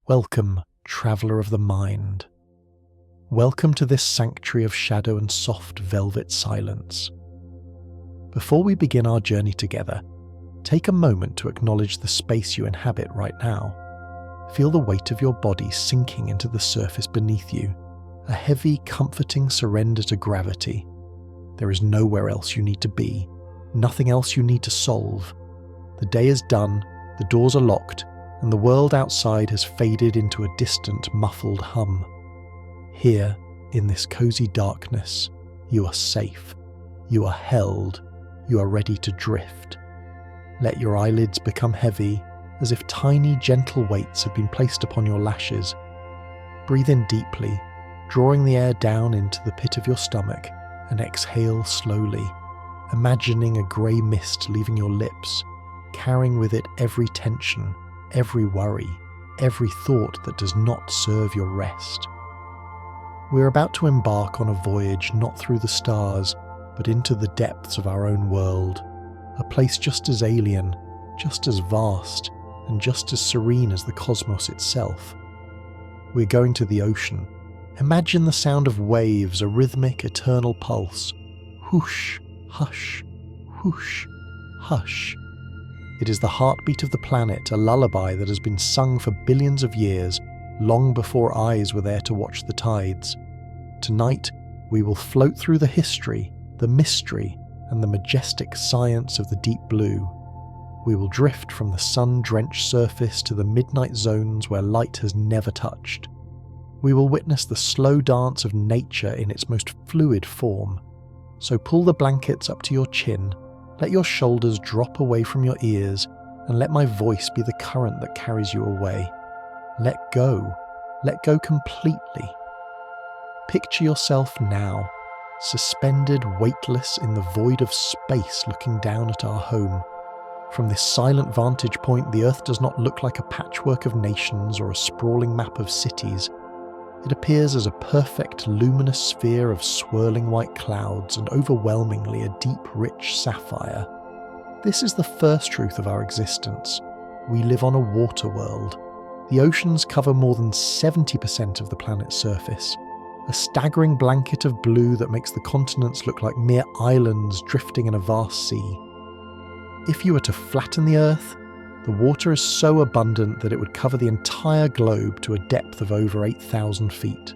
Welcome, traveller of the mind. Welcome to this sanctuary of shadow and soft velvet silence. Before we begin our journey together, take a moment to acknowledge the space you inhabit right now. Feel the weight of your body sinking into the surface beneath you, a heavy, comforting surrender to gravity. There is nowhere else you need to be, nothing else you need to solve. The day is done, the doors are locked, and the world outside has faded into a distant, muffled hum. Here, in this cozy darkness, you are safe, you are held, you are ready to drift. Let your eyelids become heavy, as if tiny, gentle weights have been placed upon your lashes. Breathe in deeply, drawing the air down into the pit of your stomach, and exhale slowly, imagining a grey mist leaving your lips, carrying with it every tension, every worry, every thought that does not serve your rest. We are about to embark on a voyage not through the stars, but into the depths of our own world, a place just as alien, just as vast, and just as serene as the cosmos itself. We're going to the ocean. Imagine the sound of waves, a rhythmic, eternal pulse. Whoosh, hush, whoosh, hush. It is the heartbeat of the planet, a lullaby that has been sung for billions of years, long before eyes were there to watch the tides. Tonight, we will float through the history, the mystery, and the majestic science of the deep blue. We will drift from the sun-drenched surface to the midnight zones where light has never touched. We will witness the slow dance of nature in its most fluid form. So pull the blankets up to your chin, let your shoulders drop away from your ears, and let my voice be the current that carries you away. Let go completely. Picture yourself now, suspended weightless in the void of space looking down at our home. From this silent vantage point, the Earth does not look like a patchwork of nations or a sprawling map of cities. It appears as a perfect luminous sphere of swirling white clouds and overwhelmingly a deep, rich sapphire. This is the first truth of our existence. We live on a water world. The oceans cover more than 70% of the planet's surface, a staggering blanket of blue that makes the continents look like mere islands drifting in a vast sea. If you were to flatten the Earth, the water is so abundant that it would cover the entire globe to a depth of over 8,000 feet.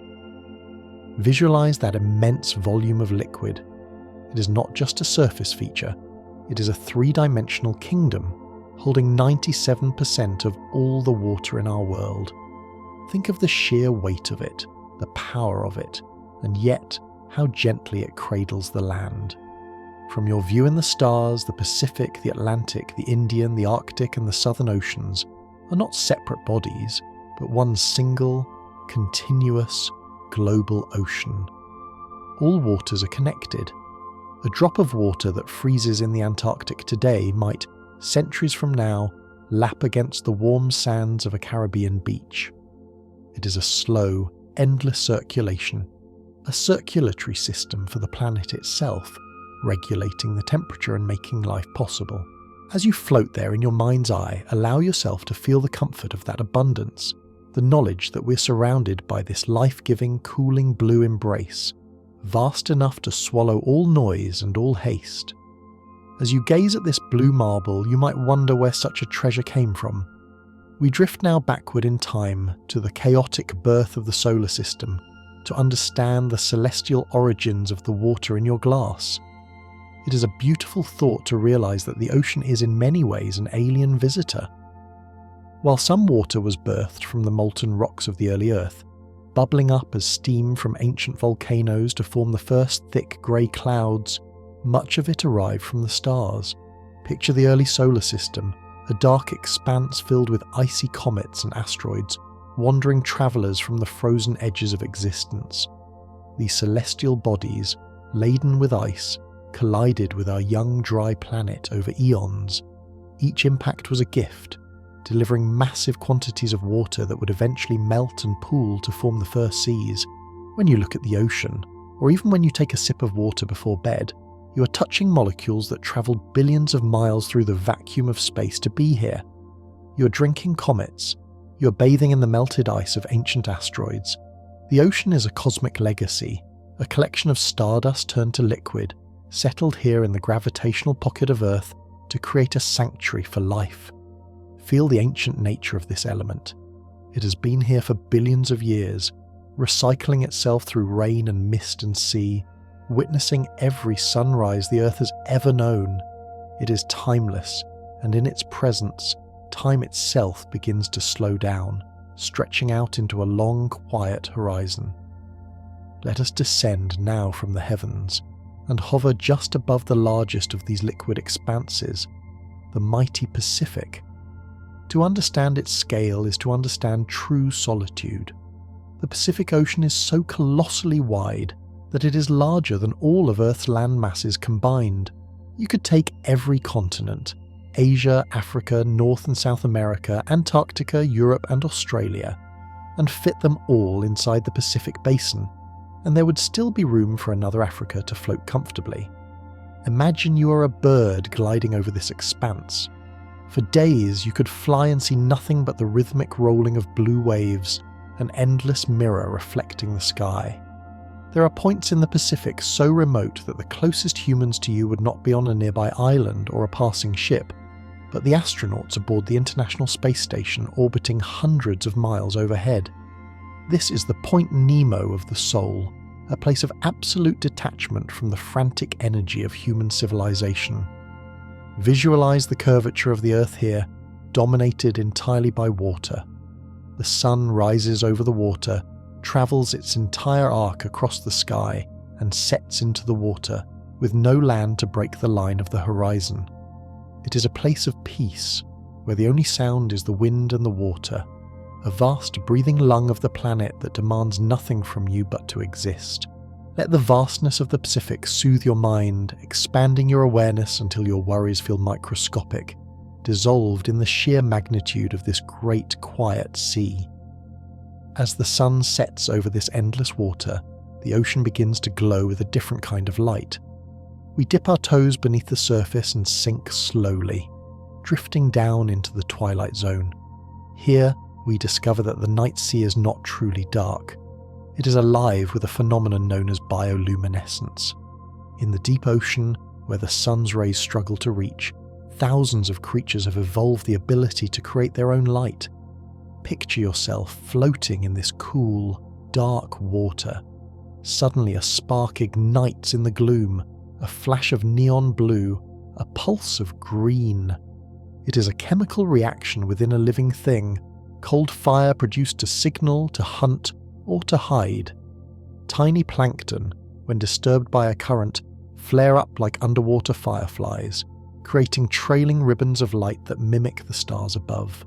Visualize that immense volume of liquid. It is not just a surface feature, it is a three-dimensional kingdom, holding 97% of all the water in our world. Think of the sheer weight of it, the power of it, and yet how gently it cradles the land. From your view in the stars, the Pacific, the Atlantic, the Indian, the Arctic, and the Southern Oceans are not separate bodies, but one single, continuous, global ocean. All waters are connected. A drop of water that freezes in the Antarctic today might, centuries from now, lap against the warm sands of a Caribbean beach. It is a slow, endless circulation, a circulatory system for the planet itself, regulating the temperature and making life possible. As you float there in your mind's eye, allow yourself to feel the comfort of that abundance, the knowledge that we're surrounded by this life-giving, cooling blue embrace, vast enough to swallow all noise and all haste. As you gaze at this blue marble, you might wonder where such a treasure came from. We drift now backward in time to the chaotic birth of the solar system to understand the celestial origins of the water in your glass. It is a beautiful thought to realize that the ocean is in many ways an alien visitor. While some water was birthed from the molten rocks of the early Earth, bubbling up as steam from ancient volcanoes to form the first thick grey clouds, much of it arrived from the stars. Picture the early solar system, a dark expanse filled with icy comets and asteroids, wandering travellers from the frozen edges of existence. These celestial bodies, laden with ice, collided with our young, dry planet over eons. Each impact was a gift, delivering massive quantities of water that would eventually melt and pool to form the first seas. When you look at the ocean, or even when you take a sip of water before bed, you are touching molecules that travelled billions of miles through the vacuum of space to be here. You are drinking comets, You're bathing in the melted ice of ancient asteroids. The ocean is a cosmic legacy, a collection of stardust turned to liquid, settled here in the gravitational pocket of Earth to create a sanctuary for life. Feel the ancient nature of this element. It has been here for billions of years, recycling itself through rain and mist and sea, witnessing every sunrise the Earth has ever known. It is timeless, and in its presence, time itself begins to slow down, stretching out into a long, quiet horizon. Let us descend now from the heavens and hover just above the largest of these liquid expanses, the mighty Pacific. To understand its scale is to understand true solitude. The Pacific Ocean is so colossally wide that it is larger than all of Earth's land masses combined. You could take every continent, Asia, Africa, North and South America, Antarctica, Europe and Australia, and fit them all inside the Pacific Basin, and there would still be room for another Africa to float comfortably. Imagine you are a bird gliding over this expanse. For days you could fly and see nothing but the rhythmic rolling of blue waves, an endless mirror reflecting the sky. There are points in the Pacific so remote that the closest humans to you would not be on a nearby island or a passing ship, but the astronauts aboard the International Space Station orbiting hundreds of miles overhead. This is the Point Nemo of the soul, a place of absolute detachment from the frantic energy of human civilization. Visualize the curvature of the Earth here, dominated entirely by water. The sun rises over the water, travels its entire arc across the sky, and sets into the water, with no land to break the line of the horizon. It is a place of peace, where the only sound is the wind and the water, a vast breathing lung of the planet that demands nothing from you but to exist. Let the vastness of the Pacific soothe your mind, expanding your awareness until your worries feel microscopic, dissolved in the sheer magnitude of this great quiet sea. As the sun sets over this endless water, the ocean begins to glow with a different kind of light. We dip our toes beneath the surface and sink slowly, drifting down into the twilight zone. Here, we discover that the night sea is not truly dark. It is alive with a phenomenon known as bioluminescence. In the deep ocean, where the sun's rays struggle to reach, thousands of creatures have evolved the ability to create their own light. Picture yourself floating in this cool, dark water. Suddenly a spark ignites in the gloom, a flash of neon blue, a pulse of green. It is a chemical reaction within a living thing, cold fire produced to signal, to hunt, or to hide. Tiny plankton, when disturbed by a current, flare up like underwater fireflies, creating trailing ribbons of light that mimic the stars above.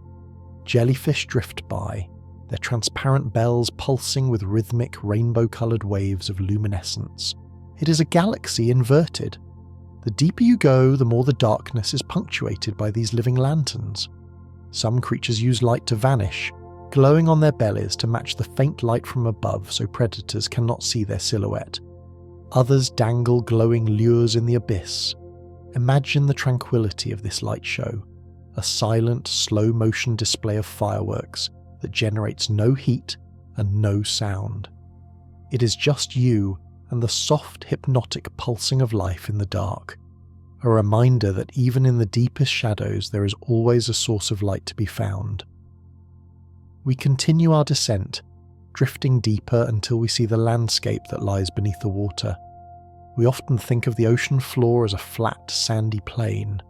Jellyfish drift by, their transparent bells pulsing with rhythmic rainbow-coloured waves of luminescence. It is a galaxy inverted. The deeper you go, the more the darkness is punctuated by these living lanterns. Some creatures use light to vanish, glowing on their bellies to match the faint light from above so predators cannot see their silhouette. Others dangle glowing lures in the abyss. Imagine the tranquility of this light show, a silent, slow-motion display of fireworks that generates no heat and no sound. It is just you and the soft, hypnotic pulsing of life in the dark, a reminder that even in the deepest shadows there is always a source of light to be found. We continue our descent, drifting deeper until we see the landscape that lies beneath the water. We often think of the ocean floor as a flat, sandy plain,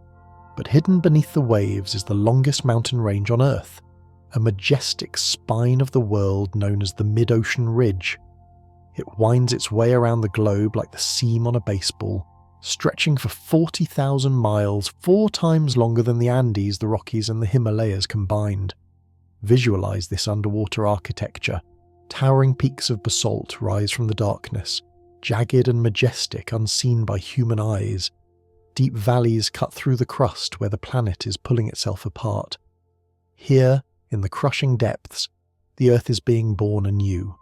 but hidden beneath the waves is the longest mountain range on Earth, a majestic spine of the world known as the mid-ocean ridge. It winds its way around the globe like the seam on a baseball, stretching for 40,000 miles, 4 times longer than the Andes, the Rockies and the Himalayas combined. Visualize this underwater architecture. Towering peaks of basalt rise from the darkness, jagged and majestic, unseen by human eyes. Deep valleys cut through the crust where the planet is pulling itself apart. Here, in the crushing depths, the Earth is being born anew.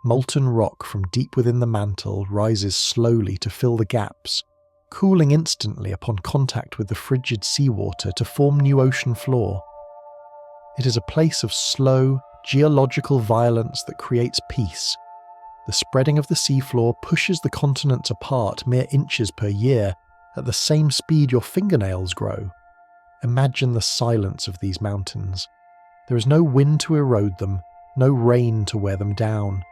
Molten rock from deep within the mantle rises slowly to fill the gaps, cooling instantly upon contact with the frigid seawater to form new ocean floor. It is a place of slow, geological violence that creates peace. The spreading of the seafloor pushes the continents apart mere inches per year at the same speed your fingernails grow. Imagine the silence of these mountains. There is no wind to erode them, no rain to wear them down.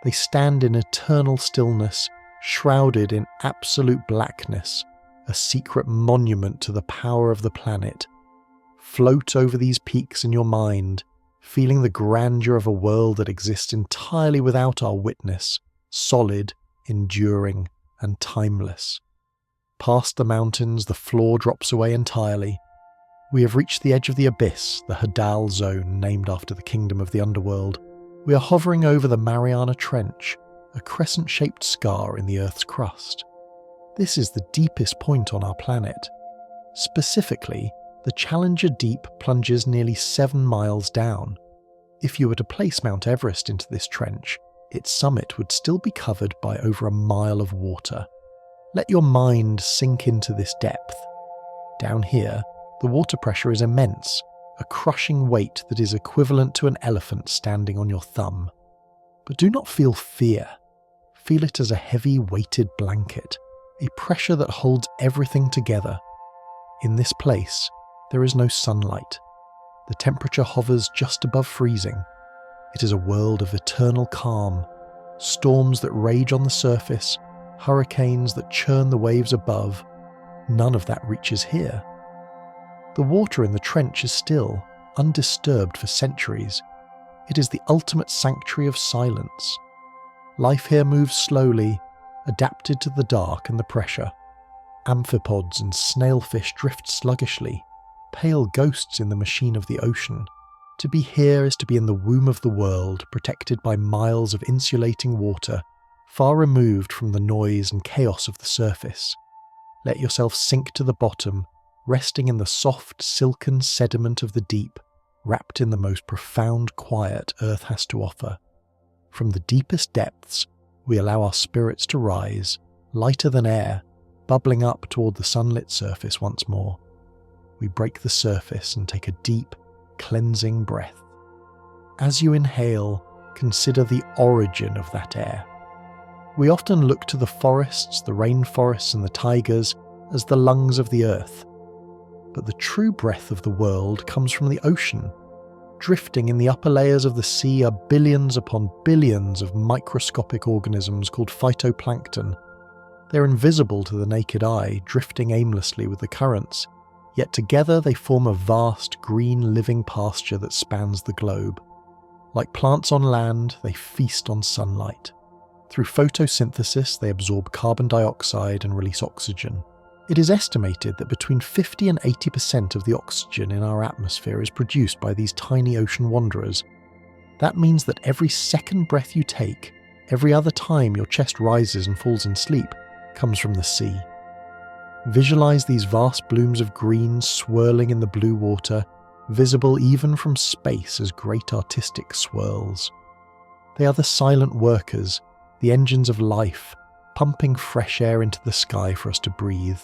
They stand in eternal stillness, shrouded in absolute blackness, a secret monument to the power of the planet. Float over these peaks in your mind, feeling the grandeur of a world that exists entirely without our witness, solid, enduring, and timeless. Past the mountains, the floor drops away entirely. We have reached the edge of the abyss, the Hadal zone named after the kingdom of the underworld. We are hovering over the Mariana Trench, a crescent-shaped scar in the Earth's crust. This is the deepest point on our planet. Specifically, the Challenger Deep plunges nearly 7 miles down. If you were to place Mount Everest into this trench, its summit would still be covered by over a mile of water. Let your mind sink into this depth. Down here, the water pressure is immense, a crushing weight that is equivalent to an elephant standing on your thumb. But do not feel fear. Feel it as a heavy, weighted blanket, a pressure that holds everything together. In this place, there is no sunlight. The temperature hovers just above freezing. It is a world of eternal calm, storms that rage on the surface, hurricanes that churn the waves above. None of that reaches here. The water in the trench is still, undisturbed for centuries. It is the ultimate sanctuary of silence. Life here moves slowly, adapted to the dark and the pressure. Amphipods and snailfish drift sluggishly, pale ghosts in the machine of the ocean. To be here is to be in the womb of the world, protected by miles of insulating water, far removed from the noise and chaos of the surface. Let yourself sink to the bottom, resting in the soft, silken sediment of the deep, wrapped in the most profound quiet Earth has to offer. From the deepest depths, we allow our spirits to rise, lighter than air, bubbling up toward the sunlit surface once more. We break the surface and take a deep, cleansing breath. As you inhale, consider the origin of that air. We often look to the forests, the rainforests and the taigras as the lungs of the earth. But the true breath of the world comes from the ocean. Drifting in the upper layers of the sea are billions upon billions of microscopic organisms called phytoplankton. They're invisible to the naked eye, drifting aimlessly with the currents, yet together they form a vast green living pasture that spans the globe. Like plants on land, they feast on sunlight. Through photosynthesis, they absorb carbon dioxide and release oxygen. It is estimated that between 50 and 80% of the oxygen in our atmosphere is produced by these tiny ocean wanderers. That means that every second breath you take, every other time your chest rises and falls in sleep, comes from the sea. Visualize these vast blooms of green swirling in the blue water, visible even from space as great artistic swirls. They are the silent workers, the engines of life, pumping fresh air into the sky for us to breathe.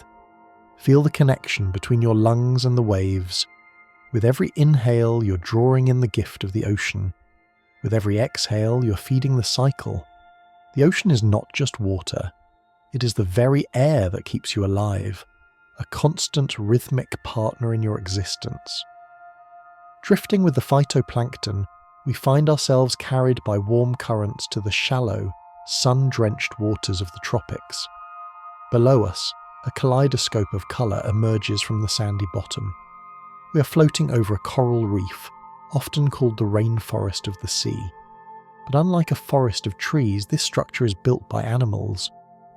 Feel the connection between your lungs and the waves. With every inhale, you're drawing in the gift of the ocean. With every exhale, you're feeding the cycle. The ocean is not just water. It is the very air that keeps you alive, a constant rhythmic partner in your existence. Drifting with the phytoplankton, we find ourselves carried by warm currents to the shallow, sun-drenched waters of the tropics. Below us, a kaleidoscope of colour emerges from the sandy bottom. We are floating over a coral reef, often called the rainforest of the sea. But unlike a forest of trees, this structure is built by animals.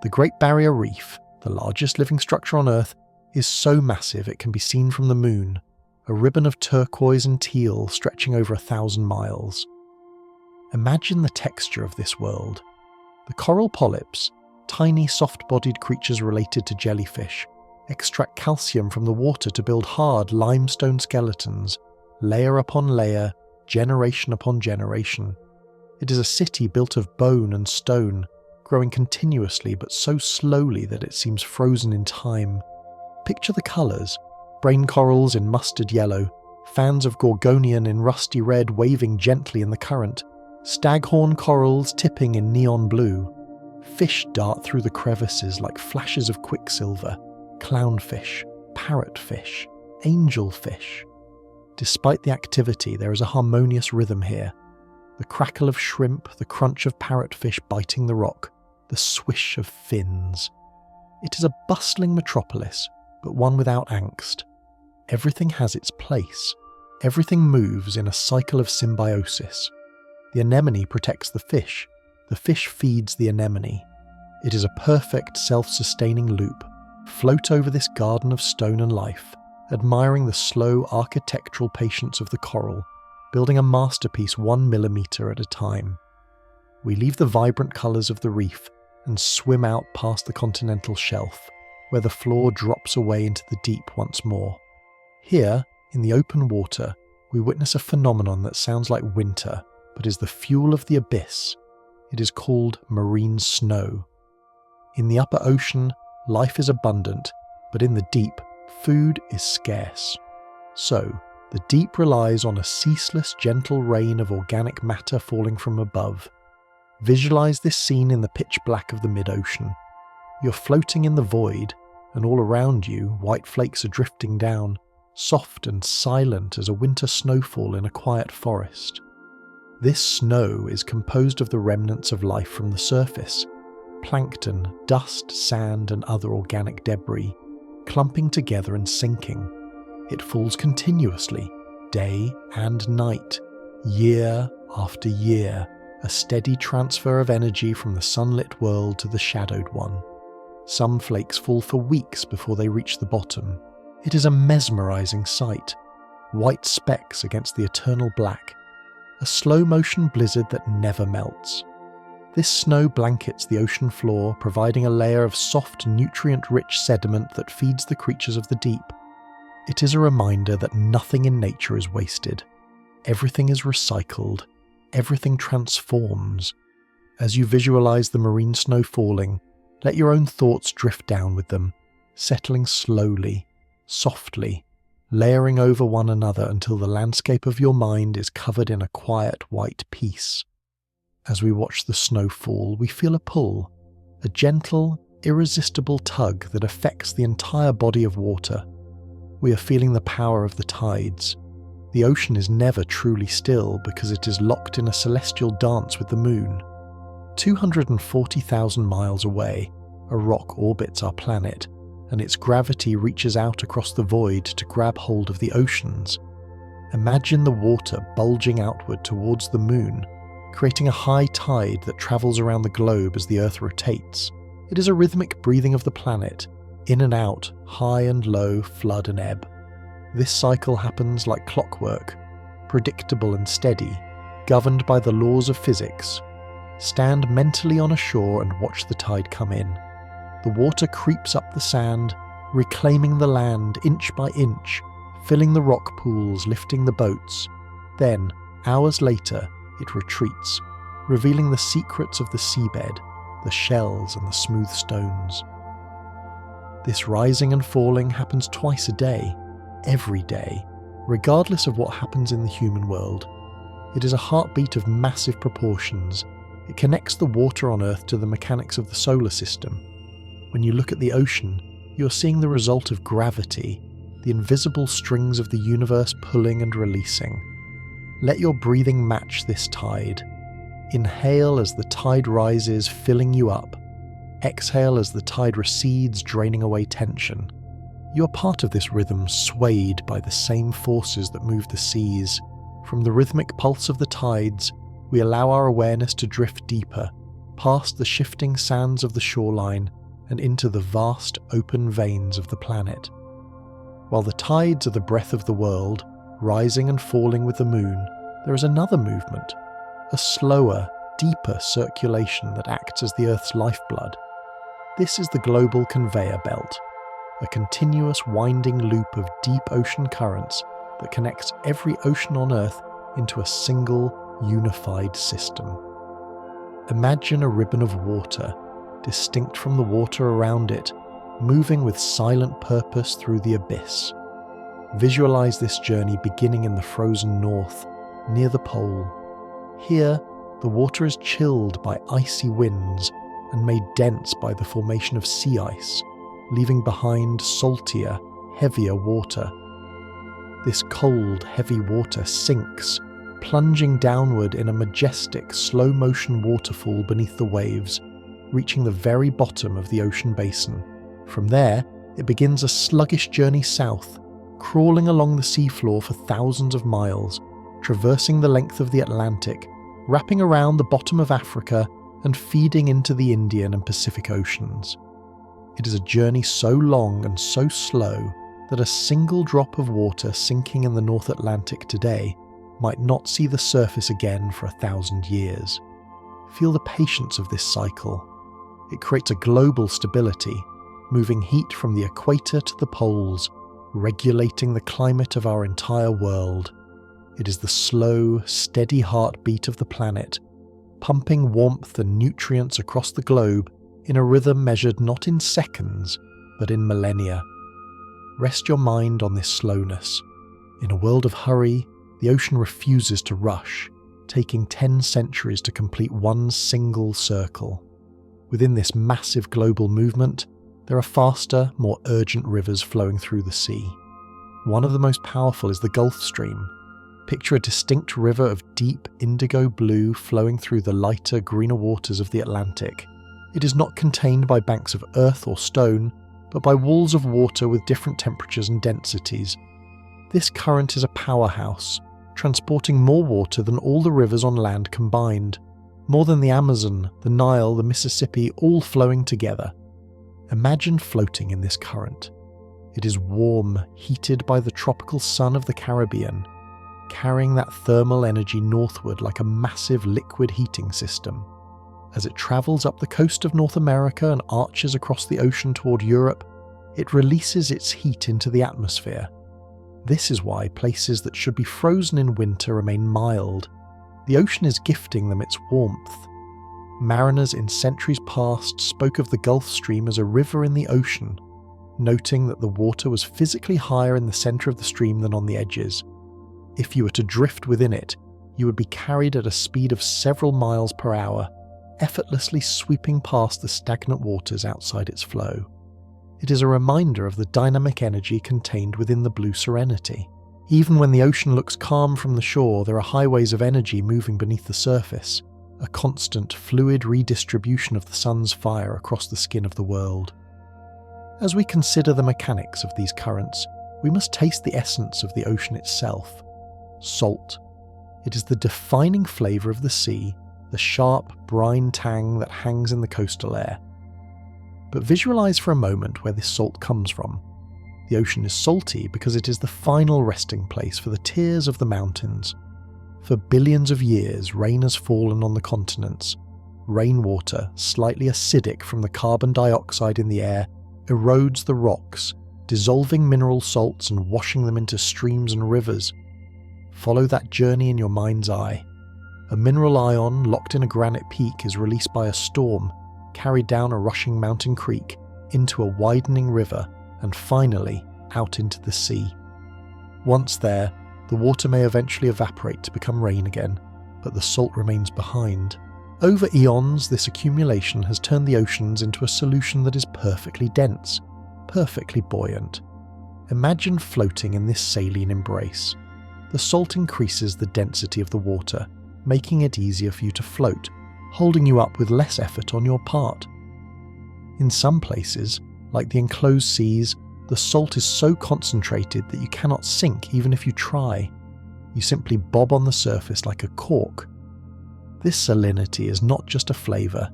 The Great Barrier Reef, the largest living structure on Earth, is so massive it can be seen from the moon, a ribbon of turquoise and teal stretching over 1,000 miles. Imagine the texture of this world. The coral polyps, tiny soft-bodied creatures related to jellyfish, extract calcium from the water to build hard limestone skeletons, layer upon layer, generation upon generation. It is a city built of bone and stone, growing continuously but so slowly that it seems frozen in time. Picture the colours: brain corals in mustard yellow, fans of gorgonian in rusty red waving gently in the current, staghorn corals tipping in neon blue. Fish dart through the crevices like flashes of quicksilver, clownfish, parrotfish, angelfish. Despite the activity, there is a harmonious rhythm here. The crackle of shrimp, the crunch of parrotfish biting the rock, the swish of fins. It is a bustling metropolis, but one without angst. Everything has its place. Everything moves in a cycle of symbiosis. The anemone protects the fish feeds the anemone. It is a perfect self-sustaining loop. Float over this garden of stone and life, admiring the slow architectural patience of the coral, building a masterpiece 1 millimeter at a time. We leave the vibrant colours of the reef and swim out past the continental shelf, where the floor drops away into the deep once more. Here, in the open water, we witness a phenomenon that sounds like winter, but is the fuel of the abyss. It is called marine snow. In the upper ocean, life is abundant, but in the deep, food is scarce. So, the deep relies on a ceaseless, gentle rain of organic matter falling from above. Visualize this scene in the pitch black of the mid-ocean. You're floating in the void, and all around you, white flakes are drifting down, soft and silent as a winter snowfall in a quiet forest. This snow is composed of the remnants of life from the surface, plankton, dust, sand, and other organic debris, clumping together and sinking. It falls continuously, day and night, year after year, a steady transfer of energy from the sunlit world to the shadowed one. Some flakes fall for weeks before they reach the bottom. It is a mesmerizing sight, white specks against the eternal black, a slow-motion blizzard that never melts. This snow blankets the ocean floor, providing a layer of soft, nutrient-rich sediment that feeds the creatures of the deep. It is a reminder that nothing in nature is wasted. Everything is recycled. Everything transforms. As you visualize the marine snow falling, let your own thoughts drift down with them, settling slowly, softly, layering over one another until the landscape of your mind is covered in a quiet white peace. As we watch the snow fall, we feel a pull, a gentle, irresistible tug that affects the entire body of water. We are feeling the power of the tides. The ocean is never truly still because it is locked in a celestial dance with the moon. 240,000 miles away, a rock orbits our planet, and its gravity reaches out across the void to grab hold of the oceans. Imagine the water bulging outward towards the moon, creating a high tide that travels around the globe as the Earth rotates. It is a rhythmic breathing of the planet, in and out, high and low, flood and ebb. This cycle happens like clockwork, predictable and steady, governed by the laws of physics. Stand mentally on a shore and watch the tide come in. The water creeps up the sand, reclaiming the land inch by inch, filling the rock pools, lifting the boats. Then, hours later, it retreats, revealing the secrets of the seabed, the shells and the smooth stones. This rising and falling happens twice a day, every day, regardless of what happens in the human world. It is a heartbeat of massive proportions. It connects the water on Earth to the mechanics of the solar system. When you look at the ocean, you are seeing the result of gravity, the invisible strings of the universe pulling and releasing. Let your breathing match this tide. Inhale as the tide rises, filling you up. Exhale as the tide recedes, draining away tension. You are part of this rhythm, swayed by the same forces that move the seas. From the rhythmic pulse of the tides, we allow our awareness to drift deeper, past the shifting sands of the shoreline and into the vast open veins of the planet. While the tides are the breath of the world, rising and falling with the moon, there is another movement, a slower, deeper circulation that acts as the Earth's lifeblood. This is the global conveyor belt, a continuous winding loop of deep ocean currents that connects every ocean on Earth into a single, unified system. Imagine a ribbon of water, distinct from the water around it, moving with silent purpose through the abyss. Visualize this journey beginning in the frozen north, near the pole. Here, the water is chilled by icy winds and made dense by the formation of sea ice, leaving behind saltier, heavier water. This cold, heavy water sinks, plunging downward in a majestic, slow-motion waterfall beneath the waves, reaching the very bottom of the ocean basin. From there, it begins a sluggish journey south, crawling along the seafloor for thousands of miles, traversing the length of the Atlantic, wrapping around the bottom of Africa, and feeding into the Indian and Pacific Oceans. It is a journey so long and so slow that a single drop of water sinking in the North Atlantic today might not see the surface again for 1,000 years. Feel the patience of this cycle. It creates a global stability, moving heat from the equator to the poles, regulating the climate of our entire world. It is the slow, steady heartbeat of the planet, pumping warmth and nutrients across the globe in a rhythm measured not in seconds, but in millennia. Rest your mind on this slowness. In a world of hurry, the ocean refuses to rush, taking 10 centuries to complete one single circle. Within this massive global movement, there are faster, more urgent rivers flowing through the sea. One of the most powerful is the Gulf Stream. Picture a distinct river of deep indigo blue flowing through the lighter, greener waters of the Atlantic. It is not contained by banks of earth or stone, but by walls of water with different temperatures and densities. This current is a powerhouse, transporting more water than all the rivers on land combined, more than the Amazon, the Nile, the Mississippi, all flowing together. Imagine floating in this current. It is warm, heated by the tropical sun of the Caribbean, carrying that thermal energy northward like a massive liquid heating system. As it travels up the coast of North America and arches across the ocean toward Europe, it releases its heat into the atmosphere. This is why places that should be frozen in winter remain mild. The ocean is gifting them its warmth. Mariners in centuries past spoke of the Gulf Stream as a river in the ocean, noting that the water was physically higher in the center of the stream than on the edges. If you were to drift within it, you would be carried at a speed of several miles per hour, effortlessly sweeping past the stagnant waters outside its flow. It is a reminder of the dynamic energy contained within the blue serenity. Even when the ocean looks calm from the shore, there are highways of energy moving beneath the surface, a constant, fluid redistribution of the sun's fire across the skin of the world. As we consider the mechanics of these currents, we must taste the essence of the ocean itself. Salt. It is the defining flavour of the sea, the sharp brine tang that hangs in the coastal air. But visualise for a moment where this salt comes from. The ocean is salty because it is the final resting place for the tears of the mountains. For billions of years, rain has fallen on the continents. Rainwater, slightly acidic from the carbon dioxide in the air, erodes the rocks, dissolving mineral salts and washing them into streams and rivers. Follow that journey in your mind's eye. A mineral ion locked in a granite peak is released by a storm, carried down a rushing mountain creek, into a widening river, and finally out into the sea. Once there, the water may eventually evaporate to become rain again, but the salt remains behind. Over eons, this accumulation has turned the oceans into a solution that is perfectly dense, perfectly buoyant. Imagine floating in this saline embrace. The salt increases the density of the water, making it easier for you to float, holding you up with less effort on your part. In some places, like the enclosed seas, the salt is so concentrated that you cannot sink even if you try. You simply bob on the surface like a cork. This salinity is not just a flavour,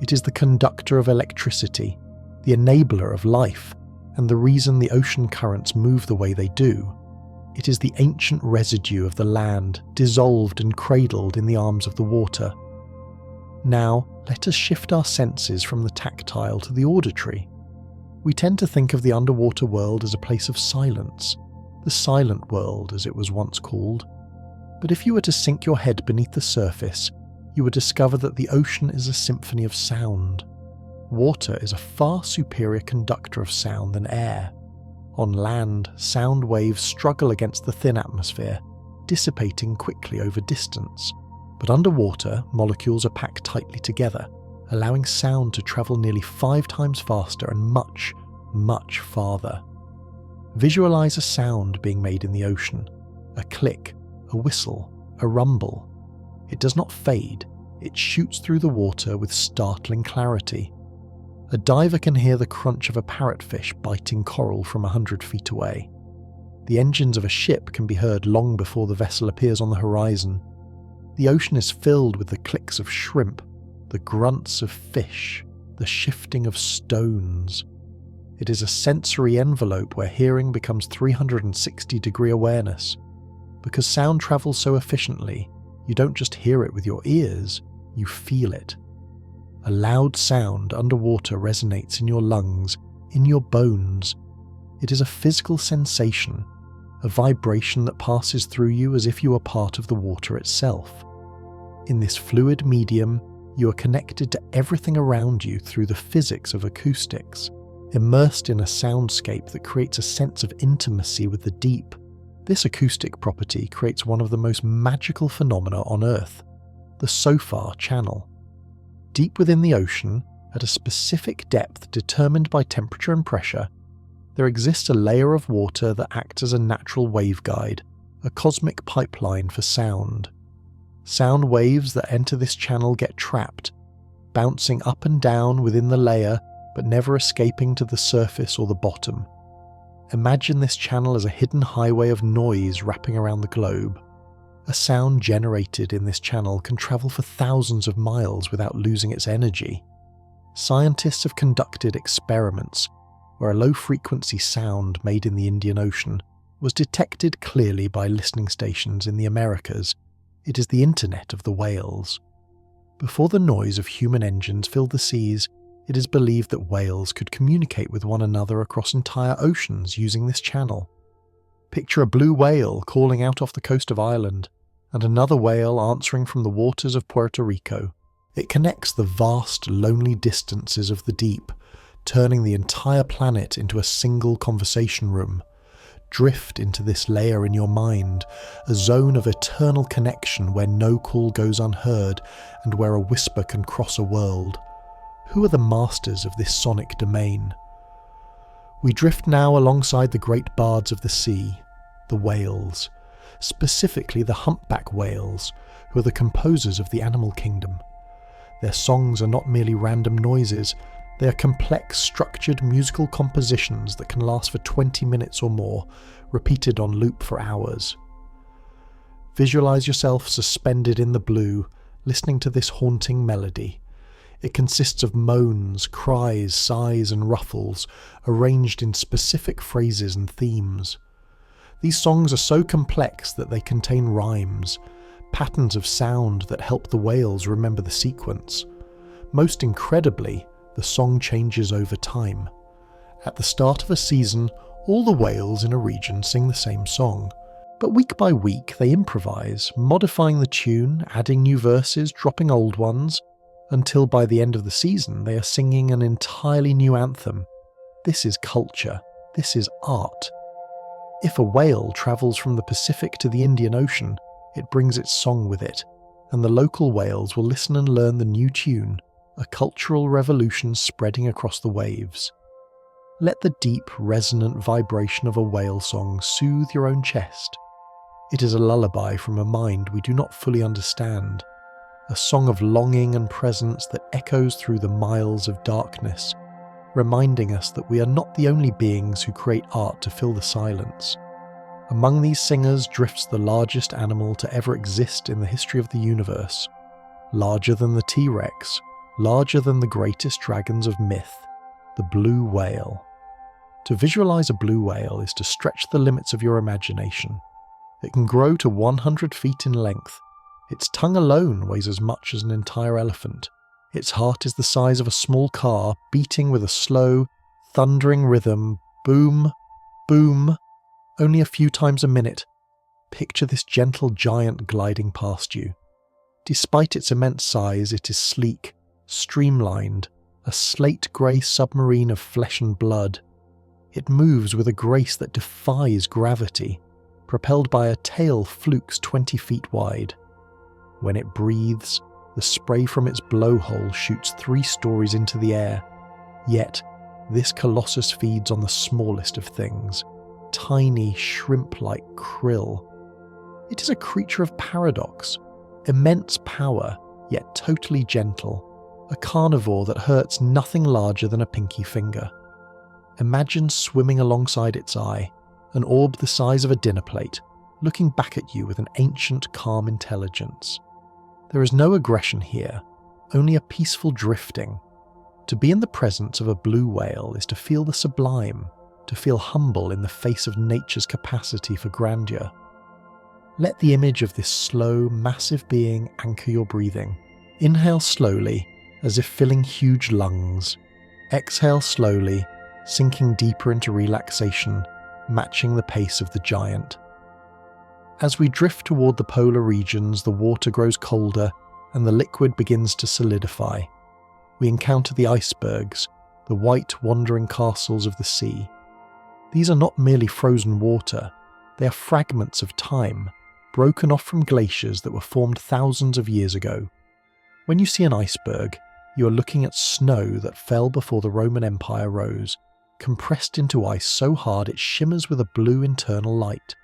it is the conductor of electricity, the enabler of life, and the reason the ocean currents move the way they do. It is the ancient residue of the land, dissolved and cradled in the arms of the water. Now, let us shift our senses from the tactile to the auditory. We tend to think of the underwater world as a place of silence, the silent world as it was once called. But if you were to sink your head beneath the surface, you would discover that the ocean is a symphony of sound. Water is a far superior conductor of sound than air. On land, sound waves struggle against the thin atmosphere, dissipating quickly over distance. But underwater, molecules are packed tightly together, allowing sound to travel nearly 5 times faster and much, much farther. Visualize a sound being made in the ocean. A click, a whistle, a rumble. It does not fade, it shoots through the water with startling clarity. A diver can hear the crunch of a parrotfish biting coral from 100 feet away. The engines of a ship can be heard long before the vessel appears on the horizon. The ocean is filled with the clicks of shrimp, the grunts of fish, the shifting of stones. It is a sensory envelope where hearing becomes 360-degree awareness. Because sound travels so efficiently, you don't just hear it with your ears, you feel it. A loud sound underwater resonates in your lungs, in your bones. It is a physical sensation, a vibration that passes through you as if you are part of the water itself. In this fluid medium, you are connected to everything around you through the physics of acoustics, immersed in a soundscape that creates a sense of intimacy with the deep. This acoustic property creates one of the most magical phenomena on Earth, the SOFAR channel. Deep within the ocean, at a specific depth determined by temperature and pressure, there exists a layer of water that acts as a natural waveguide, a cosmic pipeline for sound. Sound waves that enter this channel get trapped, bouncing up and down within the layer but never escaping to the surface or the bottom. Imagine this channel as a hidden highway of noise wrapping around the globe. A sound generated in this channel can travel for thousands of miles without losing its energy. Scientists have conducted experiments where a low-frequency sound made in the Indian Ocean was detected clearly by listening stations in the Americas. It is the internet of the whales. Before the noise of human engines filled the seas, it is believed that whales could communicate with one another across entire oceans using this channel. Picture a blue whale calling out off the coast of Ireland, and another whale answering from the waters of Puerto Rico. It connects the vast, lonely distances of the deep, turning the entire planet into a single conversation room. Drift into this layer in your mind, a zone of eternal connection where no call goes unheard and where a whisper can cross a world. Who are the masters of this sonic domain? We drift now alongside the great bards of the sea, the whales, specifically the humpback whales, who are the composers of the animal kingdom. Their songs are not merely random noises, they are complex, structured musical compositions that can last for 20 minutes or more, repeated on loop for hours. Visualize yourself suspended in the blue, listening to this haunting melody. It consists of moans, cries, sighs, and ruffles, arranged in specific phrases and themes. These songs are so complex that they contain rhymes, patterns of sound that help the whales remember the sequence. Most incredibly, the song changes over time. At the start of a season, all the whales in a region sing the same song. But week by week they improvise, modifying the tune, adding new verses, dropping old ones, until by the end of the season they are singing an entirely new anthem. This is culture. This is art. If a whale travels from the Pacific to the Indian Ocean, it brings its song with it, and the local whales will listen and learn the new tune, a cultural revolution spreading across the waves. Let the deep, resonant vibration of a whale song soothe your own chest. It is a lullaby from a mind we do not fully understand, a song of longing and presence that echoes through the miles of darkness, reminding us that we are not the only beings who create art to fill the silence. Among these singers drifts the largest animal to ever exist in the history of the universe, larger than the T-Rex, larger than the greatest dragons of myth, the blue whale. To visualize a blue whale is to stretch the limits of your imagination. It can grow to 100 feet in length. Its tongue alone weighs as much as an entire elephant. Its heart is the size of a small car, beating with a slow, thundering rhythm, boom, boom, only a few times a minute. Picture this gentle giant gliding past you. Despite its immense size, it is sleek, streamlined, a slate-grey submarine of flesh and blood. It moves with a grace that defies gravity, propelled by a tail flukes 20 feet wide. When it breathes, the spray from its blowhole shoots 3 stories into the air. Yet, this colossus feeds on the smallest of things, tiny shrimp-like krill. It is a creature of paradox, immense power, yet totally gentle, a carnivore that hurts nothing larger than a pinky finger. Imagine swimming alongside its eye, an orb the size of a dinner plate, looking back at you with an ancient, calm intelligence. There is no aggression here, only a peaceful drifting. To be in the presence of a blue whale is to feel the sublime, to feel humble in the face of nature's capacity for grandeur. Let the image of this slow, massive being anchor your breathing. Inhale slowly, as if filling huge lungs. Exhale slowly, sinking deeper into relaxation, matching the pace of the giant. As we drift toward the polar regions, the water grows colder and the liquid begins to solidify. We encounter the icebergs, the white wandering castles of the sea. These are not merely frozen water, they are fragments of time, broken off from glaciers that were formed thousands of years ago. When you see an iceberg, you are looking at snow that fell before the Roman Empire rose, compressed into ice so hard it shimmers with a blue internal light.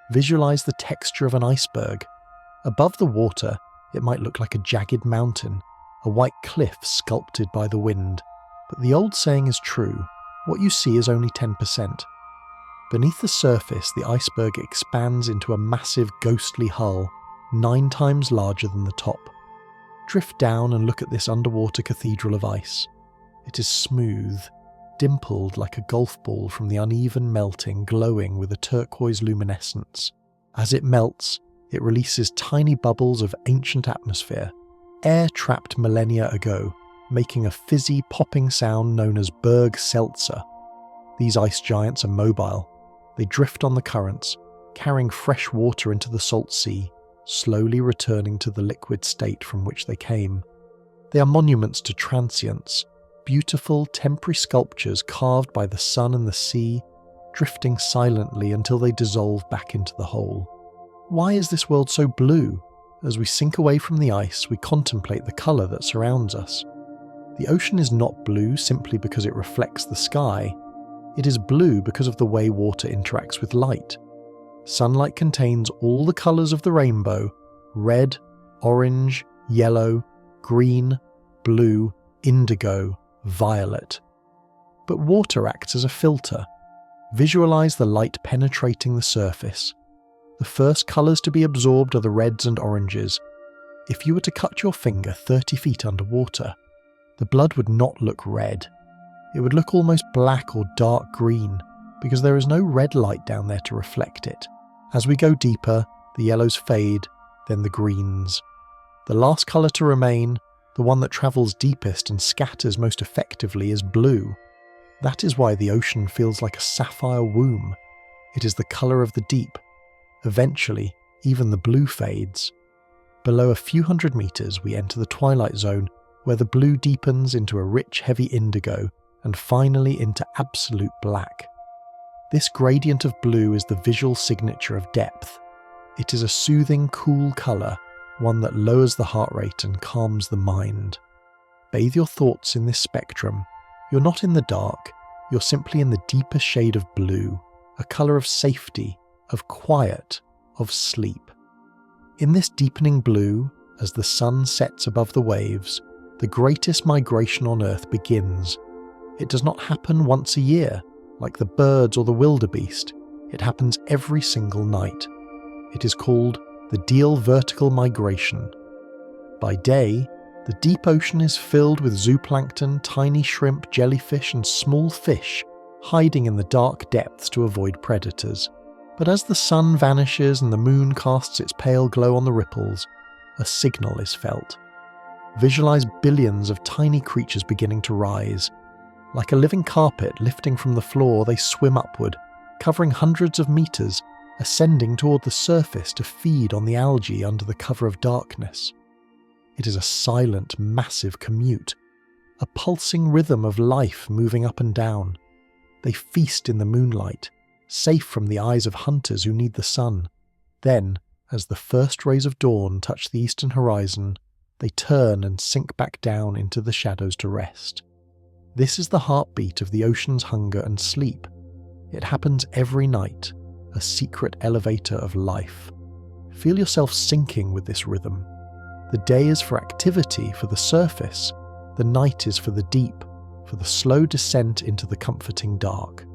Visualize the texture of an iceberg. Above the water, it might look like a jagged mountain, a white cliff sculpted by the wind. But the old saying is true, what you see is only 10%. Beneath the surface, the iceberg expands into a massive ghostly hull, 9 times larger than the top. Drift down and look at this underwater cathedral of ice. It is smooth, dimpled like a golf ball from the uneven melting, glowing with a turquoise luminescence. As it melts, it releases tiny bubbles of ancient atmosphere, air trapped millennia ago, making a fizzy, popping sound known as Berg Seltzer. These ice giants are mobile. They drift on the currents, carrying fresh water into the salt sea, slowly returning to the liquid state from which they came. They are monuments to transience, beautiful temporary sculptures carved by the sun and the sea, drifting silently until they dissolve back into the whole. Why is this world so blue? As we sink away from the ice, we contemplate the colour that surrounds us. The ocean is not blue simply because it reflects the sky. It is blue because of the way water interacts with light. Sunlight contains all the colours of the rainbow: red, orange, yellow, green, blue, indigo, violet. But water acts as a filter. Visualise the light penetrating the surface. The first colours to be absorbed are the reds and oranges. If you were to cut your finger 30 feet underwater, the blood would not look red. It would look almost black or dark green, because there is no red light down there to reflect it. As we go deeper, the yellows fade, then the greens. The last colour to remain, the one that travels deepest and scatters most effectively, is blue. That is why the ocean feels like a sapphire womb. It is the colour of the deep. Eventually, even the blue fades. Below a few hundred meters, we enter the twilight zone, where the blue deepens into a rich, heavy indigo, and finally into absolute black. This gradient of blue is the visual signature of depth. It is a soothing, cool colour, one that lowers the heart rate and calms the mind. Bathe your thoughts in this spectrum. You're not in the dark, you're simply in the deeper shade of blue, a colour of safety, of quiet, of sleep. In this deepening blue, as the sun sets above the waves, the greatest migration on Earth begins. It does not happen once a year, like the birds or the wildebeest. It happens every single night. It is called the Deal Vertical Migration. By day, the deep ocean is filled with zooplankton, tiny shrimp, jellyfish, and small fish hiding in the dark depths to avoid predators. But as the sun vanishes and the moon casts its pale glow on the ripples, a signal is felt. Visualize billions of tiny creatures beginning to rise. Like a living carpet lifting from the floor, they swim upward, covering hundreds of meters, ascending toward the surface to feed on the algae under the cover of darkness. It is a silent, massive commute, a pulsing rhythm of life moving up and down. They feast in the moonlight, safe from the eyes of hunters who need the sun. Then, as the first rays of dawn touch the eastern horizon, they turn and sink back down into the shadows to rest. This is the heartbeat of the ocean's hunger and sleep. It happens every night, a secret elevator of life. Feel yourself sinking with this rhythm. The day is for activity, for the surface. The night is for the deep, for the slow descent into the comforting dark.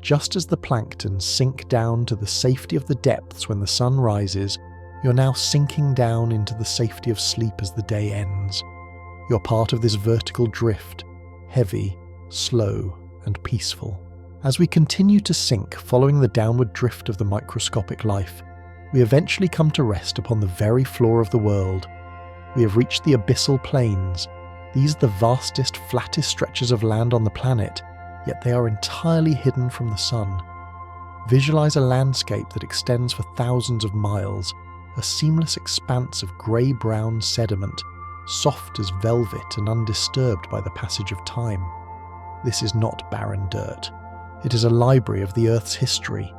Just as the plankton sink down to the safety of the depths when the sun rises, you're now sinking down into the safety of sleep as the day ends. You're part of this vertical drift, heavy, slow, and peaceful. As we continue to sink following the downward drift of the microscopic life, we eventually come to rest upon the very floor of the world. We have reached the abyssal plains. These are the vastest, flattest stretches of land on the planet, yet they are entirely hidden from the sun. Visualize a landscape that extends for thousands of miles, a seamless expanse of grey-brown sediment, soft as velvet and undisturbed by the passage of time. This is not barren dirt. It is a library of the Earth's history.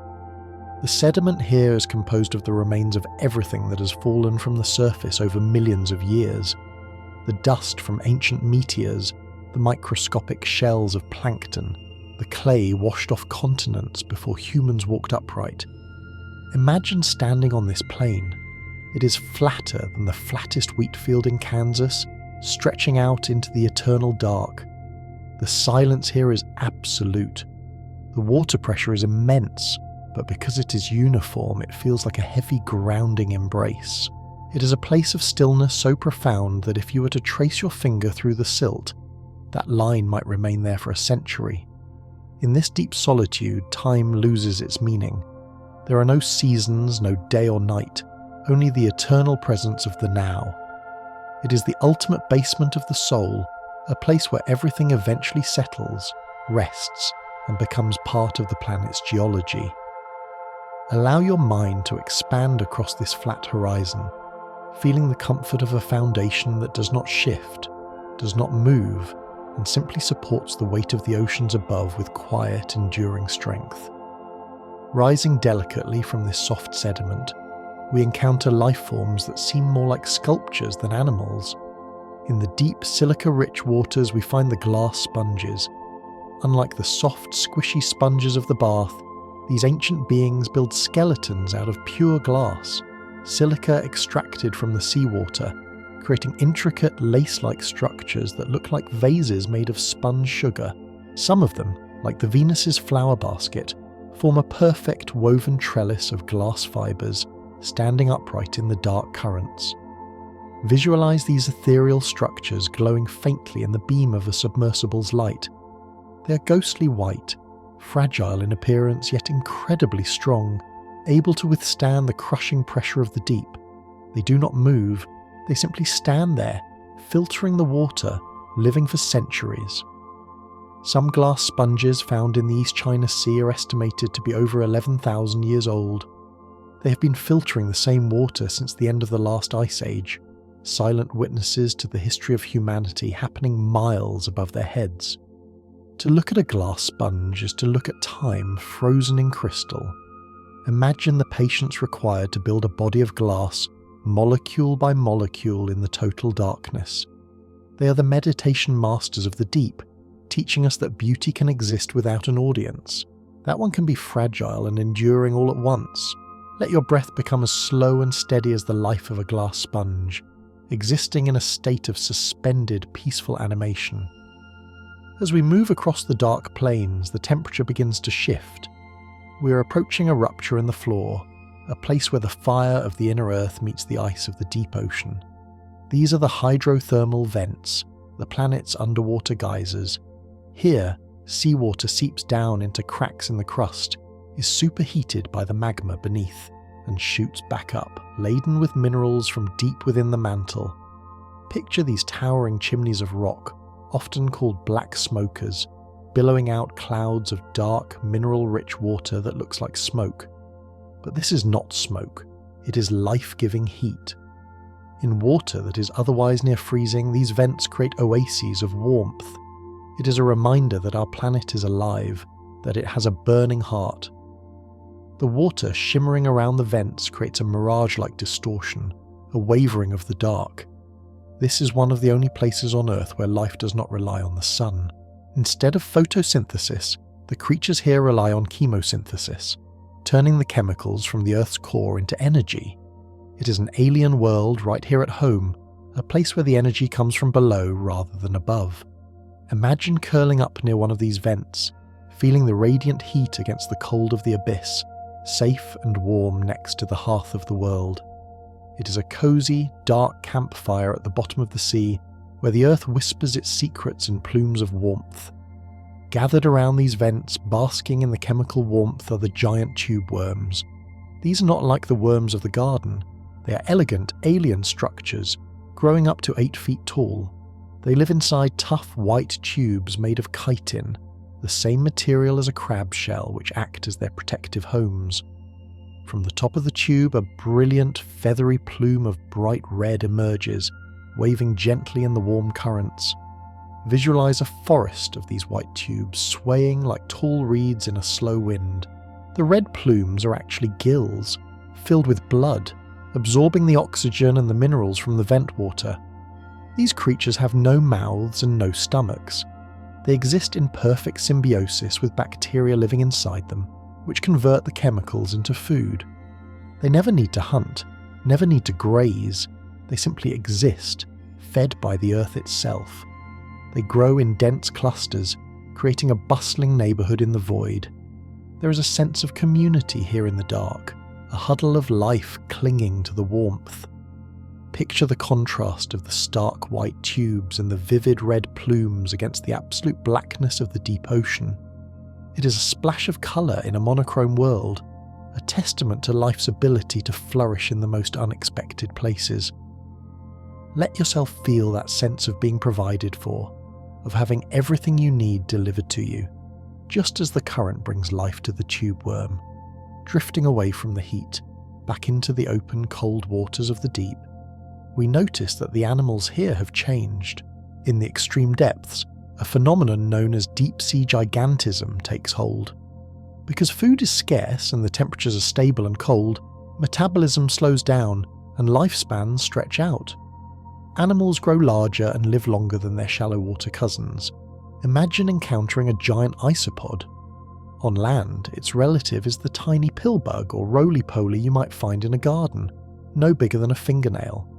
The sediment here is composed of the remains of everything that has fallen from the surface over millions of years. The dust from ancient meteors, the microscopic shells of plankton, the clay washed off continents before humans walked upright. Imagine standing on this plain. It is flatter than the flattest wheat field in Kansas, stretching out into the eternal dark. The silence here is absolute. The water pressure is immense, but because it is uniform, it feels like a heavy grounding embrace. It is a place of stillness so profound that if you were to trace your finger through the silt, that line might remain there for a century. In this deep solitude, time loses its meaning. There are no seasons, no day or night, only the eternal presence of the now. It is the ultimate basement of the soul, a place where everything eventually settles, rests, and becomes part of the planet's geology. Allow your mind to expand across this flat horizon, feeling the comfort of a foundation that does not shift, does not move, and simply supports the weight of the oceans above with quiet, enduring strength. Rising delicately from this soft sediment, we encounter life forms that seem more like sculptures than animals. In the deep, silica-rich waters, we find the glass sponges. Unlike the soft, squishy sponges of the bath, these ancient beings build skeletons out of pure glass, silica extracted from the seawater, creating intricate lace-like structures that look like vases made of spun sugar. Some of them, like the Venus's flower basket, form a perfect woven trellis of glass fibers, standing upright in the dark currents. Visualize these ethereal structures glowing faintly in the beam of a submersible's light. They are ghostly white, fragile in appearance yet incredibly strong, able to withstand the crushing pressure of the deep. They do not move, they simply stand there, filtering the water, living for centuries. Some glass sponges found in the East China Sea are estimated to be over 11,000 years old. They have been filtering the same water since the end of the last ice age, silent witnesses to the history of humanity happening miles above their heads. To look at a glass sponge is to look at time frozen in crystal. Imagine the patience required to build a body of glass, molecule by molecule in the total darkness. They are the meditation masters of the deep, teaching us that beauty can exist without an audience. That one can be fragile and enduring all at once. Let your breath become as slow and steady as the life of a glass sponge, existing in a state of suspended, peaceful animation. As we move across the dark plains, the temperature begins to shift. We are approaching a rupture in the floor, a place where the fire of the inner earth meets the ice of the deep ocean. These are the hydrothermal vents, the planet's underwater geysers. Here, seawater seeps down into cracks in the crust, is superheated by the magma beneath, and shoots back up, laden with minerals from deep within the mantle. Picture these towering chimneys of rock, often called black smokers, billowing out clouds of dark, mineral-rich water that looks like smoke. But this is not smoke, it is life-giving heat. In water that is otherwise near freezing, these vents create oases of warmth. It is a reminder that our planet is alive, that it has a burning heart. The water shimmering around the vents creates a mirage-like distortion, a wavering of the dark. This is one of the only places on Earth where life does not rely on the sun. Instead of photosynthesis, the creatures here rely on chemosynthesis, turning the chemicals from the Earth's core into energy. It is an alien world right here at home, a place where the energy comes from below rather than above. Imagine curling up near one of these vents, feeling the radiant heat against the cold of the abyss, safe and warm next to the hearth of the world. It is a cozy, dark campfire at the bottom of the sea, where the earth whispers its secrets in plumes of warmth. Gathered around these vents, basking in the chemical warmth, are the giant tube worms. These are not like the worms of the garden. They are elegant, alien structures, growing up to 8 feet tall. They live inside tough white tubes made of chitin, the same material as a crab shell, which act as their protective homes. From the top of the tube, a brilliant, feathery plume of bright red emerges, waving gently in the warm currents. Visualize a forest of these white tubes, swaying like tall reeds in a slow wind. The red plumes are actually gills, filled with blood, absorbing the oxygen and the minerals from the vent water. These creatures have no mouths and no stomachs. They exist in perfect symbiosis with bacteria living inside them, which convert the chemicals into food. They never need to hunt, never need to graze. They simply exist, fed by the earth itself. They grow in dense clusters, creating a bustling neighbourhood in the void. There is a sense of community here in the dark, a huddle of life clinging to the warmth. Picture the contrast of the stark white tubes and the vivid red plumes against the absolute blackness of the deep ocean. It is a splash of colour in a monochrome world, a testament to life's ability to flourish in the most unexpected places. Let yourself feel that sense of being provided for, of having everything you need delivered to you, just as the current brings life to the tube worm. Drifting away from the heat, back into the open, cold waters of the deep, we notice that the animals here have changed. In the extreme depths, a phenomenon known as deep-sea gigantism takes hold. Because food is scarce and the temperatures are stable and cold, metabolism slows down and lifespans stretch out. Animals grow larger and live longer than their shallow water cousins. Imagine encountering a giant isopod. On land, its relative is the tiny pillbug or roly-poly you might find in a garden, no bigger than a fingernail.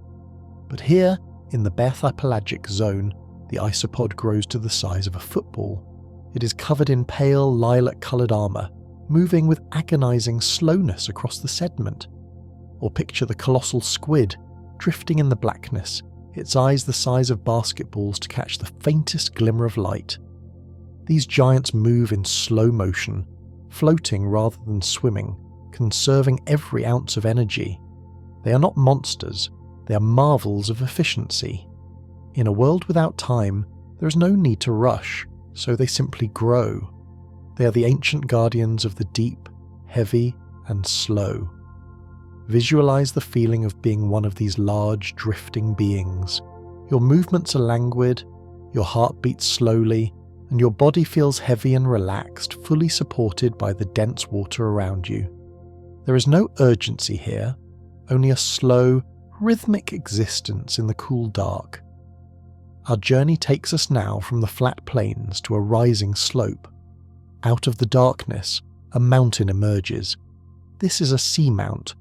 But here, in the bathypelagic zone, the isopod grows to the size of a football. It is covered in pale lilac-coloured armour, moving with agonising slowness across the sediment. Or picture the colossal squid, drifting in the blackness, its eyes the size of basketballs to catch the faintest glimmer of light. These giants move in slow motion, floating rather than swimming, conserving every ounce of energy. They are not monsters, they are marvels of efficiency. In a world without time, there is no need to rush, so they simply grow. They are the ancient guardians of the deep, heavy, and slow. Visualize the feeling of being one of these large, drifting beings. Your movements are languid, your heart beats slowly, and your body feels heavy and relaxed, fully supported by the dense water around you. There is no urgency here, only a slow, rhythmic existence in the cool dark. Our journey takes us now from the flat plains to a rising slope. Out of the darkness, a mountain emerges. This is a seamount,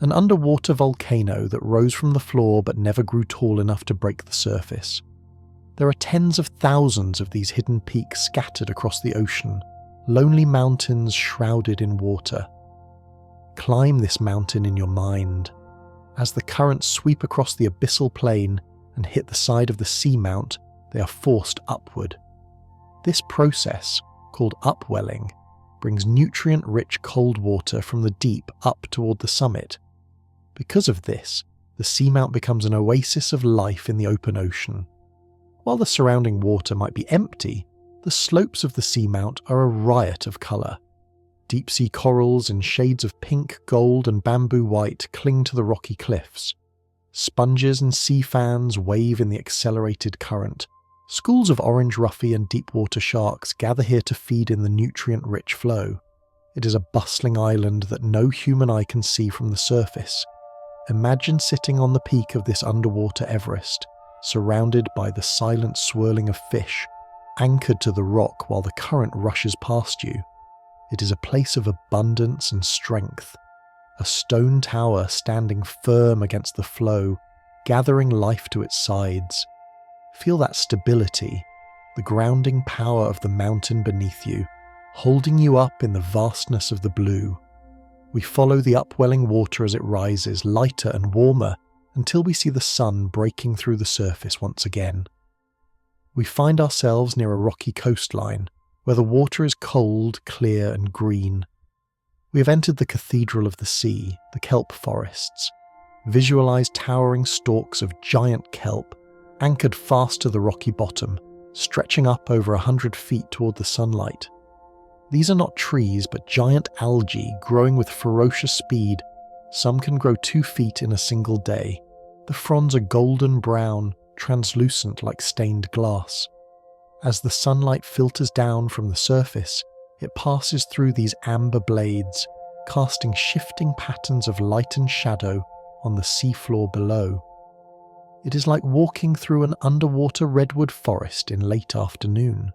an underwater volcano that rose from the floor but never grew tall enough to break the surface. There are tens of thousands of these hidden peaks scattered across the ocean, lonely mountains shrouded in water. Climb this mountain in your mind. As the currents sweep across the abyssal plain and hit the side of the seamount, they are forced upward. This process, called upwelling, brings nutrient-rich cold water from the deep up toward the summit. Because of this, the seamount becomes an oasis of life in the open ocean. While the surrounding water might be empty, the slopes of the seamount are a riot of colour. Deep-sea corals in shades of pink, gold and bamboo white cling to the rocky cliffs. Sponges and sea fans wave in the accelerated current, Schools of orange ruffy and deep-water sharks gather here to feed in the nutrient-rich flow. It is a bustling island that no human eye can see from the surface. Imagine sitting on the peak of this underwater Everest, surrounded by the silent swirling of fish, anchored to the rock while the current rushes past you. It is a place of abundance and strength. A stone tower standing firm against the flow, gathering life to its sides. Feel that stability, the grounding power of the mountain beneath you, holding you up in the vastness of the blue. We follow the upwelling water as it rises, lighter and warmer, until we see the sun breaking through the surface once again. We find ourselves near a rocky coastline, where the water is cold, clear and green. We have entered the cathedral of the sea, the kelp forests. Visualize towering stalks of giant kelp, anchored fast to the rocky bottom, stretching up over 100 feet toward the sunlight. These are not trees, but giant algae growing with ferocious speed. Some can grow 2 feet in a single day. The fronds are golden brown, translucent like stained glass. As the sunlight filters down from the surface, it passes through these amber blades, casting shifting patterns of light and shadow on the seafloor below. It is like walking through an underwater redwood forest in late afternoon.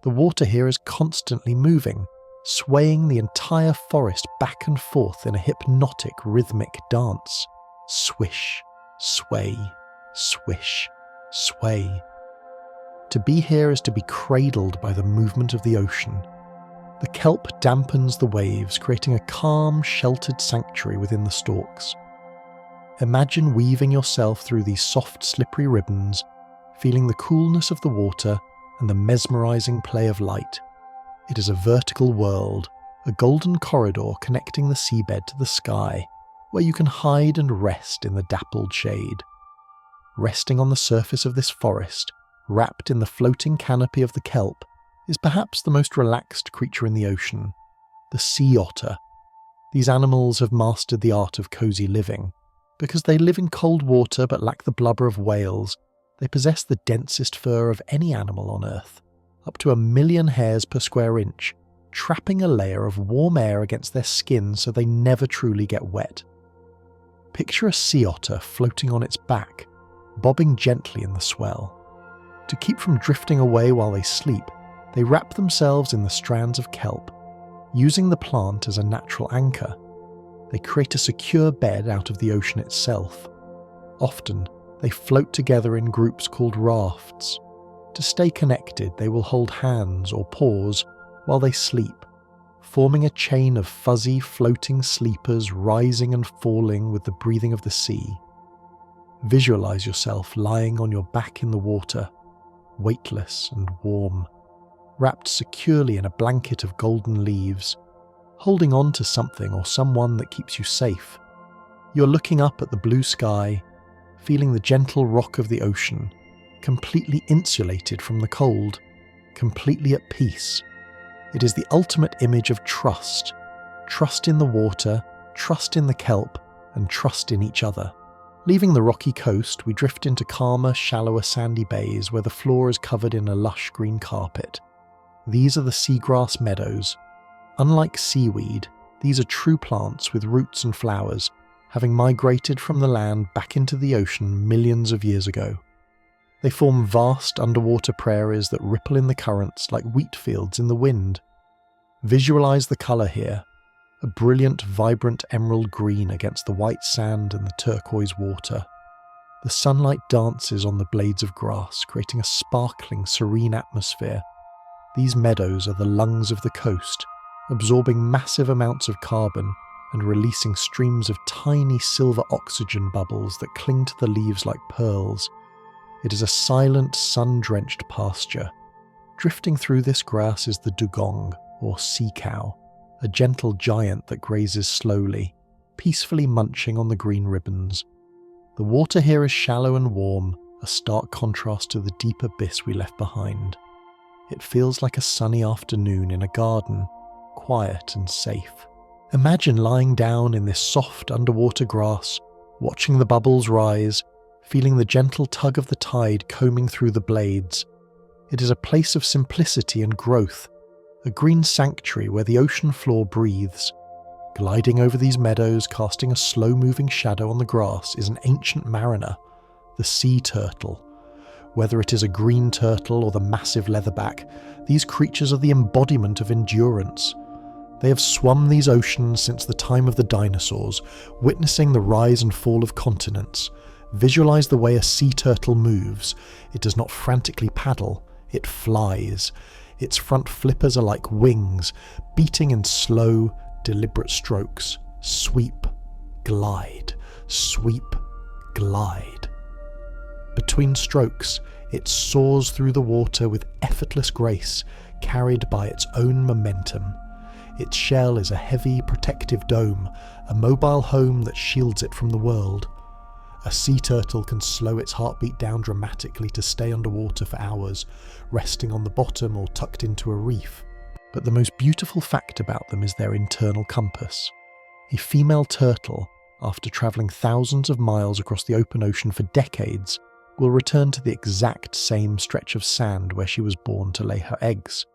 The water here is constantly moving, swaying the entire forest back and forth in a hypnotic rhythmic dance. Swish, sway, swish, sway. To be here is to be cradled by the movement of the ocean. The kelp dampens the waves, creating a calm, sheltered sanctuary within the stalks. Imagine weaving yourself through these soft, slippery ribbons, feeling the coolness of the water and the mesmerizing play of light. It is a vertical world, a golden corridor connecting the seabed to the sky, where you can hide and rest in the dappled shade. Resting on the surface of this forest, wrapped in the floating canopy of the kelp, is perhaps the most relaxed creature in the ocean, the sea otter. These animals have mastered the art of cozy living. Because they live in cold water but lack the blubber of whales, they possess the densest fur of any animal on Earth, up to 1 million hairs per square inch, trapping a layer of warm air against their skin so they never truly get wet. Picture a sea otter floating on its back, bobbing gently in the swell. To keep from drifting away while they sleep, they wrap themselves in the strands of kelp, using the plant as a natural anchor. They create a secure bed out of the ocean itself. Often, they float together in groups called rafts. To stay connected, they will hold hands or paws while they sleep, forming a chain of fuzzy, floating sleepers rising and falling with the breathing of the sea. Visualize yourself lying on your back in the water, weightless and warm, wrapped securely in a blanket of golden leaves, holding on to something or someone that keeps you safe. You're looking up at the blue sky, feeling the gentle rock of the ocean, completely insulated from the cold, completely at peace. It is the ultimate image of trust. Trust in the water, trust in the kelp, and trust in each other. Leaving the rocky coast, we drift into calmer, shallower sandy bays where the floor is covered in a lush green carpet. These are the seagrass meadows. Unlike seaweed, these are true plants with roots and flowers, having migrated from the land back into the ocean millions of years ago. They form vast underwater prairies that ripple in the currents like wheat fields in the wind. Visualize the colour here, a brilliant, vibrant emerald green against the white sand and the turquoise water. The sunlight dances on the blades of grass, creating a sparkling, serene atmosphere. These meadows are the lungs of the coast, absorbing massive amounts of carbon and releasing streams of tiny silver oxygen bubbles that cling to the leaves like pearls. It is a silent, sun-drenched pasture. Drifting through this grass is the dugong, or sea cow, a gentle giant that grazes slowly, peacefully munching on the green ribbons. The water here is shallow and warm, a stark contrast to the deep abyss we left behind. It feels like a sunny afternoon in a garden, quiet and safe. Imagine lying down in this soft underwater grass, watching the bubbles rise, feeling the gentle tug of the tide combing through the blades, It is a place of simplicity and growth, a green sanctuary where the ocean floor breathes. Gliding over these meadows, casting a slow-moving shadow on the grass, is an ancient mariner, the sea turtle. Whether it is a green turtle or the massive leatherback, these creatures are the embodiment of endurance. They have swum these oceans since the time of the dinosaurs, witnessing the rise and fall of continents. Visualize the way a sea turtle moves. It does not frantically paddle, it flies. Its front flippers are like wings, beating in slow, deliberate strokes. Sweep, glide, sweep, glide. Between strokes, it soars through the water with effortless grace, carried by its own momentum. Its shell is a heavy, protective dome, a mobile home that shields it from the world. A sea turtle can slow its heartbeat down dramatically to stay underwater for hours, resting on the bottom or tucked into a reef. But the most beautiful fact about them is their internal compass. A female turtle, after travelling thousands of miles across the open ocean for decades, will return to the exact same stretch of sand where she was born to lay her eggs.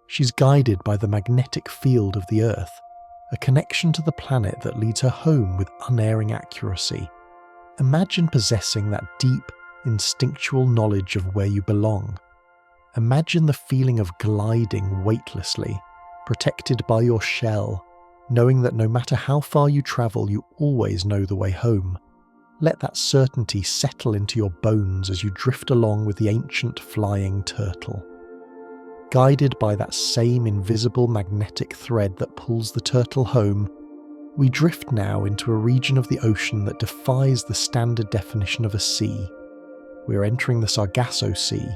She's guided by the magnetic field of the Earth, a connection to the planet that leads her home with unerring accuracy. Imagine possessing that deep, instinctual knowledge of where you belong. Imagine the feeling of gliding weightlessly, protected by your shell, knowing that no matter how far you travel, you always know the way home. Let that certainty settle into your bones as you drift along with the ancient flying turtle. Guided by that same invisible magnetic thread that pulls the turtle home, we drift now into a region of the ocean that defies the standard definition of a sea. We are entering the Sargasso Sea.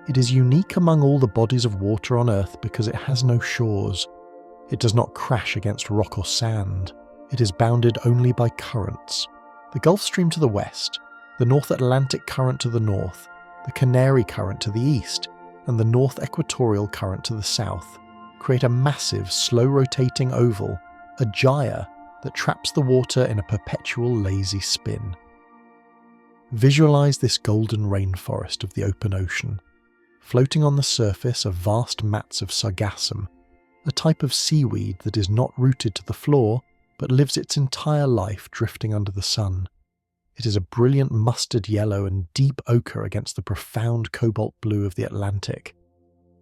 It is unique among all the bodies of water on Earth because it has no shores. It does not crash against rock or sand. It is bounded only by currents. The Gulf Stream to the west, the North Atlantic Current to the north, the Canary Current to the east, and the North Equatorial Current to the south create a massive, slow-rotating oval, a gyre that traps the water in a perpetual lazy spin. Visualize this golden rainforest of the open ocean. Floating on the surface are vast mats of sargassum, a type of seaweed that is not rooted to the floor, but lives its entire life drifting under the sun. It is a brilliant mustard yellow and deep ochre against the profound cobalt blue of the Atlantic.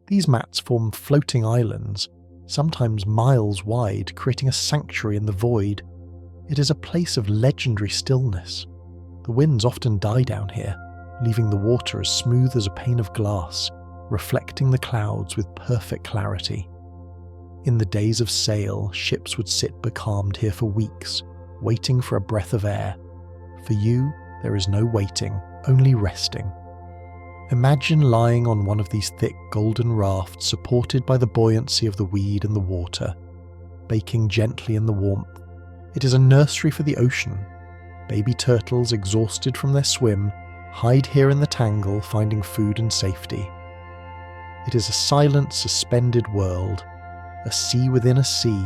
These mats form floating islands, sometimes miles wide, creating a sanctuary in the void. It is a place of legendary stillness. The winds often die down here, leaving the water as smooth as a pane of glass, reflecting the clouds with perfect clarity. In the days of sail, ships would sit becalmed here for weeks, waiting for a breath of air. For you, there is no waiting, only resting. Imagine lying on one of these thick golden rafts supported by the buoyancy of the weed and the water, baking gently in the warmth. It is a nursery for the ocean. Baby turtles, exhausted from their swim, hide here in the tangle, finding food and safety. It is a silent, suspended world, a sea within a sea,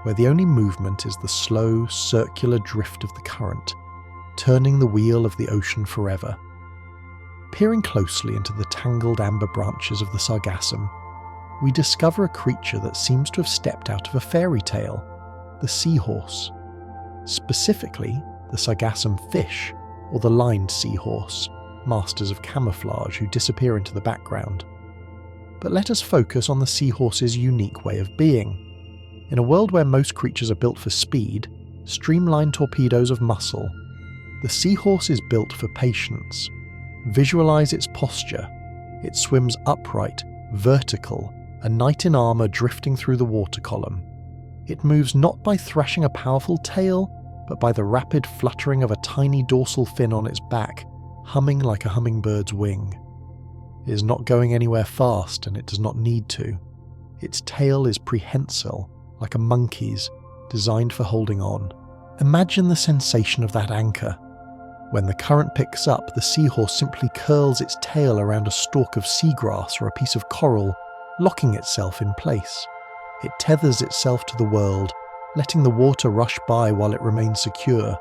where the only movement is the slow, circular drift of the current, turning the wheel of the ocean forever. Peering closely into the tangled amber branches of the sargassum, we discover a creature that seems to have stepped out of a fairy tale, the seahorse. Specifically, the sargassum fish, or the lined seahorse, masters of camouflage who disappear into the background. But let us focus on the seahorse's unique way of being. In a world where most creatures are built for speed, streamlined torpedoes of muscle, the seahorse is built for patience. Visualize its posture. It swims upright, vertical, a knight in armor drifting through the water column. It moves not by thrashing a powerful tail, but by the rapid fluttering of a tiny dorsal fin on its back, humming like a hummingbird's wing. It is not going anywhere fast, and it does not need to. Its tail is prehensile, like a monkey's, designed for holding on. Imagine the sensation of that anchor. When the current picks up, the seahorse simply curls its tail around a stalk of seagrass or a piece of coral, locking itself in place. It tethers itself to the world, letting the water rush by while it remains secure.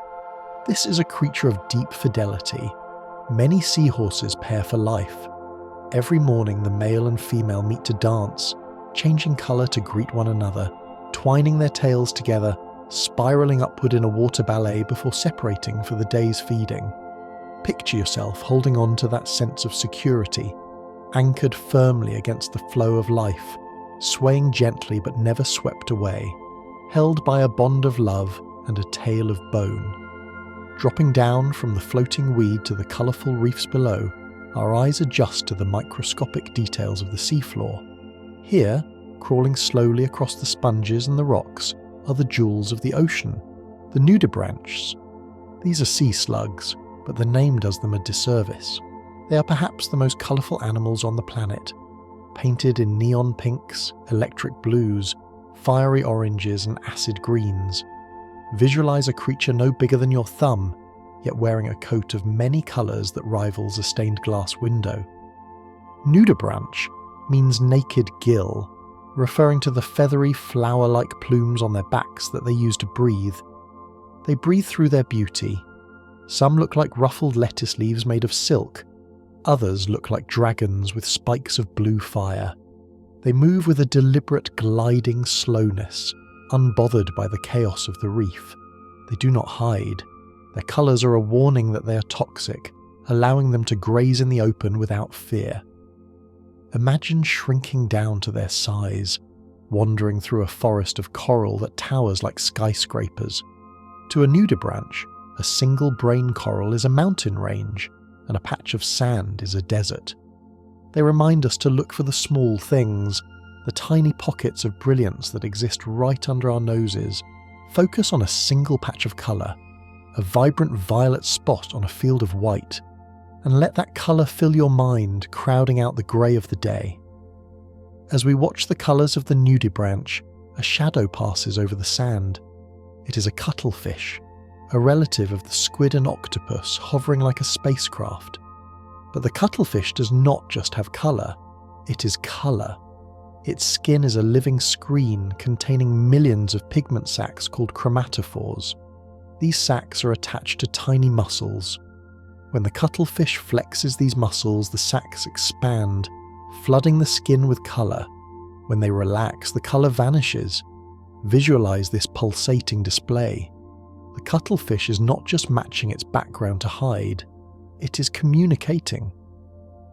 This is a creature of deep fidelity. Many seahorses pair for life. Every morning the male and female meet to dance, changing colour to greet one another, twining their tails together, spiralling upward in a water ballet before separating for the day's feeding. Picture yourself holding on to that sense of security, anchored firmly against the flow of life, swaying gently but never swept away, held by a bond of love and a tail of bone. Dropping down from the floating weed to the colourful reefs below, our eyes adjust to the microscopic details of the seafloor. Here, crawling slowly across the sponges and the rocks, are the jewels of the ocean, the nudibranchs. These are sea slugs, but the name does them a disservice. They are perhaps the most colourful animals on the planet, painted in neon pinks, electric blues, fiery oranges and acid greens. Visualise a creature no bigger than your thumb, yet wearing a coat of many colours that rivals a stained glass window. Nudibranch means naked gill, referring to the feathery flower-like plumes on their backs that they use to breathe. They breathe through their beauty. Some look like ruffled lettuce leaves made of silk. Others look like dragons with spikes of blue fire. They move with a deliberate gliding slowness, unbothered by the chaos of the reef. They do not hide. Their colours are a warning that they are toxic, allowing them to graze in the open without fear. Imagine shrinking down to their size, wandering through a forest of coral that towers like skyscrapers. To a nudibranch, a single brain coral is a mountain range, and a patch of sand is a desert. They remind us to look for the small things, the tiny pockets of brilliance that exist right under our noses. Focus on a single patch of colour, a vibrant violet spot on a field of white, and let that colour fill your mind, crowding out the grey of the day. As we watch the colours of the nudibranch, a shadow passes over the sand. It is a cuttlefish, a relative of the squid and octopus hovering like a spacecraft. But the cuttlefish does not just have colour, it is colour. Its skin is a living screen containing millions of pigment sacs called chromatophores. These sacs are attached to tiny muscles. When the cuttlefish flexes these muscles, the sacs expand, flooding the skin with colour. When they relax, the colour vanishes. Visualise this pulsating display. The cuttlefish is not just matching its background to hide, it is communicating.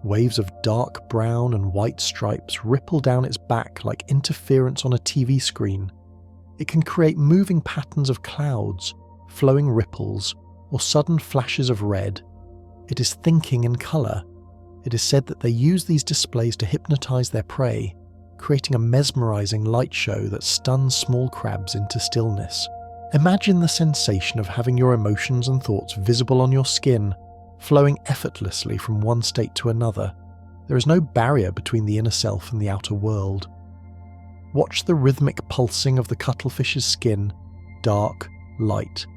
Waves of dark brown and white stripes ripple down its back like interference on a TV screen. It can create moving patterns of clouds, flowing ripples, or sudden flashes of red. It is thinking in colour. It is said that they use these displays to hypnotise their prey, creating a mesmerising light show that stuns small crabs into stillness. Imagine the sensation of having your emotions and thoughts visible on your skin, flowing effortlessly from one state to another. There is no barrier between the inner self and the outer world. Watch the rhythmic pulsing of the cuttlefish's skin, dark, light,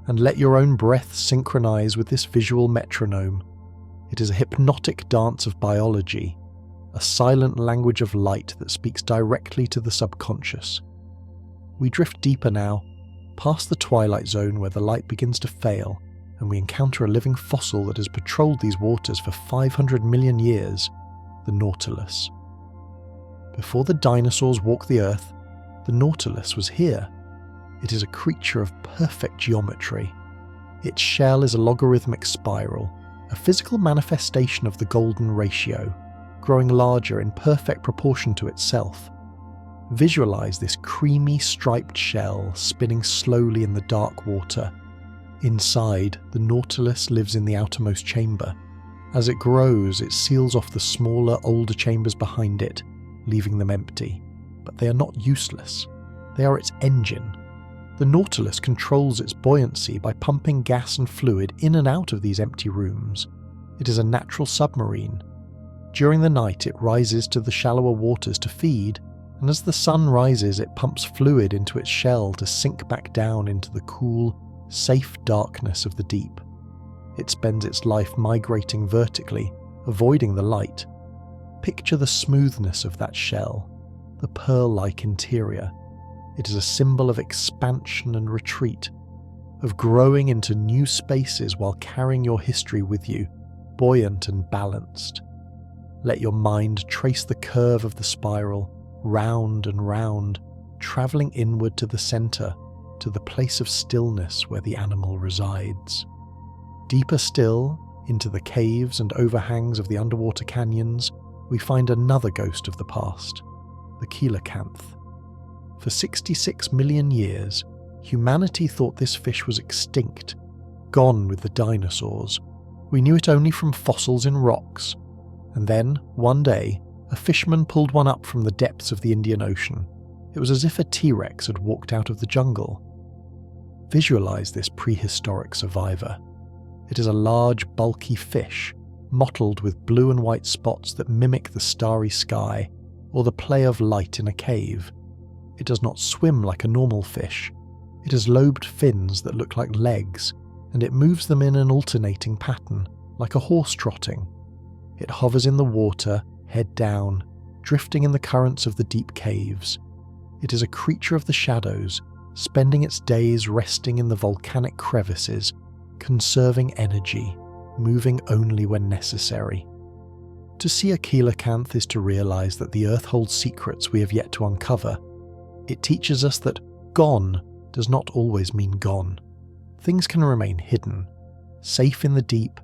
and let your own breath synchronise with this visual metronome. It is a hypnotic dance of biology, a silent language of light that speaks directly to the subconscious. We drift deeper now, past the twilight zone where the light begins to fail, and we encounter a living fossil that has patrolled these waters for 500 million years, the Nautilus. Before the dinosaurs walked the earth, the Nautilus was here. It is a creature of perfect geometry. Its shell is a logarithmic spiral, a physical manifestation of the golden ratio, growing larger in perfect proportion to itself. Visualize this creamy striped shell spinning slowly in the dark water. Inside, the Nautilus lives in the outermost chamber. As it grows, it seals off the smaller, older chambers behind it, leaving them empty. But they are not useless. They are its engine. The Nautilus controls its buoyancy by pumping gas and fluid in and out of these empty rooms. It is a natural submarine. During the night, it rises to the shallower waters to feed, and as the sun rises, it pumps fluid into its shell to sink back down into the cool, safe darkness of the deep. It spends its life migrating vertically, avoiding the light. Picture the smoothness of that shell, the pearl-like interior. It is a symbol of expansion and retreat, of growing into new spaces while carrying your history with you. buoyant and balanced. Let your mind trace the curve of the spiral, round and round, travelling inward to the centre, to the place of stillness where the animal resides. Deeper still, into the caves and overhangs of the underwater canyons, we find another ghost of the past, the coelacanth. For 66 million years, humanity thought this fish was extinct, gone with the dinosaurs. We knew it only from fossils in rocks. And then, one day, a fisherman pulled one up from the depths of the Indian Ocean. It was as if a T-Rex had walked out of the jungle. Visualize this prehistoric survivor. It is a large, bulky fish, mottled with blue and white spots that mimic the starry sky or the play of light in a cave. It does not swim like a normal fish. It has lobed fins that look like legs, and it moves them in an alternating pattern, like a horse trotting. It hovers in the water, head down, drifting in the currents of the deep caves. It is a creature of the shadows, spending its days resting in the volcanic crevices, conserving energy, moving only when necessary. To see a coelacanth is to realize that the earth holds secrets we have yet to uncover. It teaches us that gone does not always mean gone. Things can remain hidden, safe in the deep,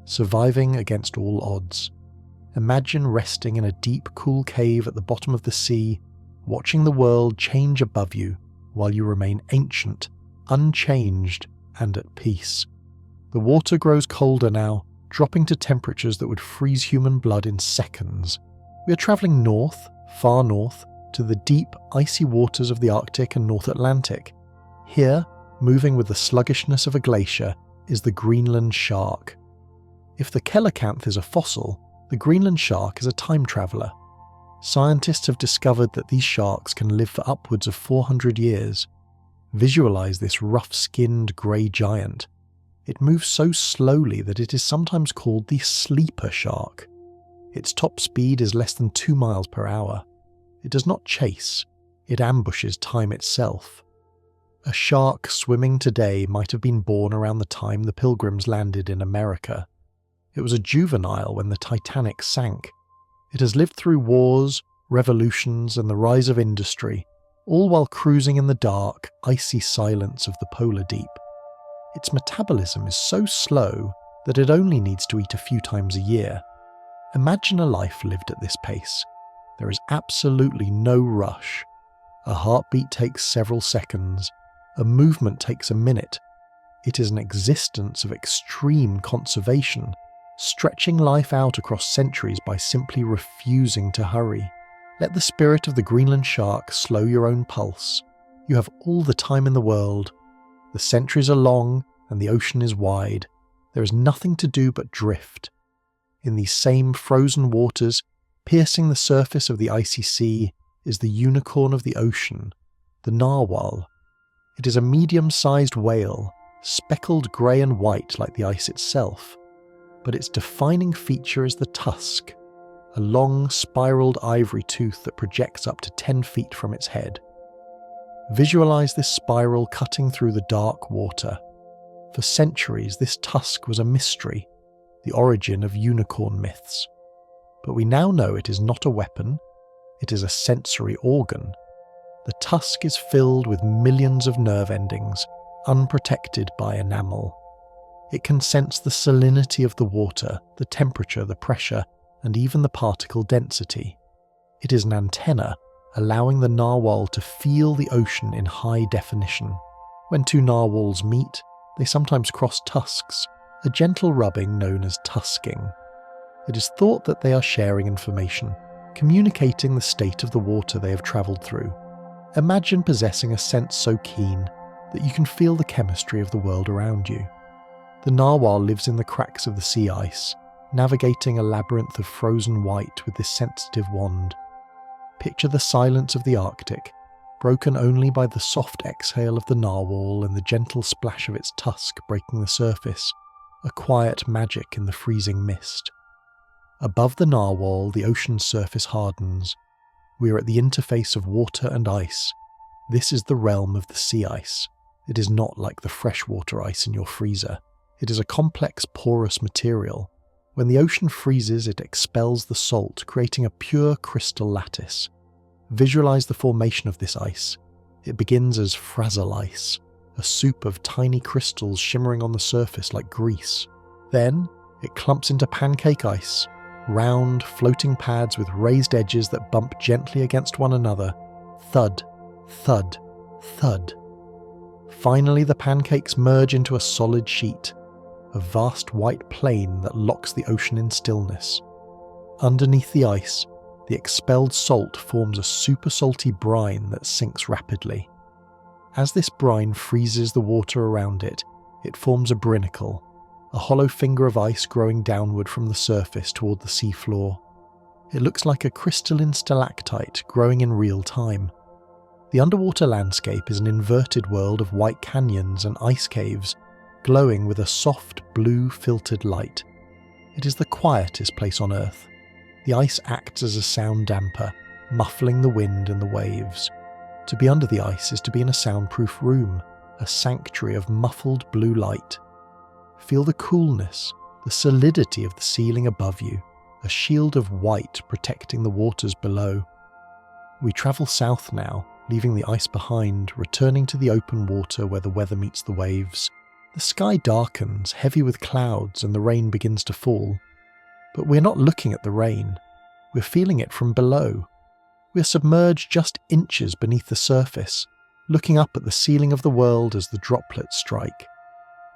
surviving against all odds. Imagine resting in a deep, cool cave at the bottom of the sea, watching the world change above you while you remain ancient, unchanged, and at peace. The water grows colder now, dropping to temperatures that would freeze human blood in seconds. We are travelling north, far north, to the deep, icy waters of the Arctic and North Atlantic. Here, moving with the sluggishness of a glacier, is the Greenland shark. If the coelacanth is a fossil, the Greenland shark is a time traveller. Scientists have discovered that these sharks can live for upwards of 400 years. Visualize this rough-skinned grey giant. It moves so slowly that it is sometimes called the sleeper shark. Its top speed is less than 2 miles per hour. It does not chase, it ambushes time itself. A shark swimming today might have been born around the time the Pilgrims landed in America. It was a juvenile when the Titanic sank. It has lived through wars, revolutions, and the rise of industry, all while cruising in the dark, icy silence of the polar deep. Its metabolism is so slow that it only needs to eat a few times a year. Imagine a life lived at this pace. There is absolutely no rush. A heartbeat takes several seconds. A movement takes a minute. It is an existence of extreme conservation, stretching life out across centuries by simply refusing to hurry. Let the spirit of the Greenland shark slow your own pulse. You have all the time in the world. The centuries are long and the ocean is wide. There is nothing to do but drift. In these same frozen waters, piercing the surface of the icy sea, is the unicorn of the ocean, the narwhal. It is a medium-sized whale, speckled grey and white like the ice itself. But its defining feature is the tusk, a long, spiraled ivory tooth that projects up to 10 feet from its head. Visualize this spiral cutting through the dark water. For centuries, this tusk was a mystery, the origin of unicorn myths. But we now know it is not a weapon, it is a sensory organ. The tusk is filled with millions of nerve endings, unprotected by enamel. It can sense the salinity of the water, the temperature, the pressure, and even the particle density. It is an antenna, allowing the narwhal to feel the ocean in high definition. When two narwhals meet, they sometimes cross tusks, a gentle rubbing known as tusking. It is thought that they are sharing information, communicating the state of the water they have travelled through. Imagine possessing a sense so keen that you can feel the chemistry of the world around you. The narwhal lives in the cracks of the sea ice, navigating a labyrinth of frozen white with this sensitive wand. Picture the silence of the Arctic, broken only by the soft exhale of the narwhal and the gentle splash of its tusk breaking the surface, a quiet magic in the freezing mist. Above the narwhal, the ocean's surface hardens. We are at the interface of water and ice. This is the realm of the sea ice. It is not like the freshwater ice in your freezer. It is a complex, porous material. When the ocean freezes, it expels the salt, creating a pure crystal lattice. Visualize the formation of this ice. It begins as fragile ice, a soup of tiny crystals shimmering on the surface like grease. Then, it clumps into pancake ice, round, floating pads with raised edges that bump gently against one another. Thud, thud, thud. Finally, the pancakes merge into a solid sheet, a vast white plain that locks the ocean in stillness. Underneath the ice, the expelled salt forms a super salty brine that sinks rapidly. As this brine freezes the water around it, it forms a brinacle, a hollow finger of ice growing downward from the surface toward the seafloor. It looks like a crystalline stalactite growing in real time. The underwater landscape is an inverted world of white canyons and ice caves, glowing with a soft blue filtered light. It is the quietest place on Earth. The ice acts as a sound damper, muffling the wind and the waves. To be under the ice is to be in a soundproof room, a sanctuary of muffled blue light. Feel the coolness, the solidity of the ceiling above you, a shield of white protecting the waters below. We travel south now, leaving the ice behind, returning to the open water where the weather meets the waves. The sky darkens, heavy with clouds, and the rain begins to fall. But we're not looking at the rain. We're feeling it from below. We're submerged just inches beneath the surface, looking up at the ceiling of the world as the droplets strike.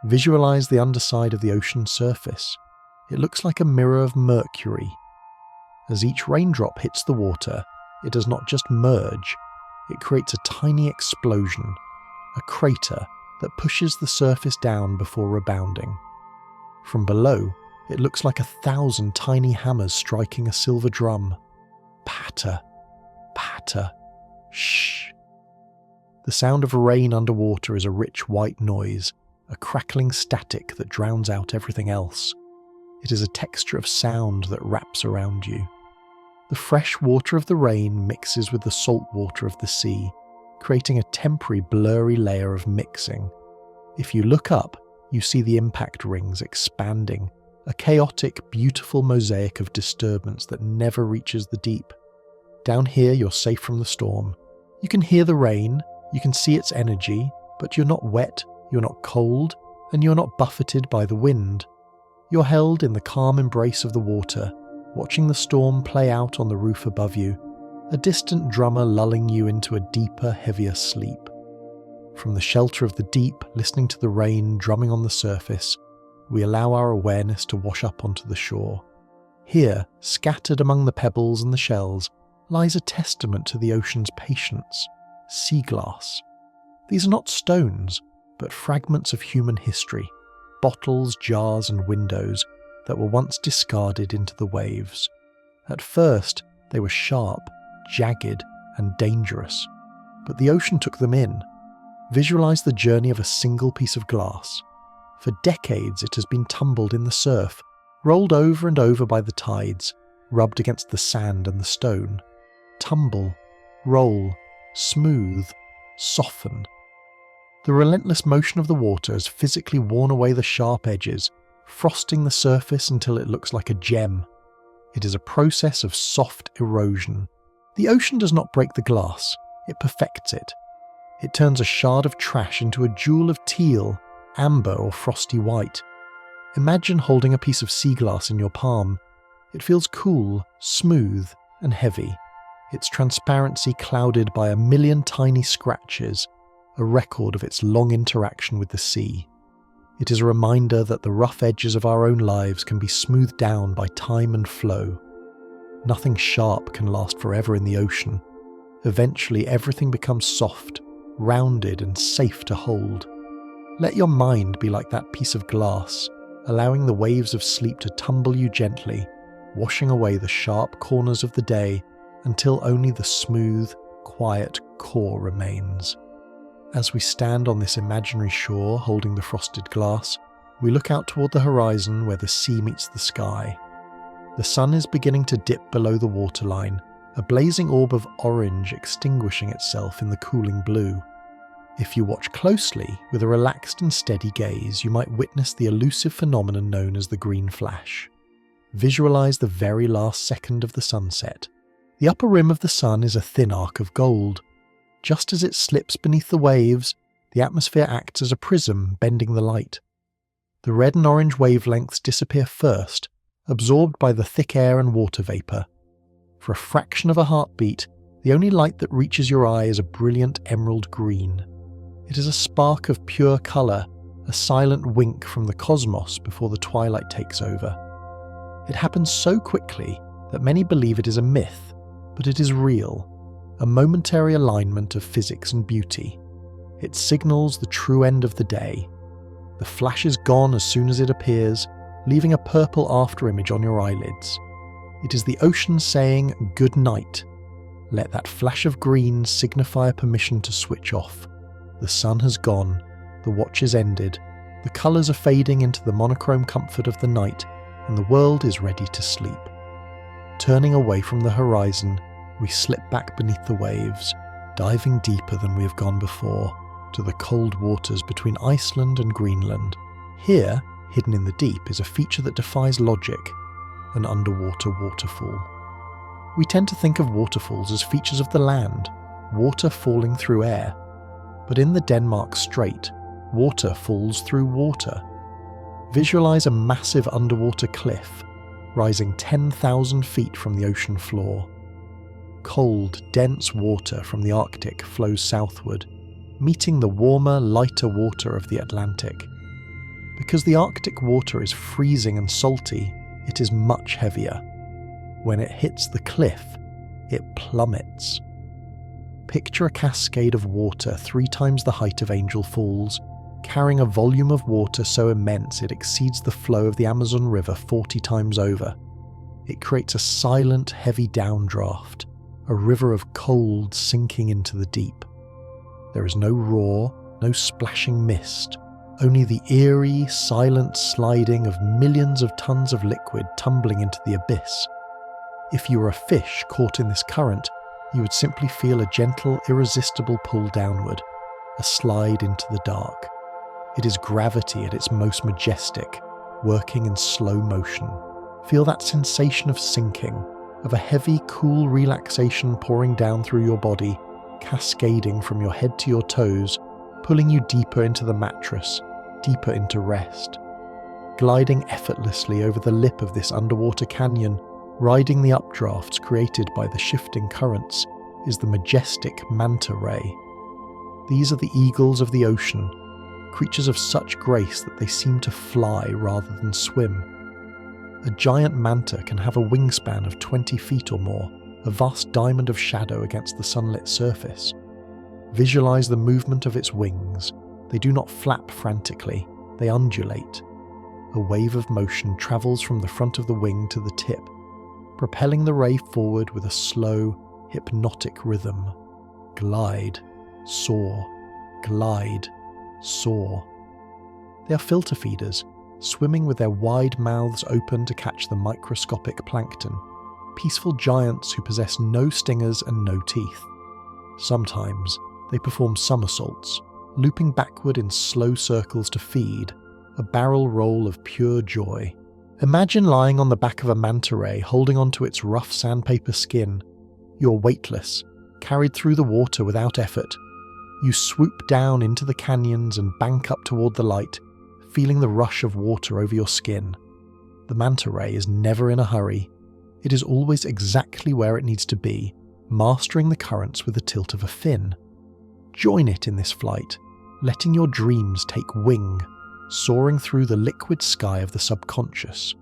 Visualize the underside of the ocean surface. It looks like a mirror of mercury. As each raindrop hits the water, it does not just merge, it creates a tiny explosion, a crater that pushes the surface down before rebounding. From below, it looks like 1,000 tiny hammers striking a silver drum. Patter, patter, shh. The sound of rain underwater is a rich white noise, a crackling static that drowns out everything else. It is a texture of sound that wraps around you. The fresh water of the rain mixes with the salt water of the sea, creating a temporary blurry layer of mixing. If you look up, you see the impact rings expanding, a chaotic, beautiful mosaic of disturbance that never reaches the deep. Down here, you're safe from the storm. You can hear the rain, you can see its energy, but you're not wet, you're not cold, and you're not buffeted by the wind. You're held in the calm embrace of the water, watching the storm play out on the roof above you, a distant drummer lulling you into a deeper, heavier sleep. From the shelter of the deep, listening to the rain drumming on the surface, we allow our awareness to wash up onto the shore. Here, scattered among the pebbles and the shells, lies a testament to the ocean's patience: sea glass. These are not stones, but fragments of human history, bottles, jars, and windows that were once discarded into the waves. At first, they were sharp, jagged, and dangerous, but the ocean took them in. Visualize the journey of a single piece of glass. For decades, it has been tumbled in the surf, rolled over and over by the tides, rubbed against the sand and the stone. Tumble, roll, smooth, soften. The relentless motion of the water has physically worn away the sharp edges, frosting the surface until it looks like a gem. It is a process of soft erosion. The ocean does not break the glass, it perfects it. It turns a shard of trash into a jewel of teal, amber, or frosty white. Imagine holding a piece of sea glass in your palm. It feels cool, smooth, and heavy, its transparency clouded by 1,000,000 tiny scratches, a record of its long interaction with the sea. It is a reminder that the rough edges of our own lives can be smoothed down by time and flow. Nothing sharp can last forever in the ocean. Eventually, everything becomes soft, rounded, and safe to hold. Let your mind be like that piece of glass, allowing the waves of sleep to tumble you gently, washing away the sharp corners of the day until only the smooth, quiet core remains. As we stand on this imaginary shore holding the frosted glass, we look out toward the horizon where the sea meets the sky. The sun is beginning to dip below the waterline, a blazing orb of orange extinguishing itself in the cooling blue. If you watch closely, with a relaxed and steady gaze, you might witness the elusive phenomenon known as the green flash. visualize the very last second of the sunset. The upper rim of the sun is a thin arc of gold. Just as it slips beneath the waves, the atmosphere acts as a prism, bending the light. The red and orange wavelengths disappear first, absorbed by the thick air and water vapour. For a fraction of a heartbeat, the only light that reaches your eye is a brilliant emerald green. It is a spark of pure colour, a silent wink from the cosmos before the twilight takes over. It happens so quickly that many believe it is a myth, but it is real, a momentary alignment of physics and beauty. It signals the true end of the day. The flash is gone as soon as it appears, leaving a purple afterimage on your eyelids. It is the ocean saying good night. Let that flash of green signify a permission to switch off. The sun has gone, the watch is ended, the colours are fading into the monochrome comfort of the night, and the world is ready to sleep. Turning away from the horizon, we slip back beneath the waves, diving deeper than we have gone before, to the cold waters between Iceland and Greenland. Here, hidden in the deep, is a feature that defies logic, an underwater waterfall. We tend to think of waterfalls as features of the land, water falling through air. But in the Denmark Strait, water falls through water. Visualize a massive underwater cliff, rising 10,000 feet from the ocean floor. Cold, dense water from the Arctic flows southward, meeting the warmer, lighter water of the Atlantic. Because the Arctic water is freezing and salty, it is much heavier. When it hits the cliff, it plummets. Picture a cascade of water 3 times the height of Angel Falls, carrying a volume of water so immense it exceeds the flow of the Amazon River 40 times over. It creates a silent, heavy downdraft, a river of cold sinking into the deep. There is no roar, no splashing mist, only the eerie, silent sliding of millions of tons of liquid tumbling into the abyss. If you were a fish caught in this current, you would simply feel a gentle, irresistible pull downward, a slide into the dark. It is gravity at its most majestic, working in slow motion. Feel that sensation of sinking, of a heavy, cool relaxation pouring down through your body, cascading from your head to your toes, pulling you deeper into the mattress, deeper into rest. Gliding effortlessly over the lip of this underwater canyon, riding the updrafts created by the shifting currents, is the majestic manta ray. These are the eagles of the ocean, creatures of such grace that they seem to fly rather than swim. A giant manta can have a wingspan of 20 feet or more, a vast diamond of shadow against the sunlit surface. Visualize the movement of its wings. They do not flap frantically, they undulate. A wave of motion travels from the front of the wing to the tip, propelling the ray forward with a slow, hypnotic rhythm. Glide, soar, glide, soar. They are filter feeders, swimming with their wide mouths open to catch the microscopic plankton, peaceful giants who possess no stingers and no teeth. Sometimes they perform somersaults, looping backward in slow circles to feed, a barrel roll of pure joy. Imagine lying on the back of a manta ray holding onto its rough sandpaper skin. You're weightless, carried through the water without effort. You swoop down into the canyons and bank up toward the light, feeling the rush of water over your skin. The manta ray is never in a hurry. It is always exactly where it needs to be, mastering the currents with the tilt of a fin. Join it in this flight, letting your dreams take wing, soaring through the liquid sky of the subconscious.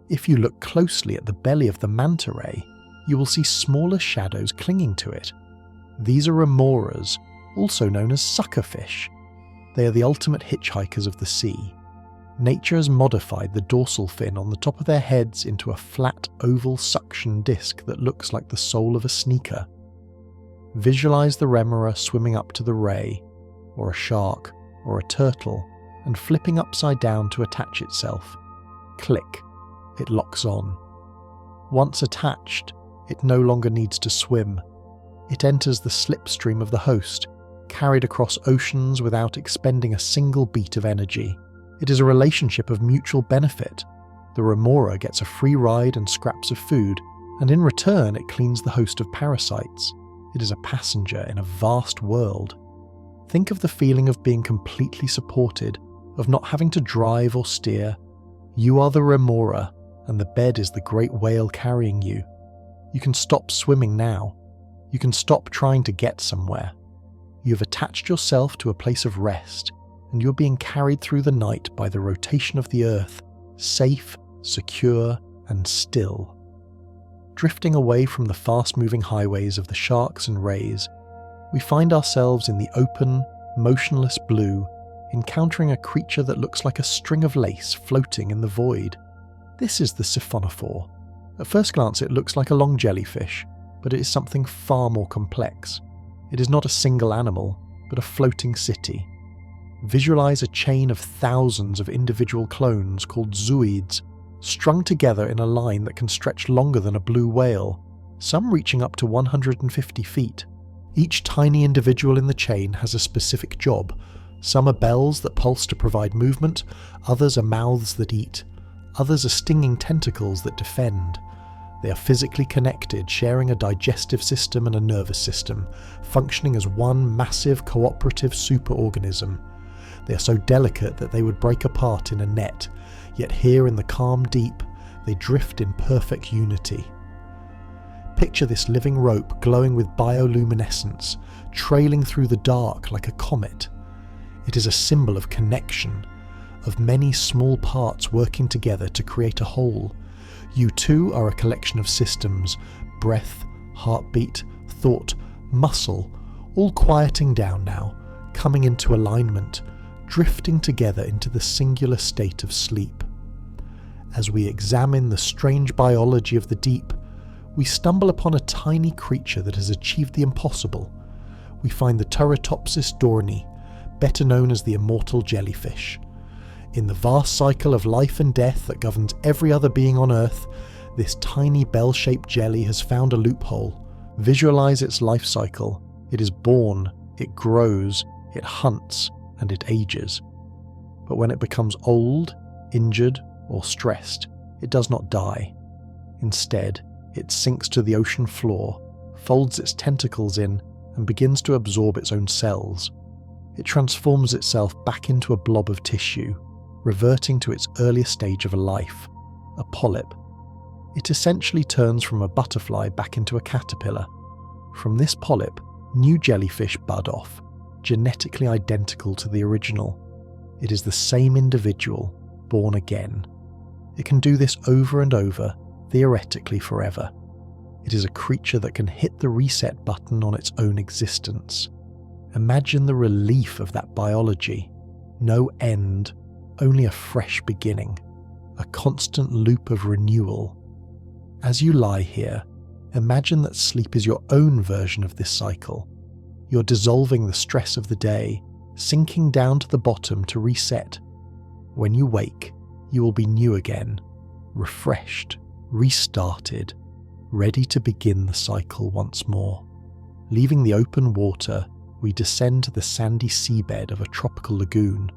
If you look closely at the belly of the manta ray, you will see smaller shadows clinging to it. These are remoras, also known as suckerfish. They are the ultimate hitchhikers of the sea. Nature has modified the dorsal fin on the top of their heads into a flat oval suction disc that looks like the sole of a sneaker. Visualize the remora swimming up to the ray, or a shark, or a turtle, and flipping upside down to attach itself. Click. It locks on. Once attached, it no longer needs to swim. It enters the slipstream of the host, carried across oceans without expending a single beat of energy. It is a relationship of mutual benefit. The remora gets a free ride and scraps of food, and in return it cleans the host of parasites. It is a passenger in a vast world. Think of the feeling of being completely supported, of not having to drive or steer. You are the remora, and the bed is the great whale carrying you. You can stop swimming now. You can stop trying to get somewhere. You have attached yourself to a place of rest, and you're being carried through the night by the rotation of the earth, safe, secure, and still. Drifting away from the fast-moving highways of the sharks and rays, we find ourselves in the open, motionless blue, encountering a creature that looks like a string of lace floating in the void. This is the siphonophore. At first glance it looks like a long jellyfish, but it is something far more complex. It is not a single animal, but a floating city. Visualize a chain of thousands of individual clones called zooids, strung together in a line that can stretch longer than a blue whale, some reaching up to 150 feet. Each tiny individual in the chain has a specific job. Some are bells that pulse to provide movement, others are mouths that eat, others are stinging tentacles that defend. They are physically connected, sharing a digestive system and a nervous system, functioning as one massive cooperative superorganism. They are so delicate that they would break apart in a net, yet here in the calm deep, they drift in perfect unity. Picture this living rope glowing with bioluminescence, trailing through the dark like a comet. It is a symbol of connection, of many small parts working together to create a whole. You too are a collection of systems, breath, heartbeat, thought, muscle, all quieting down now, coming into alignment, drifting together into the singular state of sleep. As we examine the strange biology of the deep, we stumble upon a tiny creature that has achieved the impossible. We find the Turritopsis dohrnii, better known as the immortal jellyfish. In the vast cycle of life and death that governs every other being on Earth, this tiny bell-shaped jelly has found a loophole. Visualize its life cycle. It is born, it grows, it hunts, and it ages. But when it becomes old, injured, or stressed, it does not die. Instead, it sinks to the ocean floor, folds its tentacles in, and begins to absorb its own cells. It transforms itself back into a blob of tissue, reverting to its earlier stage of a life, a polyp. It essentially turns from a butterfly back into a caterpillar. From this polyp, new jellyfish bud off, genetically identical to the original. It is the same individual, born again. It can do this over and over, theoretically forever. It is a creature that can hit the reset button on its own existence. Imagine the relief of that biology. No end, only a fresh beginning, a constant loop of renewal. As you lie here, imagine that sleep is your own version of this cycle. You're dissolving the stress of the day, sinking down to the bottom to reset. When you wake, you will be new again, refreshed, restarted, ready to begin the cycle once more. Leaving the open water, we descend to the sandy seabed of a tropical lagoon,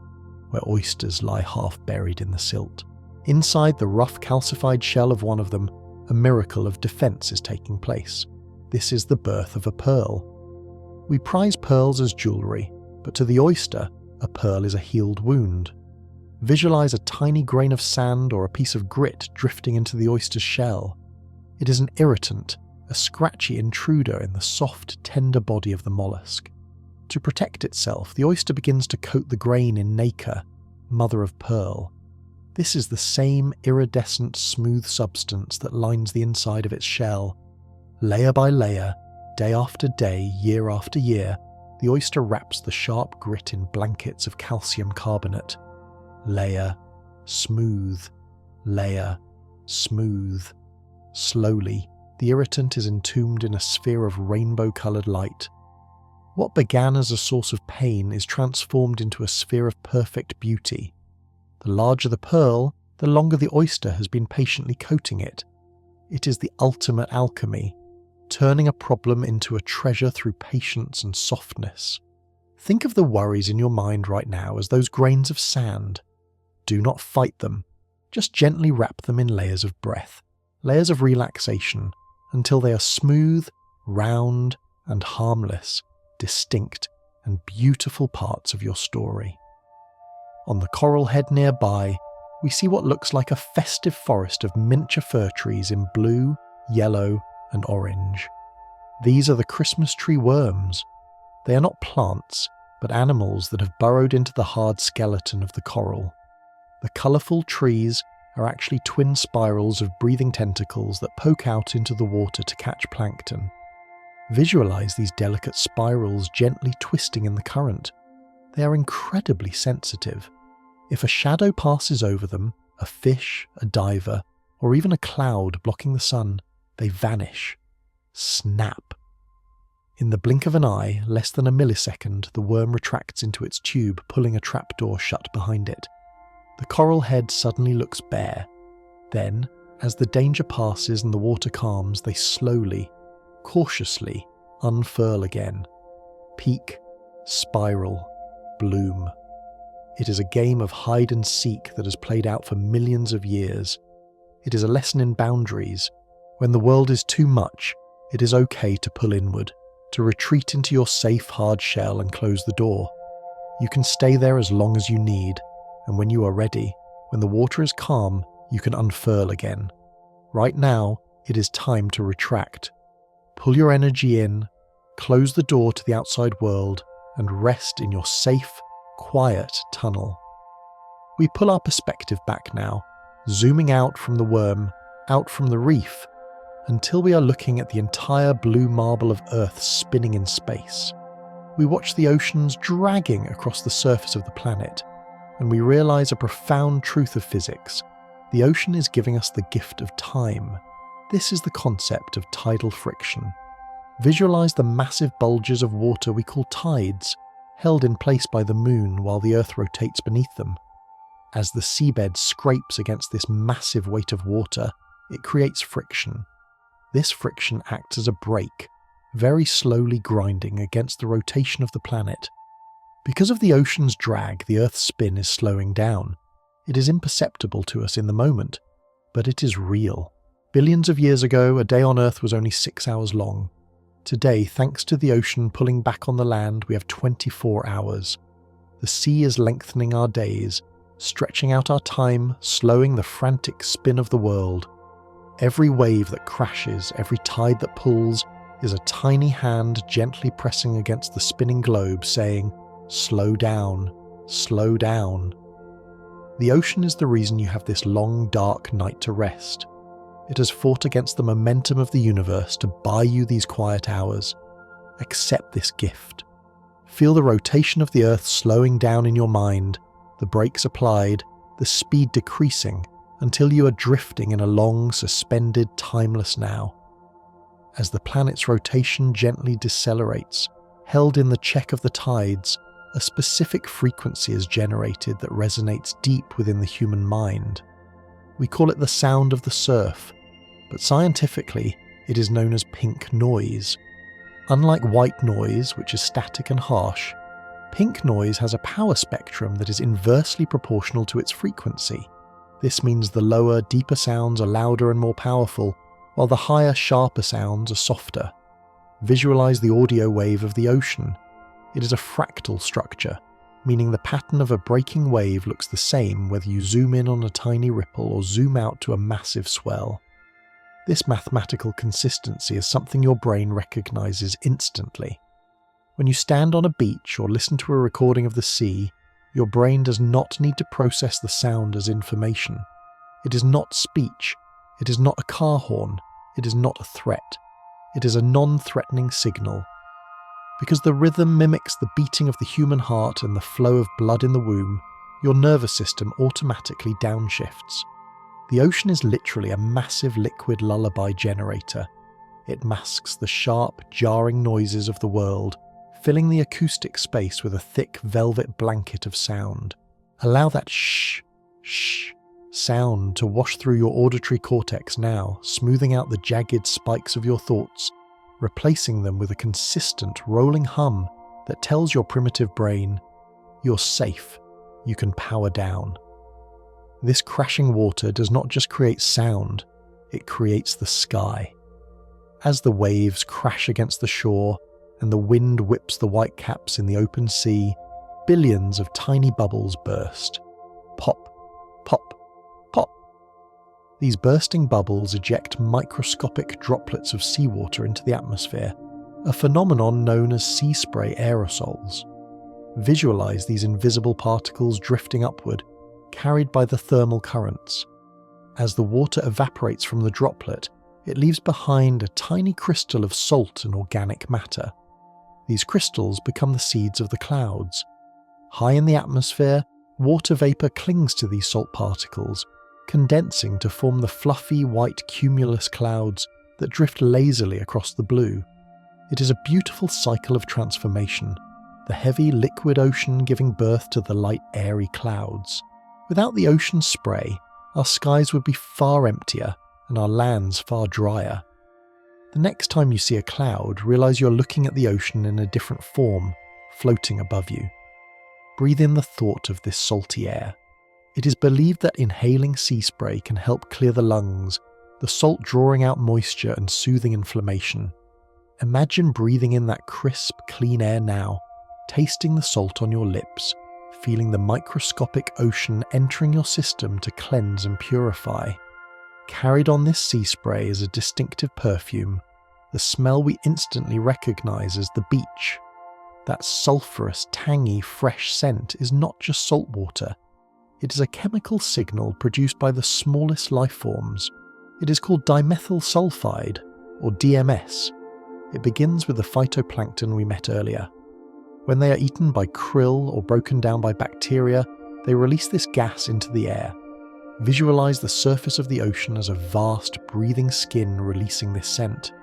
where oysters lie half buried in the silt. Inside the rough calcified shell of one of them, a miracle of defense is taking place. This is the birth of a pearl. We prize pearls as jewelry, but to the oyster, a pearl is a healed wound. Visualize a tiny grain of sand or a piece of grit drifting into the oyster's shell. It is an irritant, a scratchy intruder in the soft, tender body of the mollusk. To protect itself, the oyster begins to coat the grain in nacre, mother of pearl. This is the same iridescent, smooth substance that lines the inside of its shell. Layer by layer, day after day, year after year, the oyster wraps the sharp grit in blankets of calcium carbonate. Layer, smooth, layer, smooth. Slowly, the irritant is entombed in a sphere of rainbow-coloured light. What began as a source of pain is transformed into a sphere of perfect beauty. The larger the pearl, the longer the oyster has been patiently coating it. It is the ultimate alchemy, turning a problem into a treasure through patience and softness. Think of the worries in your mind right now as those grains of sand. Do not fight them. just gently wrap them in layers of breath, layers of relaxation, until they are smooth, round, and harmless, distinct and beautiful parts of your story. On the coral head nearby, we see what looks like a festive forest of miniature fir trees in blue, yellow, and orange. These are the Christmas tree worms. They are not plants, but animals that have burrowed into the hard skeleton of the coral. The colourful trees are actually twin spirals of breathing tentacles that poke out into the water to catch plankton. Visualise these delicate spirals gently twisting in the current. They are incredibly sensitive. If a shadow passes over them, a fish, a diver, or even a cloud blocking the sun, they vanish. Snap. In the blink of an eye, less than a millisecond, the worm retracts into its tube, pulling a trapdoor shut behind it. The coral head suddenly looks bare. Then, as the danger passes and the water calms, they slowly, cautiously unfurl again. Peak, spiral, bloom. It is a game of hide and seek that has played out for millions of years. It is a lesson in boundaries. When the world is too much, it is okay to pull inward, to retreat into your safe, hard shell and close the door. You can stay there as long as you need, and when you are ready, when the water is calm, you can unfurl again. Right now, it is time to retract. Pull your energy in, close the door to the outside world, and rest in your safe, quiet tunnel. We pull our perspective back now, zooming out from the worm, out from the reef, until we are looking at the entire blue marble of Earth spinning in space. We watch the oceans dragging across the surface of the planet, and we realise a profound truth of physics. The ocean is giving us the gift of time. This is the concept of tidal friction. Visualise the massive bulges of water we call tides, held in place by the moon while the Earth rotates beneath them. As the seabed scrapes against this massive weight of water, it creates friction. This friction acts as a brake, very slowly grinding against the rotation of the planet. Because of the ocean's drag, the Earth's spin is slowing down. It is imperceptible to us in the moment, but it is real. Billions of years ago, a day on Earth was only 6 hours long. Today, thanks to the ocean pulling back on the land, we have 24 hours. The sea is lengthening our days, stretching out our time, slowing the frantic spin of the world. Every wave that crashes, every tide that pulls, is a tiny hand gently pressing against the spinning globe, saying, "Slow down, slow down." The ocean is the reason you have this long, dark night to rest. It has fought against the momentum of the universe to buy you these quiet hours. Accept this gift. Feel the rotation of the Earth slowing down in your mind, the brakes applied, the speed decreasing, until you are drifting in a long, suspended, timeless now. As the planet's rotation gently decelerates, held in the check of the tides, a specific frequency is generated that resonates deep within the human mind. We call it the sound of the surf, but scientifically, it is known as pink noise. Unlike white noise, which is static and harsh, pink noise has a power spectrum that is inversely proportional to its frequency. This means the lower, deeper sounds are louder and more powerful, while the higher, sharper sounds are softer. Visualize the audio wave of the ocean. It is a fractal structure, meaning the pattern of a breaking wave looks the same whether you zoom in on a tiny ripple or zoom out to a massive swell. This mathematical consistency is something your brain recognizes instantly. When you stand on a beach or listen to a recording of the sea, your brain does not need to process the sound as information. It is not speech. It is not a car horn. It is not a threat. It is a non-threatening signal. Because the rhythm mimics the beating of the human heart and the flow of blood in the womb, your nervous system automatically downshifts. The ocean is literally a massive liquid lullaby generator. It masks the sharp, jarring noises of the world, filling the acoustic space with a thick velvet blanket of sound. Allow that shh, shh sound to wash through your auditory cortex now, smoothing out the jagged spikes of your thoughts, replacing them with a consistent, rolling hum that tells your primitive brain, "You're safe, you can power down." This crashing water does not just create sound, it creates the sky. As the waves crash against the shore and the wind whips the whitecaps in the open sea, billions of tiny bubbles burst. Pop, pop, pop. These bursting bubbles eject microscopic droplets of seawater into the atmosphere, a phenomenon known as sea spray aerosols. Visualize these invisible particles drifting upward, carried by the thermal currents. As the water evaporates from the droplet, it leaves behind a tiny crystal of salt and organic matter. These crystals become the seeds of the clouds. High in the atmosphere, water vapor clings to these salt particles, condensing to form the fluffy white cumulus clouds that drift lazily across the blue. It is a beautiful cycle of transformation, the heavy liquid ocean giving birth to the light airy clouds. Without the ocean spray, our skies would be far emptier and our lands far drier. The next time you see a cloud, realize you're looking at the ocean in a different form, floating above you. Breathe in the thought of this salty air. It is believed that inhaling sea spray can help clear the lungs, the salt drawing out moisture and soothing inflammation. Imagine breathing in that crisp, clean air now, tasting the salt on your lips, feeling the microscopic ocean entering your system to cleanse and purify. Carried on this sea spray is a distinctive perfume, the smell we instantly recognize as the beach. That sulphurous, tangy, fresh scent is not just salt water. It is a chemical signal produced by the smallest life forms. It is called dimethyl sulfide, or DMS. It begins with the phytoplankton we met earlier. When they are eaten by krill or broken down by bacteria, they release this gas into the air. Visualize the surface of the ocean as a vast, breathing skin releasing this scent.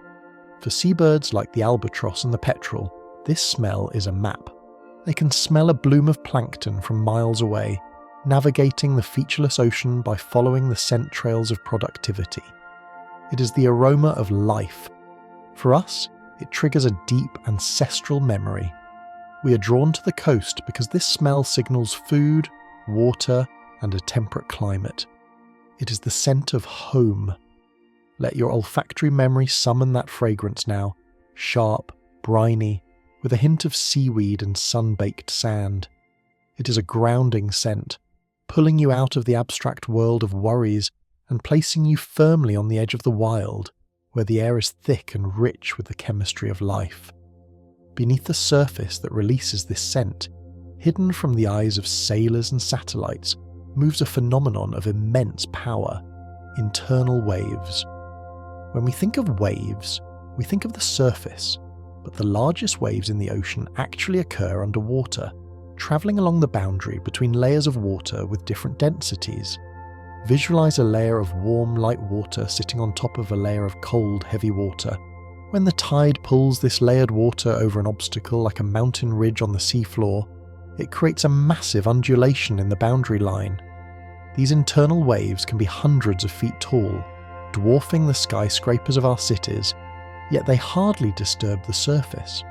For seabirds like the albatross and the petrel, this smell is a map. They can smell a bloom of plankton from miles away, navigating the featureless ocean by following the scent trails of productivity. It is the aroma of life. For us, it triggers a deep ancestral memory. We are drawn to the coast because this smell signals food, water, and a temperate climate. It is the scent of home. Let your olfactory memory summon that fragrance now, sharp, briny, with a hint of seaweed and sun-baked sand. It is a grounding scent, pulling you out of the abstract world of worries and placing you firmly on the edge of the wild, where the air is thick and rich with the chemistry of life. Beneath the surface that releases this scent, hidden from the eyes of sailors and satellites, moves a phenomenon of immense power, internal waves. When we think of waves, we think of the surface, but the largest waves in the ocean actually occur underwater, travelling along the boundary between layers of water with different densities. Visualize a layer of warm, light water sitting on top of a layer of cold, heavy water. When the tide pulls this layered water over an obstacle like a mountain ridge on the seafloor, it creates a massive undulation in the boundary line. These internal waves can be hundreds of feet tall, dwarfing the skyscrapers of our cities, yet they hardly disturb the surface.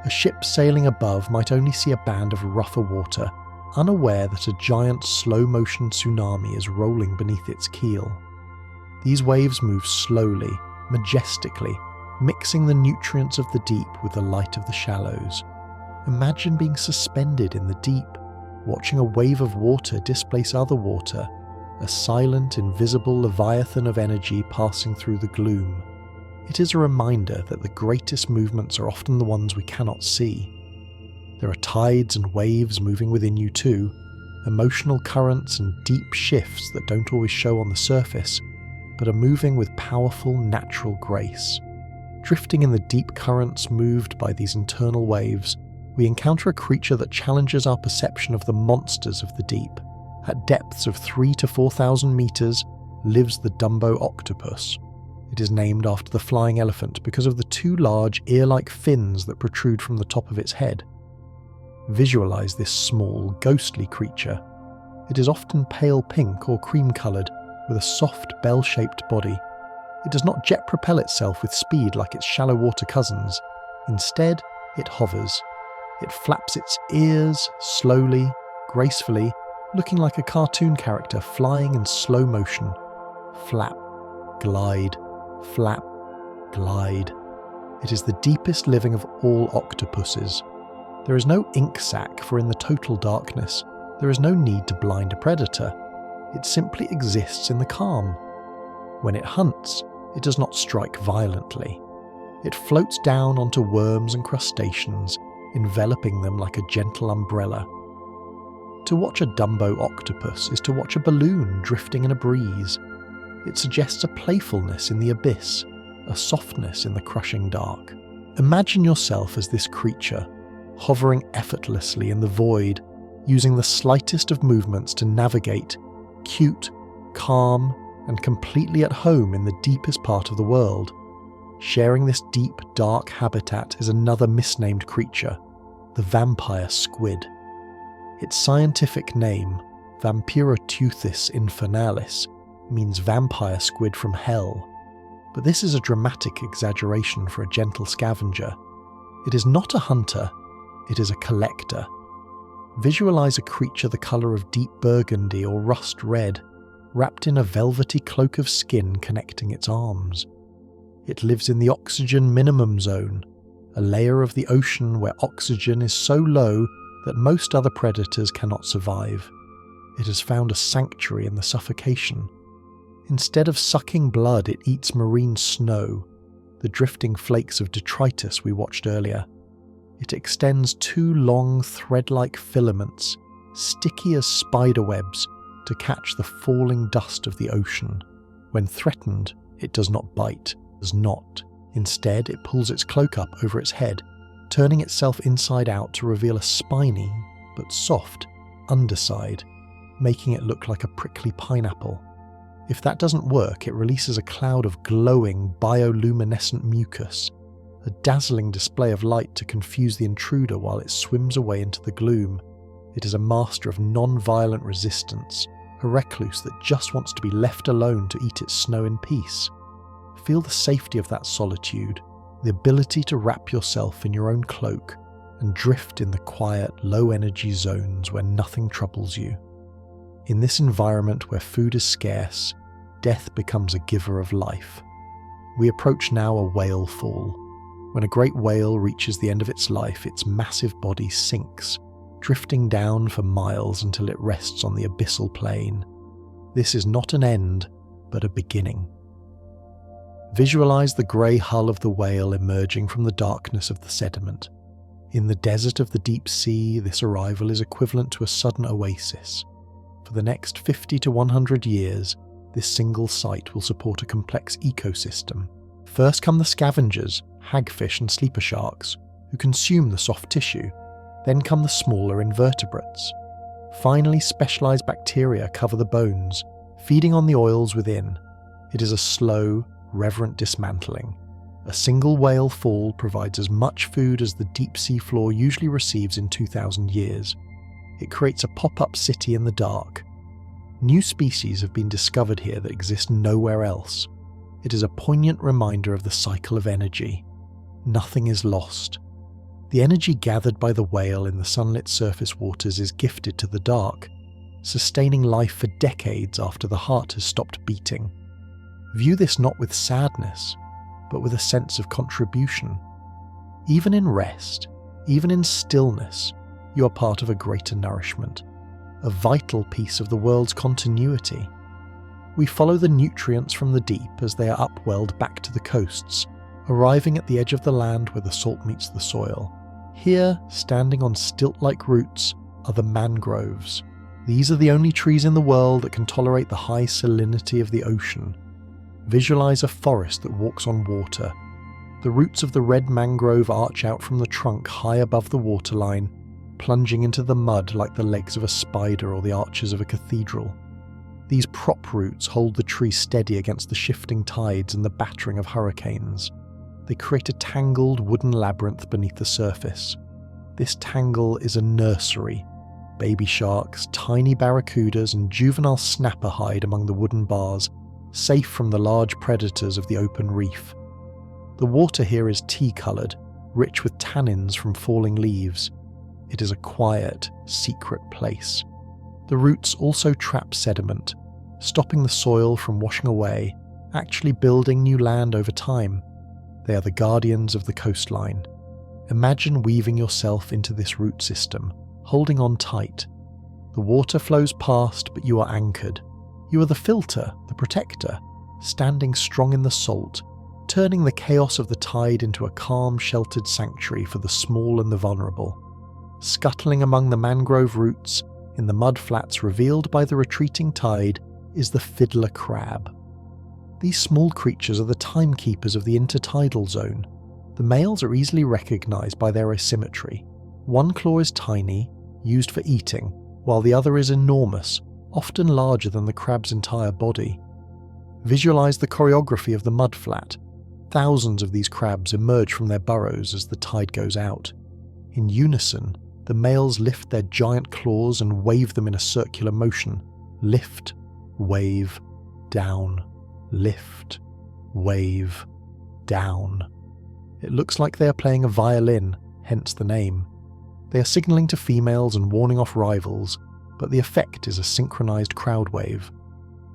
A ship sailing above might only see a band of rougher water, unaware that a giant slow-motion tsunami is rolling beneath its keel. These waves move slowly, majestically, mixing the nutrients of the deep with the light of the shallows. Imagine being suspended in the deep, watching a wave of water displace other water, a silent, invisible leviathan of energy passing through the gloom. It is a reminder that the greatest movements are often the ones we cannot see. There are tides and waves moving within you too, emotional currents and deep shifts that don't always show on the surface, but are moving with powerful, natural grace. Drifting in the deep currents moved by these internal waves, we encounter a creature that challenges our perception of the monsters of the deep. At depths of 3,000 to 4,000 meters lives the Dumbo octopus. It is named after the flying elephant because of the two large ear-like fins that protrude from the top of its head. Visualize this small, ghostly creature. It is often pale pink or cream-coloured, with a soft, bell-shaped body. It does not jet propel itself with speed like its shallow water cousins. Instead, it hovers. It flaps its ears slowly, gracefully, looking like a cartoon character flying in slow motion. Flap, glide, flap, glide. It is the deepest living of all octopuses. There is no ink sac, for in the total darkness, there is no need to blind a predator. It simply exists in the calm. When it hunts, it does not strike violently. It floats down onto worms and crustaceans, enveloping them like a gentle umbrella. To watch a Dumbo octopus is to watch a balloon drifting in a breeze. It suggests a playfulness in the abyss, a softness in the crushing dark. Imagine yourself as this creature, hovering effortlessly in the void, using the slightest of movements to navigate, cute, calm, and completely at home in the deepest part of the world. Sharing this deep, dark habitat is another misnamed creature, the vampire squid. Its scientific name, Vampiroteuthis infernalis, means vampire squid from hell, but this is a dramatic exaggeration for a gentle scavenger. It is not a hunter, it is a collector. Visualize a creature the colour of deep burgundy or rust red, wrapped in a velvety cloak of skin connecting its arms. It lives in the oxygen minimum zone, a layer of the ocean where oxygen is so low that most other predators cannot survive. It has found a sanctuary in the suffocation. Instead of sucking blood, it eats marine snow, the drifting flakes of detritus we watched earlier. It extends two long thread-like filaments, sticky as spider webs, to catch the falling dust of the ocean. When threatened, it does not bite, does not. Instead, it pulls its cloak up over its head, turning itself inside out to reveal a spiny, but soft, underside, making it look like a prickly pineapple. If that doesn't work, it releases a cloud of glowing, bioluminescent mucus, a dazzling display of light to confuse the intruder while it swims away into the gloom. It is a master of non-violent resistance, a recluse that just wants to be left alone to eat its snow in peace. Feel the safety of that solitude, the ability to wrap yourself in your own cloak and drift in the quiet, low-energy zones where nothing troubles you. In this environment where food is scarce, death becomes a giver of life. We approach now a whale fall. When a great whale reaches the end of its life, its massive body sinks, drifting down for miles until it rests on the abyssal plain. This is not an end, but a beginning. Visualize the grey hull of the whale emerging from the darkness of the sediment. In the desert of the deep sea, this arrival is equivalent to a sudden oasis. For the next 50 to 100 years, this single site will support a complex ecosystem. First come the scavengers, hagfish and sleeper sharks, who consume the soft tissue. Then come the smaller invertebrates. Finally, specialized bacteria cover the bones, feeding on the oils within. It is a slow, reverent dismantling. A single whale fall provides as much food as the deep sea floor usually receives in 2,000 years. It creates a pop-up city in the dark. New species have been discovered here that exist nowhere else. It is a poignant reminder of the cycle of energy. Nothing is lost. The energy gathered by the whale in the sunlit surface waters is gifted to the dark, sustaining life for decades after the heart has stopped beating. View this not with sadness, but with a sense of contribution. Even in rest, even in stillness, you are part of a greater nourishment, a vital piece of the world's continuity. We follow the nutrients from the deep as they are upwelled back to the coasts, arriving at the edge of the land where the salt meets the soil. Here, standing on stilt-like roots, are the mangroves. These are the only trees in the world that can tolerate the high salinity of the ocean. Visualize a forest that walks on water. The roots of the red mangrove arch out from the trunk high above the waterline, plunging into the mud like the legs of a spider or the arches of a cathedral. These prop roots hold the tree steady against the shifting tides and the battering of hurricanes. They create a tangled wooden labyrinth beneath the surface. This tangle is a nursery. Baby sharks, tiny barracudas, and juvenile snapper hide among the wooden bars, safe from the large predators of the open reef. The water here is tea-coloured, rich with tannins from falling leaves. It is a quiet, secret place. The roots also trap sediment, stopping the soil from washing away, actually building new land over time. They are the guardians of the coastline. Imagine weaving yourself into this root system, holding on tight. The water flows past, but you are anchored. You are the filter, the protector, standing strong in the salt, turning the chaos of the tide into a calm, sheltered sanctuary for the small and the vulnerable. Scuttling among the mangrove roots, in the mud flats revealed by the retreating tide, is the fiddler crab. These small creatures are the timekeepers of the intertidal zone. The males are easily recognized by their asymmetry. One claw is tiny, used for eating, while the other is enormous, often larger than the crab's entire body. Visualize the choreography of the mudflat. Thousands of these crabs emerge from their burrows as the tide goes out. In unison, the males lift their giant claws and wave them in a circular motion. Lift, wave, down, lift, wave, down. It looks like they are playing a violin, hence the name. They are signaling to females and warning off rivals, but the effect is a synchronized crowd wave.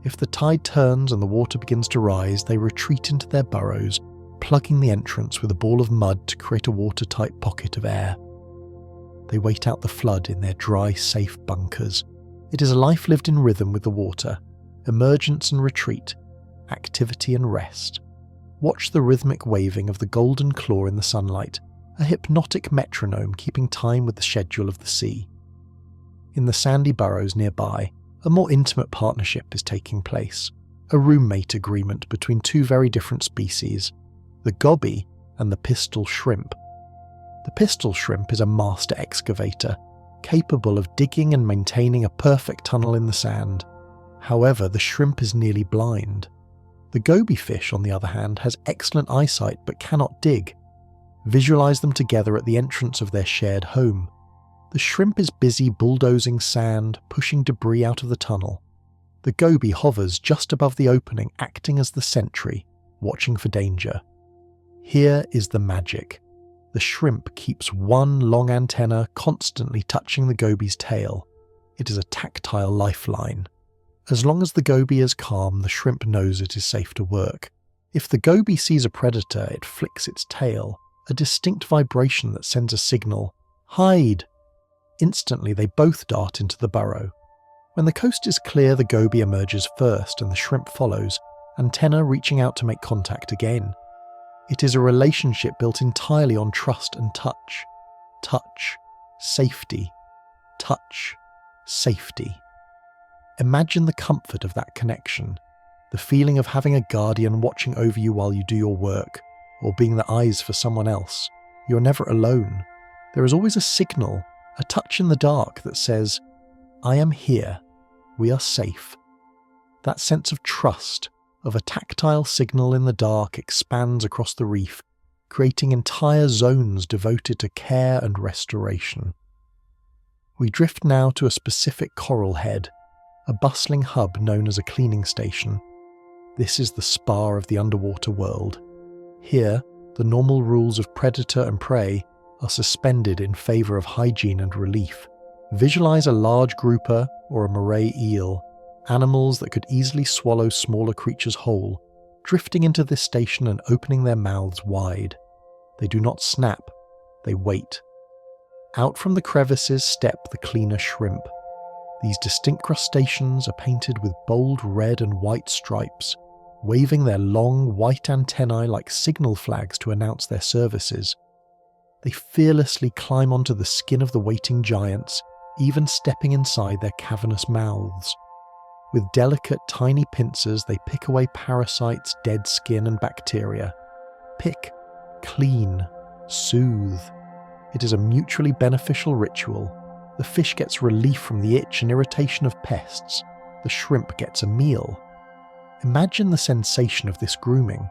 If the tide turns and the water begins to rise, they retreat into their burrows, plugging the entrance with a ball of mud to create a watertight pocket of air. They wait out the flood in their dry, safe bunkers. It is a life lived in rhythm with the water, emergence and retreat, activity and rest. Watch the rhythmic waving of the golden claw in the sunlight, a hypnotic metronome keeping time with the schedule of the sea. In the sandy burrows nearby, a more intimate partnership is taking place, a roommate agreement between two very different species, the goby and the pistol shrimp. The pistol shrimp is a master excavator, capable of digging and maintaining a perfect tunnel in the sand. However, the shrimp is nearly blind. The goby fish, on the other hand, has excellent eyesight but cannot dig. Visualize them together at the entrance of their shared home. The shrimp is busy bulldozing sand, pushing debris out of the tunnel. The goby hovers just above the opening, acting as the sentry, watching for danger. Here is the magic. The shrimp keeps one long antenna constantly touching the goby's tail. It is a tactile lifeline. As long as the goby is calm, the shrimp knows it is safe to work. If the goby sees a predator, it flicks its tail, a distinct vibration that sends a signal, "Hide!" Instantly, they both dart into the burrow. When the coast is clear, the goby emerges first and the shrimp follows, antenna reaching out to make contact again. It is a relationship built entirely on trust and touch. Touch, safety. Touch, safety. Imagine the comfort of that connection, the feeling of having a guardian watching over you while you do your work, or being the eyes for someone else. You're never alone. There is always a signal, a touch in the dark that says, "I am here, we are safe." That sense of trust, of a tactile signal in the dark, expands across the reef, creating entire zones devoted to care and restoration. We drift now to a specific coral head, a bustling hub known as a cleaning station. This is the spa of the underwater world. Here, the normal rules of predator and prey are suspended in favour of hygiene and relief. Visualize a large grouper or a moray eel, animals that could easily swallow smaller creatures whole, drifting into this station and opening their mouths wide. They do not snap, they wait. Out from the crevices step the cleaner shrimp. These distinct crustaceans are painted with bold red and white stripes, waving their long white antennae like signal flags to announce their services. They fearlessly climb onto the skin of the waiting giants, even stepping inside their cavernous mouths. With delicate, tiny pincers, they pick away parasites, dead skin, and bacteria. Pick, clean, soothe. It is a mutually beneficial ritual. The fish gets relief from the itch and irritation of pests. The shrimp gets a meal. Imagine the sensation of this grooming.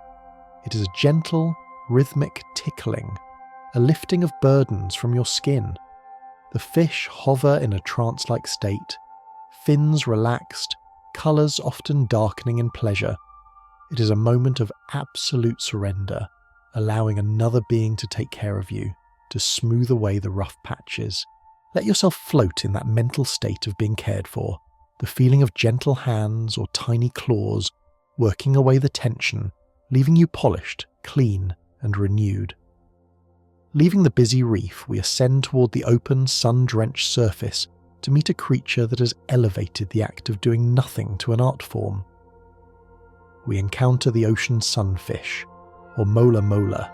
It is a gentle, rhythmic tickling, a lifting of burdens from your skin. The fish hover in a trance-like state, fins relaxed, colours often darkening in pleasure. It is a moment of absolute surrender, allowing another being to take care of you, to smooth away the rough patches. Let yourself float in that mental state of being cared for, the feeling of gentle hands or tiny claws working away the tension, leaving you polished, clean, and renewed. Leaving the busy reef, we ascend toward the open, sun-drenched surface to meet a creature that has elevated the act of doing nothing to an art form. We encounter the ocean sunfish, or mola mola.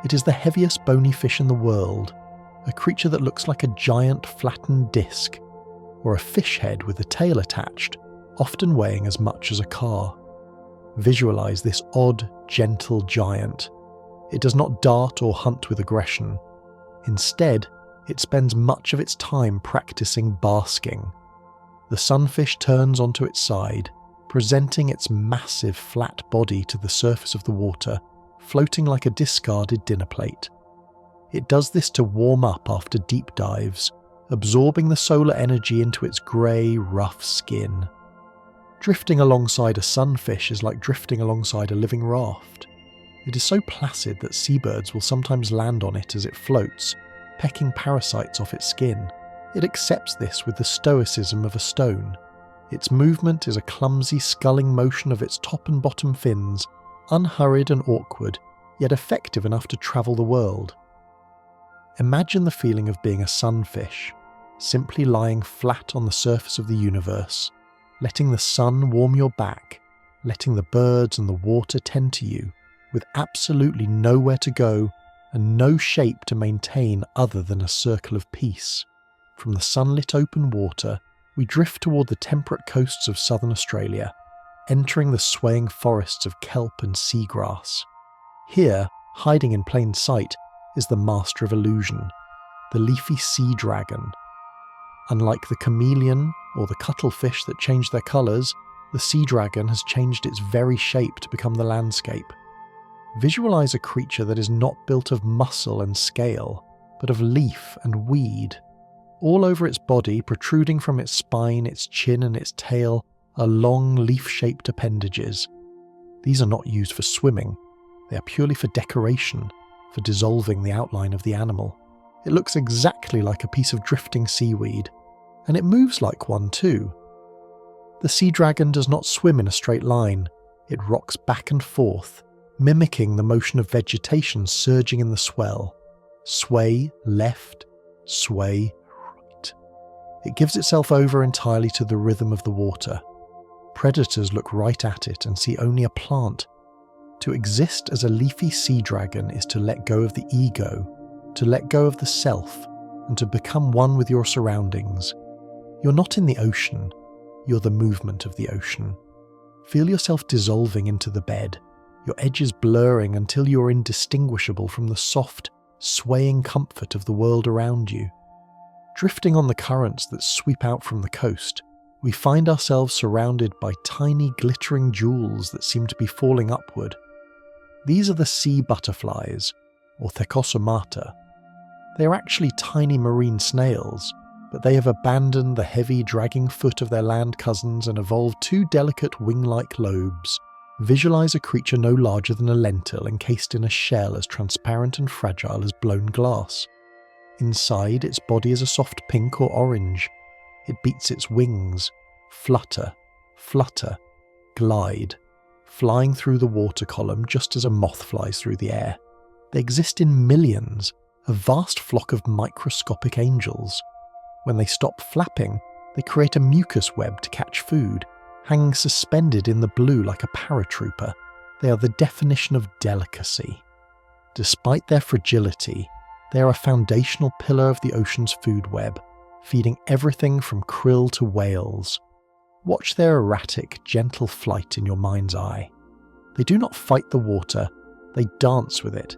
It is the heaviest bony fish in the world, a creature that looks like a giant flattened disc, or a fish head with a tail attached, often weighing as much as a car. Visualize this odd, gentle giant. It does not dart or hunt with aggression. Instead, it spends much of its time practicing basking. The sunfish turns onto its side, presenting its massive flat body to the surface of the water, floating like a discarded dinner plate. It does this to warm up after deep dives, absorbing the solar energy into its grey, rough skin. Drifting alongside a sunfish is like drifting alongside a living raft. It is so placid that seabirds will sometimes land on it as it floats, pecking parasites off its skin. It accepts this with the stoicism of a stone. Its movement is a clumsy, sculling motion of its top and bottom fins, unhurried and awkward, yet effective enough to travel the world. Imagine the feeling of being a sunfish, simply lying flat on the surface of the universe, letting the sun warm your back, letting the birds and the water tend to you, with absolutely nowhere to go and no shape to maintain other than a circle of peace. From the sunlit open water, we drift toward the temperate coasts of southern Australia, entering the swaying forests of kelp and seagrass. Here, hiding in plain sight, is the master of illusion, the leafy sea dragon. Unlike the chameleon or the cuttlefish that change their colours, the sea dragon has changed its very shape to become the landscape. Visualise a creature that is not built of muscle and scale, but of leaf and weed. All over its body, protruding from its spine, its chin and its tail, are long leaf-shaped appendages. These are not used for swimming. They are purely for decoration, for dissolving the outline of the animal. It looks exactly like a piece of drifting seaweed, and it moves like one too. The sea dragon does not swim in a straight line. It rocks back and forth, mimicking the motion of vegetation surging in the swell. Sway left, sway right. It gives itself over entirely to the rhythm of the water. Predators look right at it and see only a plant. To exist as a leafy sea dragon is to let go of the ego, to let go of the self, and to become one with your surroundings. You're not in the ocean, you're the movement of the ocean. Feel yourself dissolving into the bed, your edges blurring until you are indistinguishable from the soft, swaying comfort of the world around you. Drifting on the currents that sweep out from the coast, we find ourselves surrounded by tiny glittering jewels that seem to be falling upward. These are the sea butterflies, or Thecosomata. They are actually tiny marine snails, but they have abandoned the heavy dragging foot of their land cousins and evolved two delicate wing-like lobes. Visualize a creature no larger than a lentil encased in a shell as transparent and fragile as blown glass. Inside, its body is a soft pink or orange. It beats its wings, flutter, flutter, glide, flying through the water column just as a moth flies through the air. They exist in millions, a vast flock of microscopic angels. When they stop flapping, they create a mucus web to catch food, hanging suspended in the blue like a paratrooper. They are the definition of delicacy. Despite their fragility, they are a foundational pillar of the ocean's food web, feeding everything from krill to whales. Watch their erratic, gentle flight in your mind's eye. They do not fight the water, they dance with it.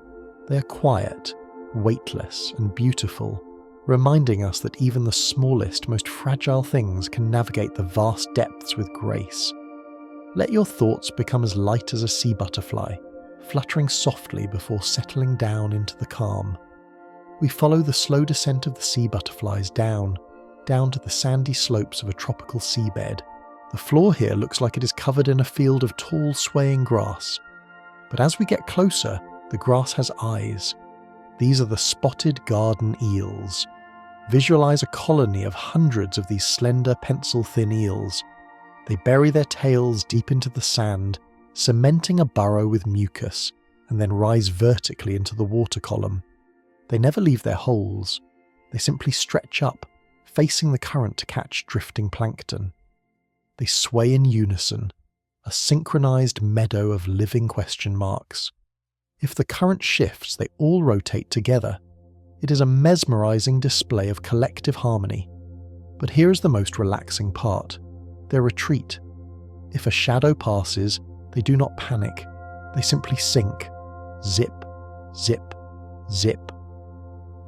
They are quiet, weightless, and beautiful, reminding us that even the smallest, most fragile things can navigate the vast depths with grace. Let your thoughts become as light as a sea butterfly, fluttering softly before settling down into the calm. We follow the slow descent of the sea butterflies down to the sandy slopes of a tropical seabed. The floor here looks like it is covered in a field of tall, swaying grass. But as we get closer, the grass has eyes. These are the spotted garden eels. Visualize a colony of hundreds of these slender, pencil-thin eels. They bury their tails deep into the sand, cementing a burrow with mucus, and then rise vertically into the water column. They never leave their holes. They simply stretch up, facing the current to catch drifting plankton. They sway in unison, a synchronized meadow of living question marks. If the current shifts, they all rotate together. It is a mesmerizing display of collective harmony. But here is the most relaxing part: their retreat. If a shadow passes, they do not panic. They simply sink. Zip, zip, zip.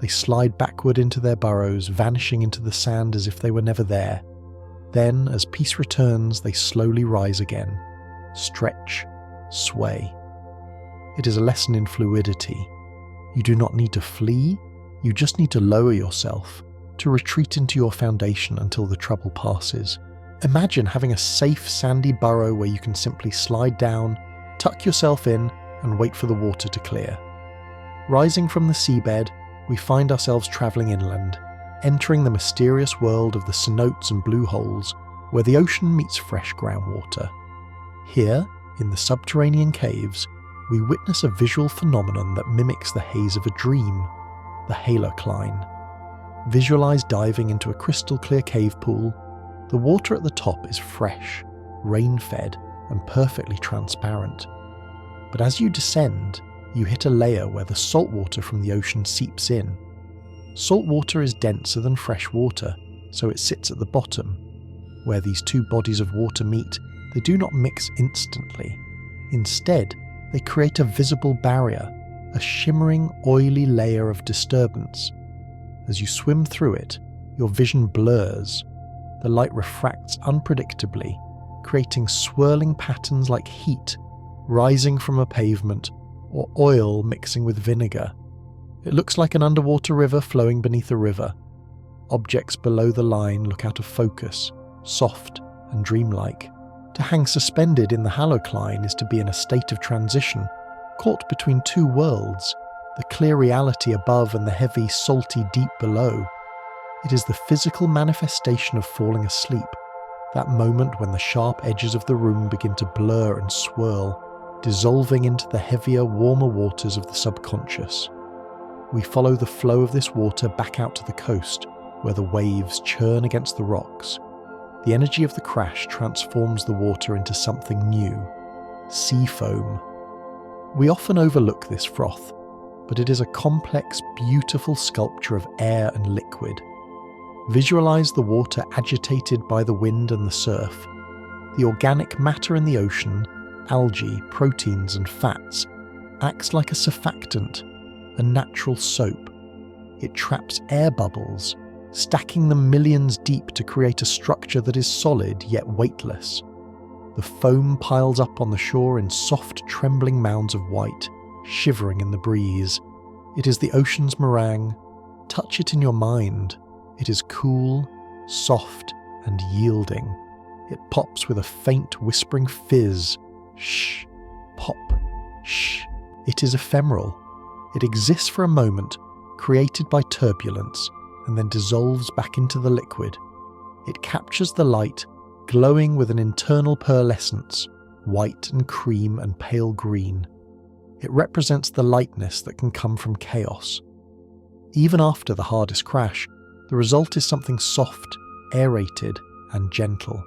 They slide backward into their burrows, vanishing into the sand as if they were never there. Then, as peace returns, they slowly rise again. Stretch, sway. It is a lesson in fluidity. You do not need to flee, you just need to lower yourself, to retreat into your foundation until the trouble passes. Imagine having a safe sandy burrow where you can simply slide down, tuck yourself in, and wait for the water to clear. Rising from the seabed, we find ourselves travelling inland, entering the mysterious world of the cenotes and blue holes, where the ocean meets fresh groundwater. Here, in the subterranean caves, we witness a visual phenomenon that mimics the haze of a dream, the halocline. Visualize diving into a crystal-clear cave pool. The water at the top is fresh, rain-fed, and perfectly transparent. But as you descend, you hit a layer where the salt water from the ocean seeps in. Salt water is denser than fresh water, so it sits at the bottom. Where these two bodies of water meet, they do not mix instantly. Instead, they create a visible barrier, a shimmering, oily layer of disturbance. As you swim through it, your vision blurs. The light refracts unpredictably, creating swirling patterns like heat rising from a pavement or oil mixing with vinegar. It looks like an underwater river flowing beneath a river. Objects below the line look out of focus, soft and dreamlike. To hang suspended in the halocline is to be in a state of transition, caught between two worlds, the clear reality above and the heavy, salty deep below. It is the physical manifestation of falling asleep, that moment when the sharp edges of the room begin to blur and swirl, dissolving into the heavier, warmer waters of the subconscious. We follow the flow of this water back out to the coast, where the waves churn against the rocks. The energy of the crash transforms the water into something new, sea foam. We often overlook this froth, but it is a complex, beautiful sculpture of air and liquid. Visualize the water agitated by the wind and the surf. The organic matter in the ocean, algae, proteins and fats, acts like a surfactant, a natural soap. It traps air bubbles, stacking them millions deep to create a structure that is solid yet weightless. The foam piles up on the shore in soft, trembling mounds of white, shivering in the breeze. It is the ocean's meringue. Touch it in your mind. It is cool, soft, and yielding. It pops with a faint, whispering fizz. Shh, pop, shh. It is ephemeral. It exists for a moment, created by turbulence, and then dissolves back into the liquid. It captures the light, glowing with an internal pearlescence, white and cream and pale green. It represents the lightness that can come from chaos. Even after the hardest crash, the result is something soft, aerated, and gentle.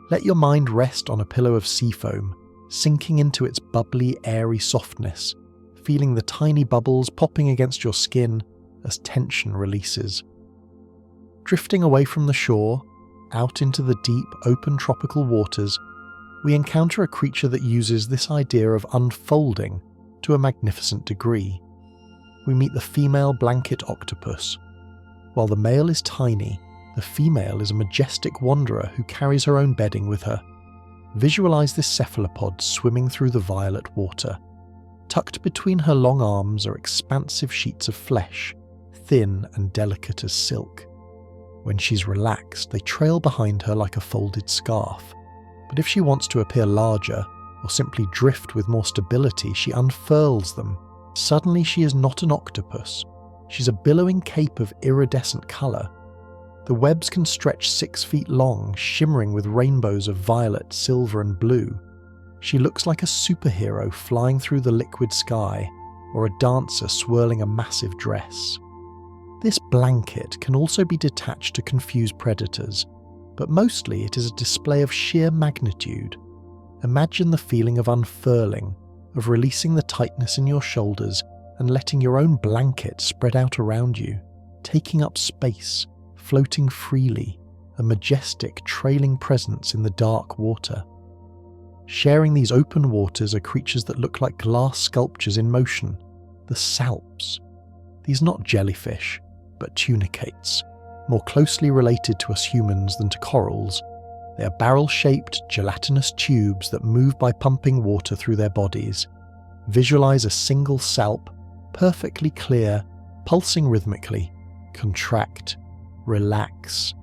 Let your mind rest on a pillow of sea foam, sinking into its bubbly, airy softness, feeling the tiny bubbles popping against your skin as tension releases. Drifting away from the shore, out into the deep, open tropical waters, we encounter a creature that uses this idea of unfolding to a magnificent degree. We meet the female blanket octopus. While the male is tiny, the female is a majestic wanderer who carries her own bedding with her. Visualize this cephalopod swimming through the violet water. Tucked between her long arms are expansive sheets of flesh, thin and delicate as silk. When she's relaxed, they trail behind her like a folded scarf. But if she wants to appear larger, or simply drift with more stability, she unfurls them. Suddenly she is not an octopus. She's a billowing cape of iridescent colour. The webs can stretch 6 feet long, shimmering with rainbows of violet, silver and blue. She looks like a superhero flying through the liquid sky, or a dancer swirling a massive dress. This blanket can also be detached to confuse predators, but mostly it is a display of sheer magnitude. Imagine the feeling of unfurling, of releasing the tightness in your shoulders and letting your own blanket spread out around you, taking up space, floating freely, a majestic, trailing presence in the dark water. Sharing these open waters are creatures that look like glass sculptures in motion, the salps. These are not jellyfish, but tunicates, more closely related to us humans than to corals. They are barrel-shaped, gelatinous tubes that move by pumping water through their bodies. Visualize a single salp, perfectly clear, pulsing rhythmically. Contract, relax,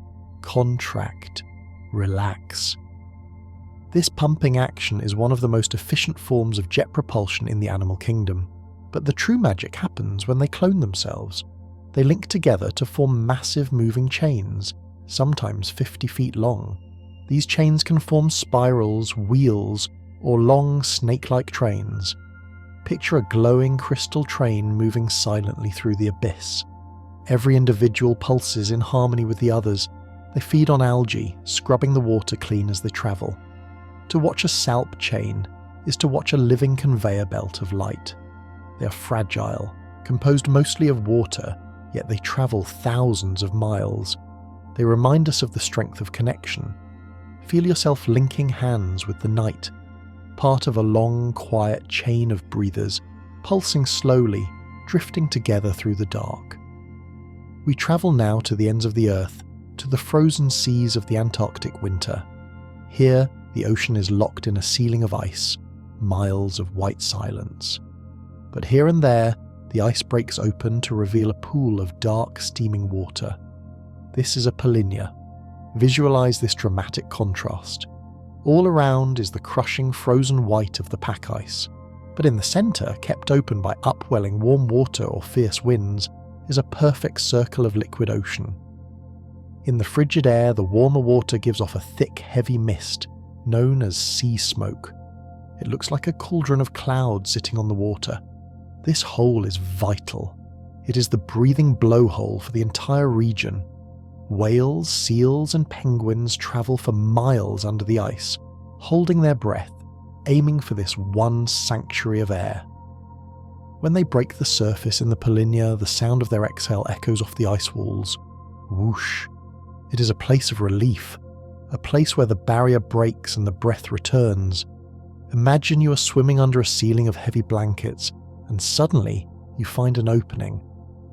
contract, relax. This pumping action is one of the most efficient forms of jet propulsion in the animal kingdom, but the true magic happens when they clone themselves. They link together to form massive moving chains, sometimes 50 feet long. These chains can form spirals, wheels, or long snake-like trains. Picture a glowing crystal train moving silently through the abyss. Every individual pulses in harmony with the others. They feed on algae, scrubbing the water clean as they travel. To watch a salp chain is to watch a living conveyor belt of light. They are fragile, composed mostly of water, yet they travel thousands of miles. They remind us of the strength of connection. Feel yourself linking hands with the night, part of a long, quiet chain of breathers, pulsing slowly, drifting together through the dark. We travel now to the ends of the earth, to the frozen seas of the Antarctic winter. Here, the ocean is locked in a ceiling of ice, miles of white silence. But here and there, the ice breaks open to reveal a pool of dark, steaming water. This is a polynya. Visualize this dramatic contrast. All around is the crushing frozen white of the pack ice, but in the centre, kept open by upwelling warm water or fierce winds, is a perfect circle of liquid ocean. In the frigid air, the warmer water gives off a thick, heavy mist, known as sea smoke. It looks like a cauldron of clouds sitting on the water. This hole is vital. It is the breathing blowhole for the entire region. Whales, seals and penguins travel for miles under the ice, holding their breath, aiming for this one sanctuary of air. When they break the surface in the polynya, the sound of their exhale echoes off the ice walls. Whoosh. It is a place of relief, a place where the barrier breaks and the breath returns. Imagine you are swimming under a ceiling of heavy blankets, and suddenly you find an opening,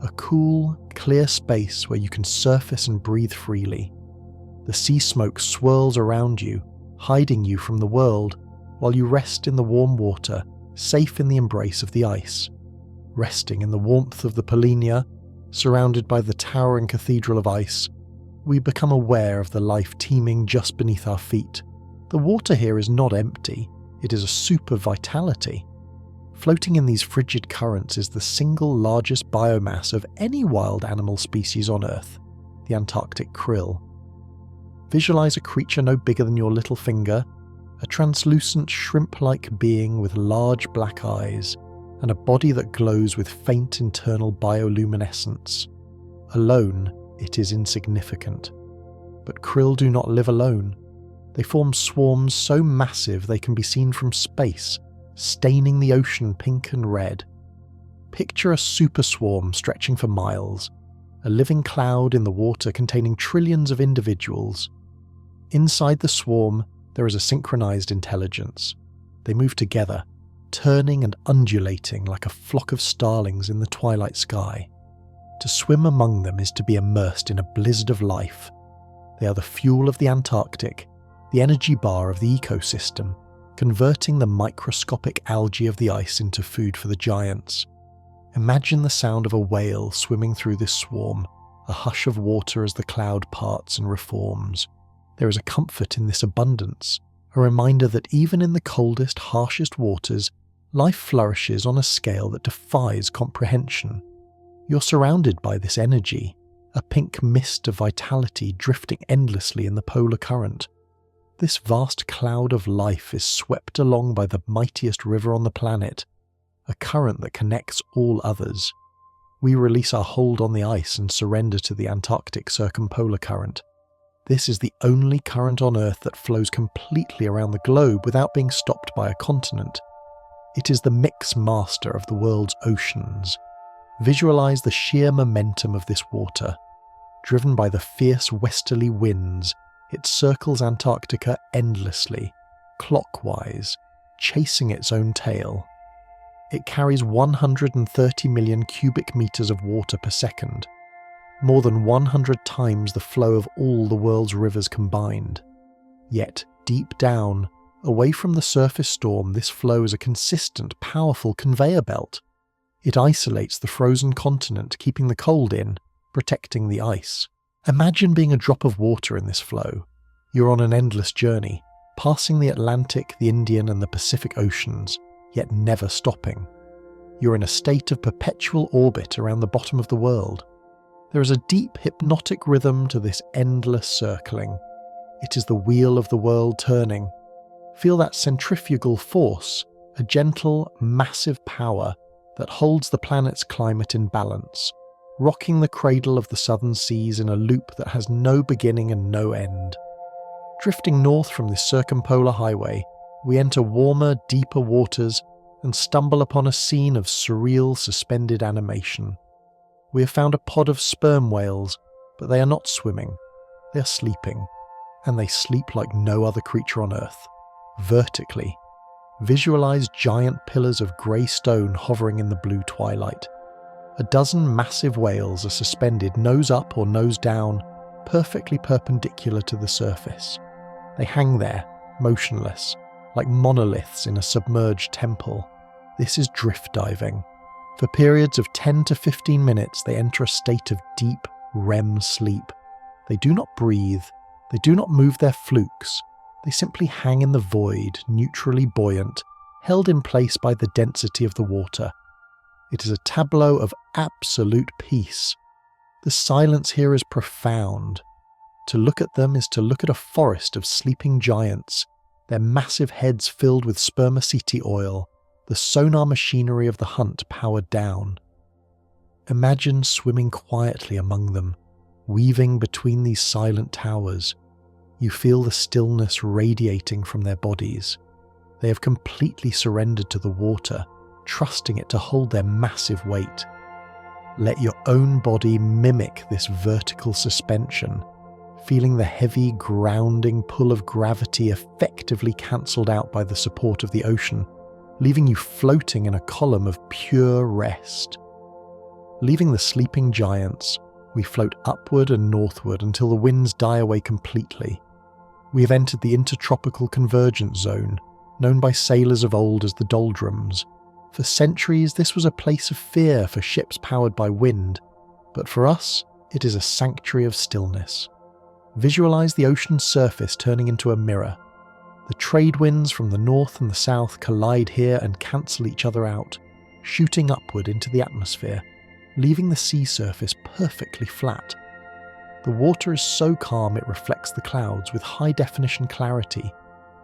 a cool, clear space where you can surface and breathe freely. The sea smoke swirls around you, hiding you from the world, while you rest in the warm water, safe in the embrace of the ice. Resting in the warmth of the polynya, surrounded by the towering cathedral of ice, we become aware of the life teeming just beneath our feet. The water here is not empty, it is a soup of vitality. Floating in these frigid currents is the single largest biomass of any wild animal species on Earth, the Antarctic krill. Visualize a creature no bigger than your little finger, a translucent shrimp-like being with large black eyes, and a body that glows with faint internal bioluminescence. Alone, it is insignificant. But krill do not live alone. They form swarms so massive they can be seen from space, staining the ocean pink and red. Picture a super swarm stretching for miles, a living cloud in the water containing trillions of individuals. Inside the swarm, there is a synchronized intelligence. They move together, turning and undulating like a flock of starlings in the twilight sky. To swim among them is to be immersed in a blizzard of life. They are the fuel of the Antarctic, the energy bar of the ecosystem, converting the microscopic algae of the ice into food for the giants. Imagine the sound of a whale swimming through this swarm, a hush of water as the cloud parts and reforms. There is a comfort in this abundance, a reminder that even in the coldest, harshest waters, life flourishes on a scale that defies comprehension. You're surrounded by this energy, a pink mist of vitality drifting endlessly in the polar current. This vast cloud of life is swept along by the mightiest river on the planet, a current that connects all others. We release our hold on the ice and surrender to the Antarctic circumpolar current. This is the only current on Earth that flows completely around the globe without being stopped by a continent. It is the mix master of the world's oceans. Visualize the sheer momentum of this water. Driven by the fierce westerly winds, it circles Antarctica endlessly, clockwise, chasing its own tail. It carries 130 million cubic meters of water per second, more than 100 times the flow of all the world's rivers combined. Yet, deep down, away from the surface storm, this flow is a consistent, powerful conveyor belt. It isolates the frozen continent, keeping the cold in, protecting the ice. Imagine being a drop of water in this flow. You're on an endless journey, passing the Atlantic, the Indian and the Pacific Oceans, yet never stopping. You're in a state of perpetual orbit around the bottom of the world. There is a deep hypnotic rhythm to this endless circling. It is the wheel of the world turning. Feel that centrifugal force, a gentle, massive power that holds the planet's climate in balance, rocking the cradle of the southern seas in a loop that has no beginning and no end. Drifting north from this circumpolar highway, we enter warmer, deeper waters and stumble upon a scene of surreal, suspended animation. We have found a pod of sperm whales, but they are not swimming. They are sleeping, and they sleep like no other creature on Earth. Vertically. Visualize giant pillars of grey stone hovering in the blue twilight. A dozen massive whales are suspended nose up or nose down, perfectly perpendicular to the surface. They hang there, motionless, like monoliths in a submerged temple. This is drift diving. For periods of 10 to 15 minutes, they enter a state of deep REM sleep. They do not breathe. They do not move their flukes. They simply hang in the void, neutrally buoyant, held in place by the density of the water. It is a tableau of absolute peace. The silence here is profound. To look at them is to look at a forest of sleeping giants, their massive heads filled with spermaceti oil, the sonar machinery of the hunt powered down. Imagine swimming quietly among them, weaving between these silent towers. You feel the stillness radiating from their bodies. They have completely surrendered to the water, trusting it to hold their massive weight. Let your own body mimic this vertical suspension, feeling the heavy, grounding pull of gravity effectively cancelled out by the support of the ocean, leaving you floating in a column of pure rest. Leaving the sleeping giants, we float upward and northward until the winds die away completely. We have entered the intertropical convergence zone, known by sailors of old as the doldrums. For centuries, this was a place of fear for ships powered by wind, but for us, it is a sanctuary of stillness. Visualize the ocean's surface turning into a mirror. The trade winds from the north and the south collide here and cancel each other out, shooting upward into the atmosphere, leaving the sea surface perfectly flat. The water is so calm it reflects the clouds with high-definition clarity.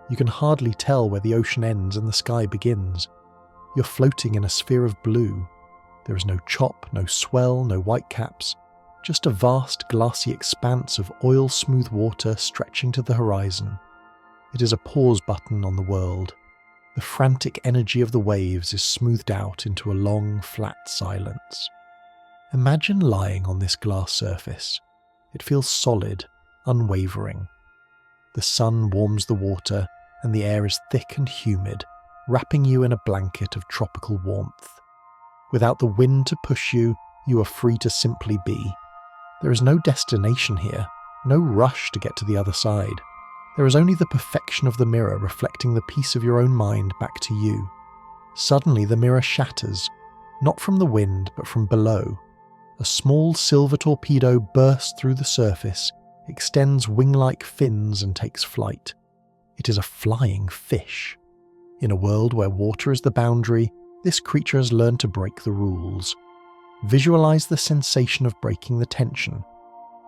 You can hardly tell where the ocean ends and the sky begins. You're floating in a sphere of blue. There is no chop, no swell, no whitecaps, just a vast glassy expanse of oil-smooth water stretching to the horizon. It is a pause button on the world. The frantic energy of the waves is smoothed out into a long, flat silence. Imagine lying on this glass surface. It feels solid, unwavering. The sun warms the water, and the air is thick and humid, wrapping you in a blanket of tropical warmth. Without the wind to push you, you are free to simply be. There is no destination here, no rush to get to the other side. There is only the perfection of the mirror reflecting the peace of your own mind back to you. Suddenly the mirror shatters, not from the wind but from below. A small silver torpedo bursts through the surface, extends wing-like fins and takes flight. It is a flying fish. In a world where water is the boundary, this creature has learned to break the rules. Visualize the sensation of breaking the tension.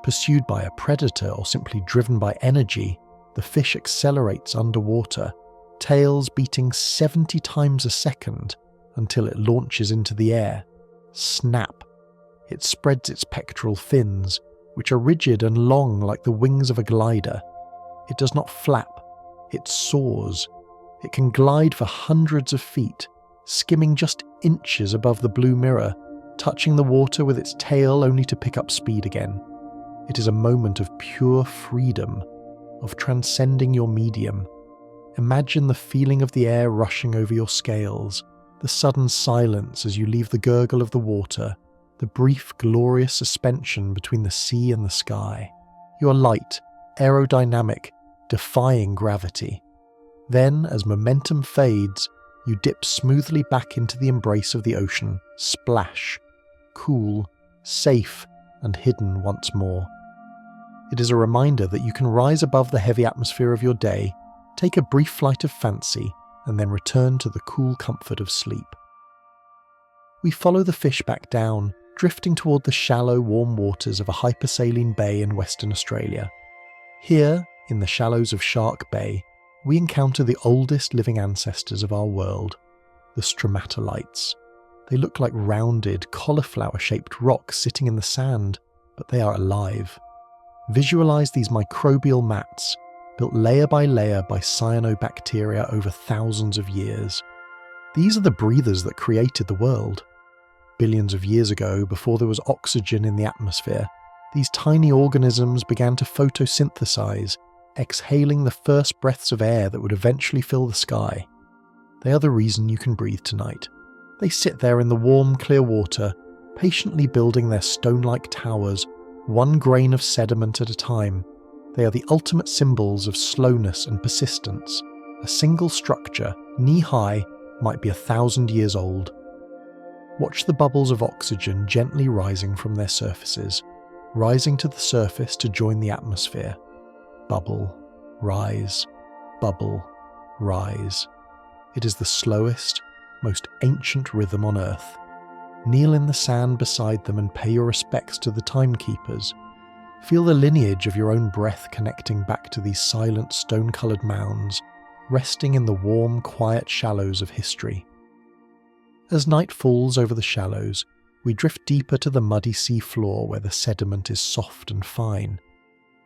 Pursued by a predator or simply driven by energy, the fish accelerates underwater, tails beating 70 times a second until it launches into the air. Snap! It spreads its pectoral fins, which are rigid and long like the wings of a glider. It does not flap, it soars. It can glide for hundreds of feet, skimming just inches above the blue mirror, touching the water with its tail only to pick up speed again. It is a moment of pure freedom, of transcending your medium. Imagine the feeling of the air rushing over your scales, the sudden silence as you leave the gurgle of the water, the brief, glorious suspension between the sea and the sky. You are light, aerodynamic, defying gravity. Then, as momentum fades, you dip smoothly back into the embrace of the ocean, splash, cool, safe, and hidden once more. It is a reminder that you can rise above the heavy atmosphere of your day, take a brief flight of fancy, and then return to the cool comfort of sleep. We follow the fish back down, drifting toward the shallow, warm waters of a hypersaline bay in Western Australia. Here, in the shallows of Shark Bay, we encounter the oldest living ancestors of our world, the stromatolites. They look like rounded, cauliflower-shaped rocks sitting in the sand, but they are alive. Visualize these microbial mats, built layer by layer by cyanobacteria over thousands of years. These are the breathers that created the world. Billions of years ago, before there was oxygen in the atmosphere, these tiny organisms began to photosynthesize, exhaling the first breaths of air that would eventually fill the sky. They are the reason you can breathe tonight. They sit there in the warm, clear water, patiently building their stone-like towers, one grain of sediment at a time. They are the ultimate symbols of slowness and persistence. A single structure, knee-high, might be 1,000 years old. Watch the bubbles of oxygen gently rising from their surfaces, rising to the surface to join the atmosphere. Bubble, rise, bubble, rise. It is the slowest, most ancient rhythm on Earth. Kneel in the sand beside them and pay your respects to the timekeepers. Feel the lineage of your own breath connecting back to these silent stone-coloured mounds, resting in the warm, quiet shallows of history. As night falls over the shallows, we drift deeper to the muddy sea floor where the sediment is soft and fine.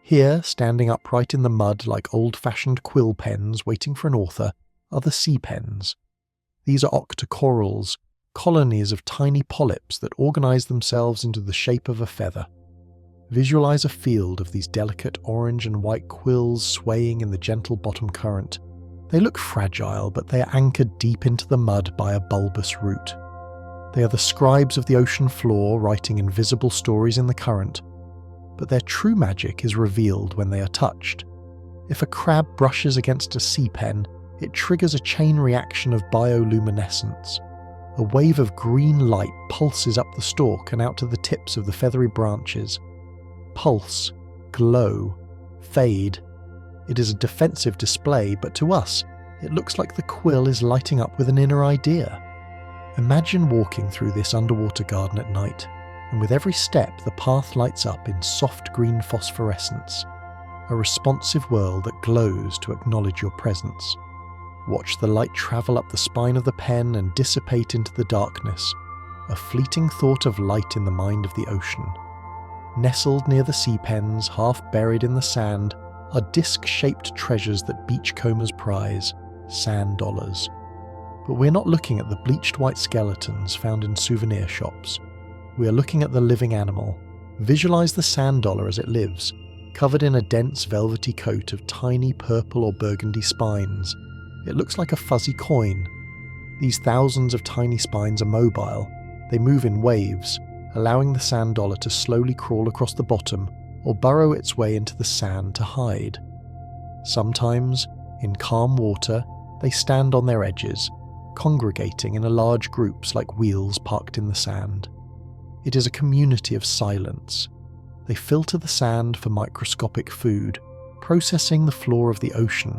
Here, standing upright in the mud like old-fashioned quill pens waiting for an author, are the sea pens. These are octocorals, colonies of tiny polyps that organize themselves into the shape of a feather. Visualize a field of these delicate orange and white quills swaying in the gentle bottom current. They look fragile, but they are anchored deep into the mud by a bulbous root. They are the scribes of the ocean floor, writing invisible stories in the current. But their true magic is revealed when they are touched. If a crab brushes against a sea pen, it triggers a chain reaction of bioluminescence. A wave of green light pulses up the stalk and out to the tips of the feathery branches. Pulse, glow, fade. It is a defensive display, but to us, it looks like the quill is lighting up with an inner idea. Imagine walking through this underwater garden at night, and with every step the path lights up in soft green phosphorescence, a responsive world that glows to acknowledge your presence. Watch the light travel up the spine of the pen and dissipate into the darkness, a fleeting thought of light in the mind of the ocean. Nestled near the sea pens, half buried in the sand, are disc-shaped treasures that beachcombers prize, sand dollars. But we're not looking at the bleached white skeletons found in souvenir shops. We are looking at the living animal. Visualize the sand dollar as it lives, covered in a dense velvety coat of tiny purple or burgundy spines. It looks like a fuzzy coin. These thousands of tiny spines are mobile. They move in waves, allowing the sand dollar to slowly crawl across the bottom or burrow its way into the sand to hide. Sometimes, in calm water, they stand on their edges, congregating in large groups like wheels parked in the sand. It is a community of silence. They filter the sand for microscopic food, processing the floor of the ocean.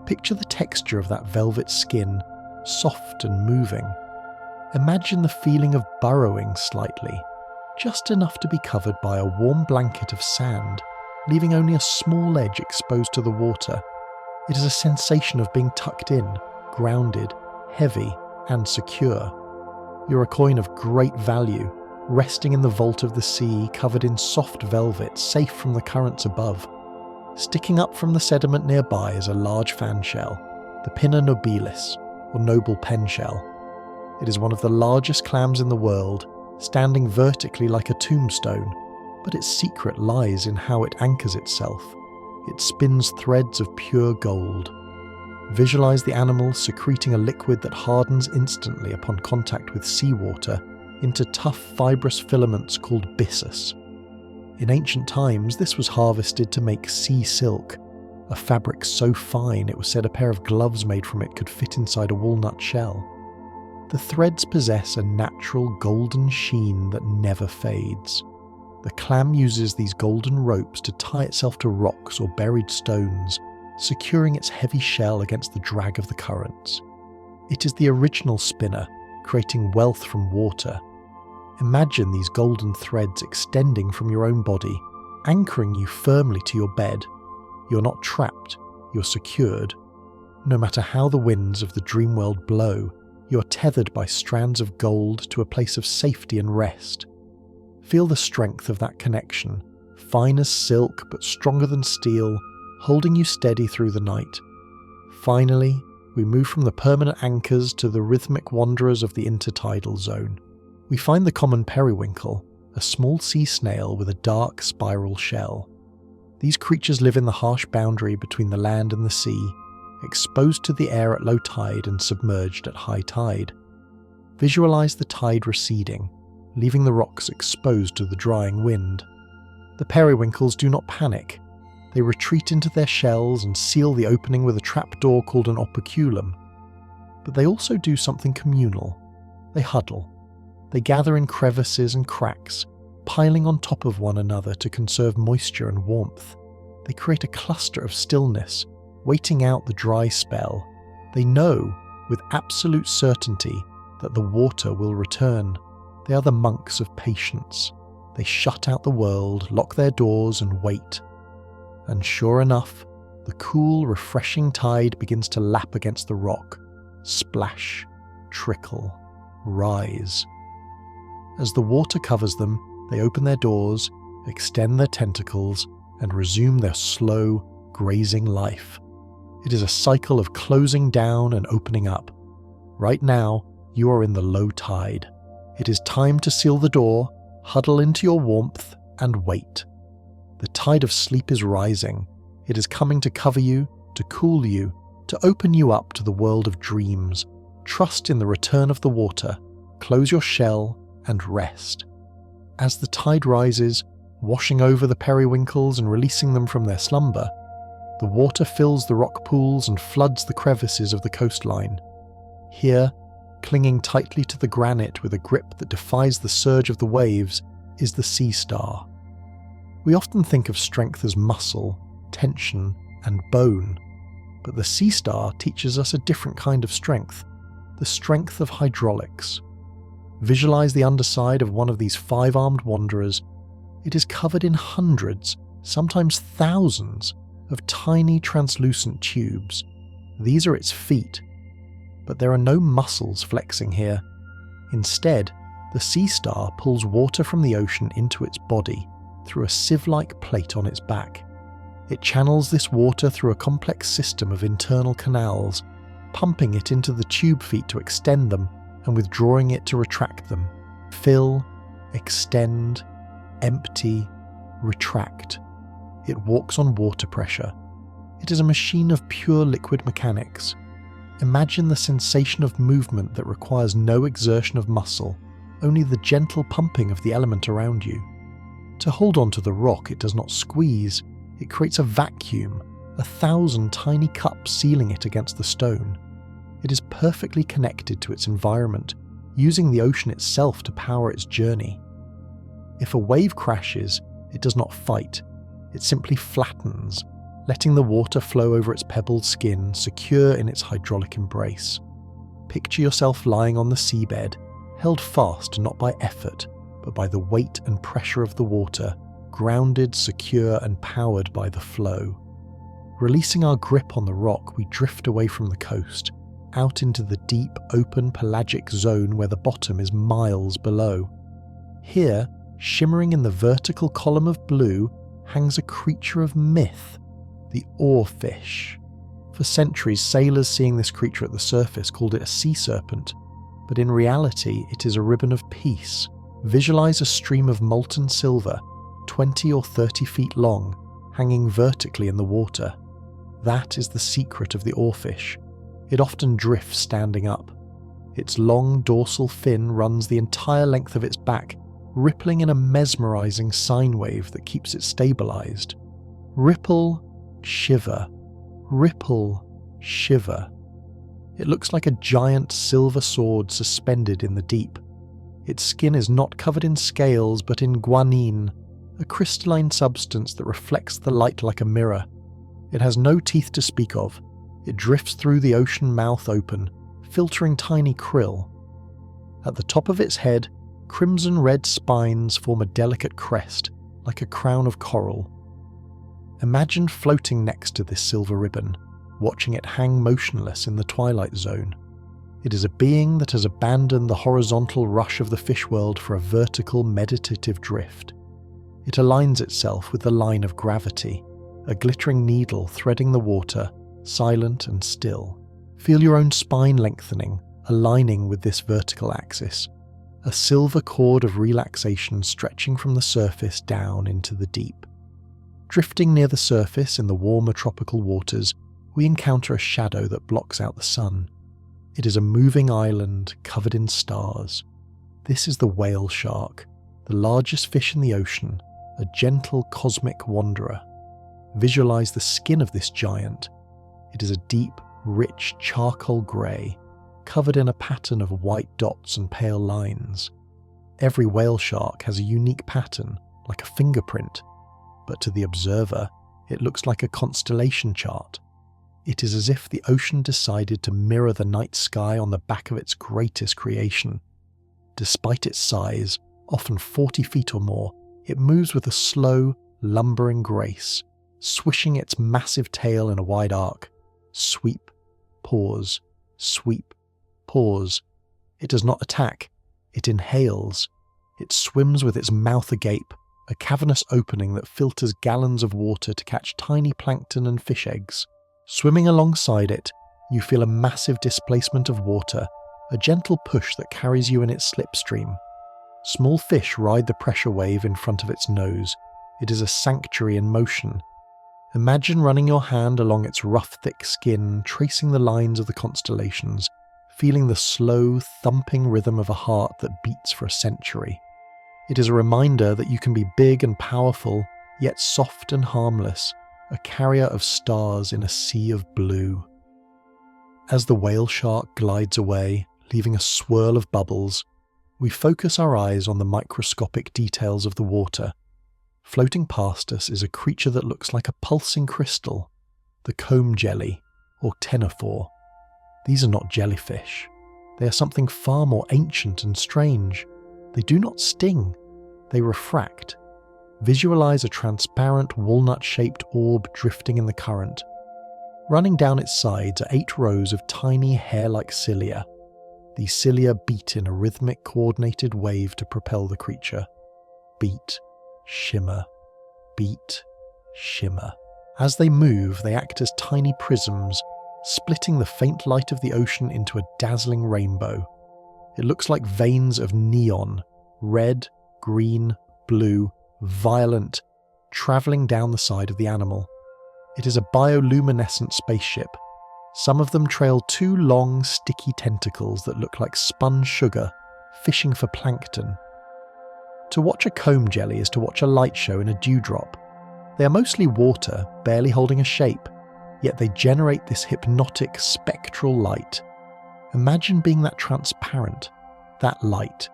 Picture the texture of that velvet skin, soft and moving. Imagine the feeling of burrowing slightly, just enough to be covered by a warm blanket of sand, leaving only a small edge exposed to the water. It is a sensation of being tucked in, grounded, heavy, and secure. You're a coin of great value, resting in the vault of the sea, covered in soft velvet, safe from the currents above. Sticking up from the sediment nearby is a large fan shell, the Pinna nobilis, or noble pen shell. It is one of the largest clams in the world, standing vertically like a tombstone, but its secret lies in how it anchors itself. It spins threads of pure gold. Visualize the animal secreting a liquid that hardens instantly upon contact with seawater into tough fibrous filaments called byssus. In ancient times, this was harvested to make sea silk, a fabric so fine it was said a pair of gloves made from it could fit inside a walnut shell. The threads possess a natural golden sheen that never fades. The clam uses these golden ropes to tie itself to rocks or buried stones, securing its heavy shell against the drag of the currents. It is the original spinner, creating wealth from water. Imagine these golden threads extending from your own body, anchoring you firmly to your bed. You're not trapped, you're secured. No matter how the winds of the dream world blow, you're tethered by strands of gold to a place of safety and rest. Feel the strength of that connection, fine as silk but stronger than steel, holding you steady through the night. Finally, we move from the permanent anchors to the rhythmic wanderers of the intertidal zone. We find the common periwinkle, a small sea snail with a dark spiral shell. These creatures live in the harsh boundary between the land and the sea, exposed to the air at low tide and submerged at high tide. Visualize the tide receding, leaving the rocks exposed to the drying wind. The periwinkles do not panic. They retreat into their shells and seal the opening with a trapdoor called an operculum. But they also do something communal. They huddle. They gather in crevices and cracks, piling on top of one another to conserve moisture and warmth. They create a cluster of stillness, waiting out the dry spell. They know, with absolute certainty, that the water will return. They are the monks of patience. They shut out the world, lock their doors, and wait. And sure enough, the cool, refreshing tide begins to lap against the rock. Splash, trickle, rise. As the water covers them, they open their doors, extend their tentacles, and resume their slow, grazing life. It is a cycle of closing down and opening up. Right now, you are in the low tide. It is time to seal the door, huddle into your warmth, and wait. The tide of sleep is rising. It is coming to cover you, to cool you, to open you up to the world of dreams. Trust in the return of the water. Close your shell and rest. As the tide rises, washing over the periwinkles and releasing them from their slumber, the water fills the rock pools and floods the crevices of the coastline. Here, clinging tightly to the granite with a grip that defies the surge of the waves, is the sea star. We often think of strength as muscle, tension, and bone, but the sea star teaches us a different kind of strength, the strength of hydraulics. Visualize the underside of one of these 5-armed wanderers. It is covered in hundreds, sometimes thousands, of tiny translucent tubes. These are its feet. But there are no muscles flexing here. Instead, the sea star pulls water from the ocean into its body through a sieve-like plate on its back. It channels this water through a complex system of internal canals, pumping it into the tube feet to extend them and withdrawing it to retract them. Fill, extend, empty, retract. It walks on water pressure. It is a machine of pure liquid mechanics. Imagine the sensation of movement that requires no exertion of muscle, only the gentle pumping of the element around you. To hold onto the rock, it does not squeeze. It creates a vacuum, 1,000 tiny cups sealing it against the stone. It is perfectly connected to its environment, using the ocean itself to power its journey. If a wave crashes, it does not fight. It simply flattens, letting the water flow over its pebbled skin, secure in its hydraulic embrace. Picture yourself lying on the seabed, held fast not by effort, but by the weight and pressure of the water, grounded, secure, and powered by the flow. Releasing our grip on the rock, we drift away from the coast, out into the deep, open pelagic zone where the bottom is miles below. Here, shimmering in the vertical column of blue, hangs a creature of myth, the oarfish. For centuries, sailors seeing this creature at the surface called it a sea serpent, but in reality it is a ribbon of peace. Visualize a stream of molten silver, 20 or 30 feet long, hanging vertically in the water. That is the secret of the oarfish. It often drifts standing up. Its long dorsal fin runs the entire length of its back, rippling in a mesmerizing sine wave that keeps it stabilized. Ripple, shiver, ripple, shiver. It looks like a giant silver sword suspended in the deep. Its skin is not covered in scales but in guanine, a crystalline substance that reflects the light like a mirror. It has no teeth to speak of. It drifts through the ocean mouth open, filtering tiny krill. At the top of its head, crimson-red spines form a delicate crest, like a crown of coral. Imagine floating next to this silver ribbon, watching it hang motionless in the twilight zone. It is a being that has abandoned the horizontal rush of the fish world for a vertical meditative drift. It aligns itself with the line of gravity, a glittering needle threading the water, silent and still. Feel your own spine lengthening, aligning with this vertical axis, a silver cord of relaxation stretching from the surface down into the deep. Drifting near the surface in the warmer tropical waters, we encounter a shadow that blocks out the sun. It is a moving island covered in stars. This is the whale shark, the largest fish in the ocean, a gentle cosmic wanderer. Visualize the skin of this giant. It is a deep, rich charcoal grey, covered in a pattern of white dots and pale lines. Every whale shark has a unique pattern, like a fingerprint, but to the observer, it looks like a constellation chart. It is as if the ocean decided to mirror the night sky on the back of its greatest creation. Despite its size, often 40 feet or more, it moves with a slow, lumbering grace, swishing its massive tail in a wide arc. Sweep, pause, sweep, pause. It does not attack, it inhales. It swims with its mouth agape, a cavernous opening that filters gallons of water to catch tiny plankton and fish eggs. Swimming alongside it, you feel a massive displacement of water, a gentle push that carries you in its slipstream. Small fish ride the pressure wave in front of its nose. It is a sanctuary in motion. Imagine running your hand along its rough, thick skin, tracing the lines of the constellations, feeling the slow, thumping rhythm of a heart that beats for a century. It is a reminder that you can be big and powerful, yet soft and harmless, a carrier of stars in a sea of blue. As the whale shark glides away, leaving a swirl of bubbles, we focus our eyes on the microscopic details of the water. Floating past us is a creature that looks like a pulsing crystal, the comb jelly, or ctenophore. These are not jellyfish. They are something far more ancient and strange. They do not sting, they refract. Visualize a transparent walnut-shaped orb drifting in the current. Running down its sides are 8 rows of tiny hair-like cilia. These cilia beat in a rhythmic, coordinated wave to propel the creature. Beat, shimmer, beat, shimmer. As they move, they act as tiny prisms, splitting the faint light of the ocean into a dazzling rainbow. It looks like veins of neon, red, green, blue, violent, travelling down the side of the animal. It is a bioluminescent spaceship. Some of them trail 2 long, sticky tentacles that look like spun sugar, fishing for plankton. To watch a comb jelly is to watch a light show in a dewdrop. They are mostly water, barely holding a shape, yet they generate this hypnotic, spectral light. Imagine being that transparent, that light.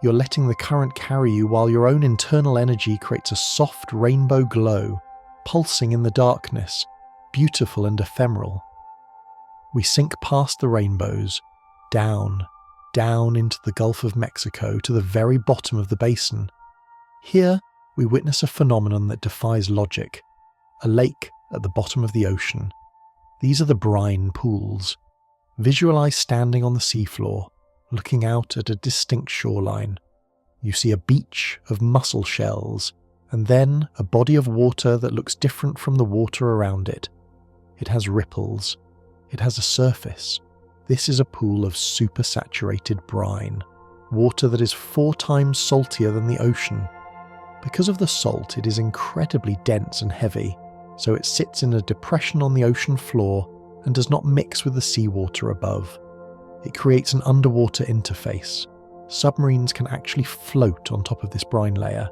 You're letting the current carry you while your own internal energy creates a soft rainbow glow, pulsing in the darkness, beautiful and ephemeral. We sink past the rainbows, down, down into the Gulf of Mexico to the very bottom of the basin. Here, we witness a phenomenon that defies logic, a lake at the bottom of the ocean. These are the brine pools. Visualize standing on the seafloor, looking out at a distinct shoreline. You see a beach of mussel shells, and then a body of water that looks different from the water around it. It has ripples. It has a surface. This is a pool of supersaturated brine, water that is 4 times saltier than the ocean. Because of the salt, it is incredibly dense and heavy, so it sits in a depression on the ocean floor and does not mix with the seawater above. It creates an underwater interface. Submarines can actually float on top of this brine layer.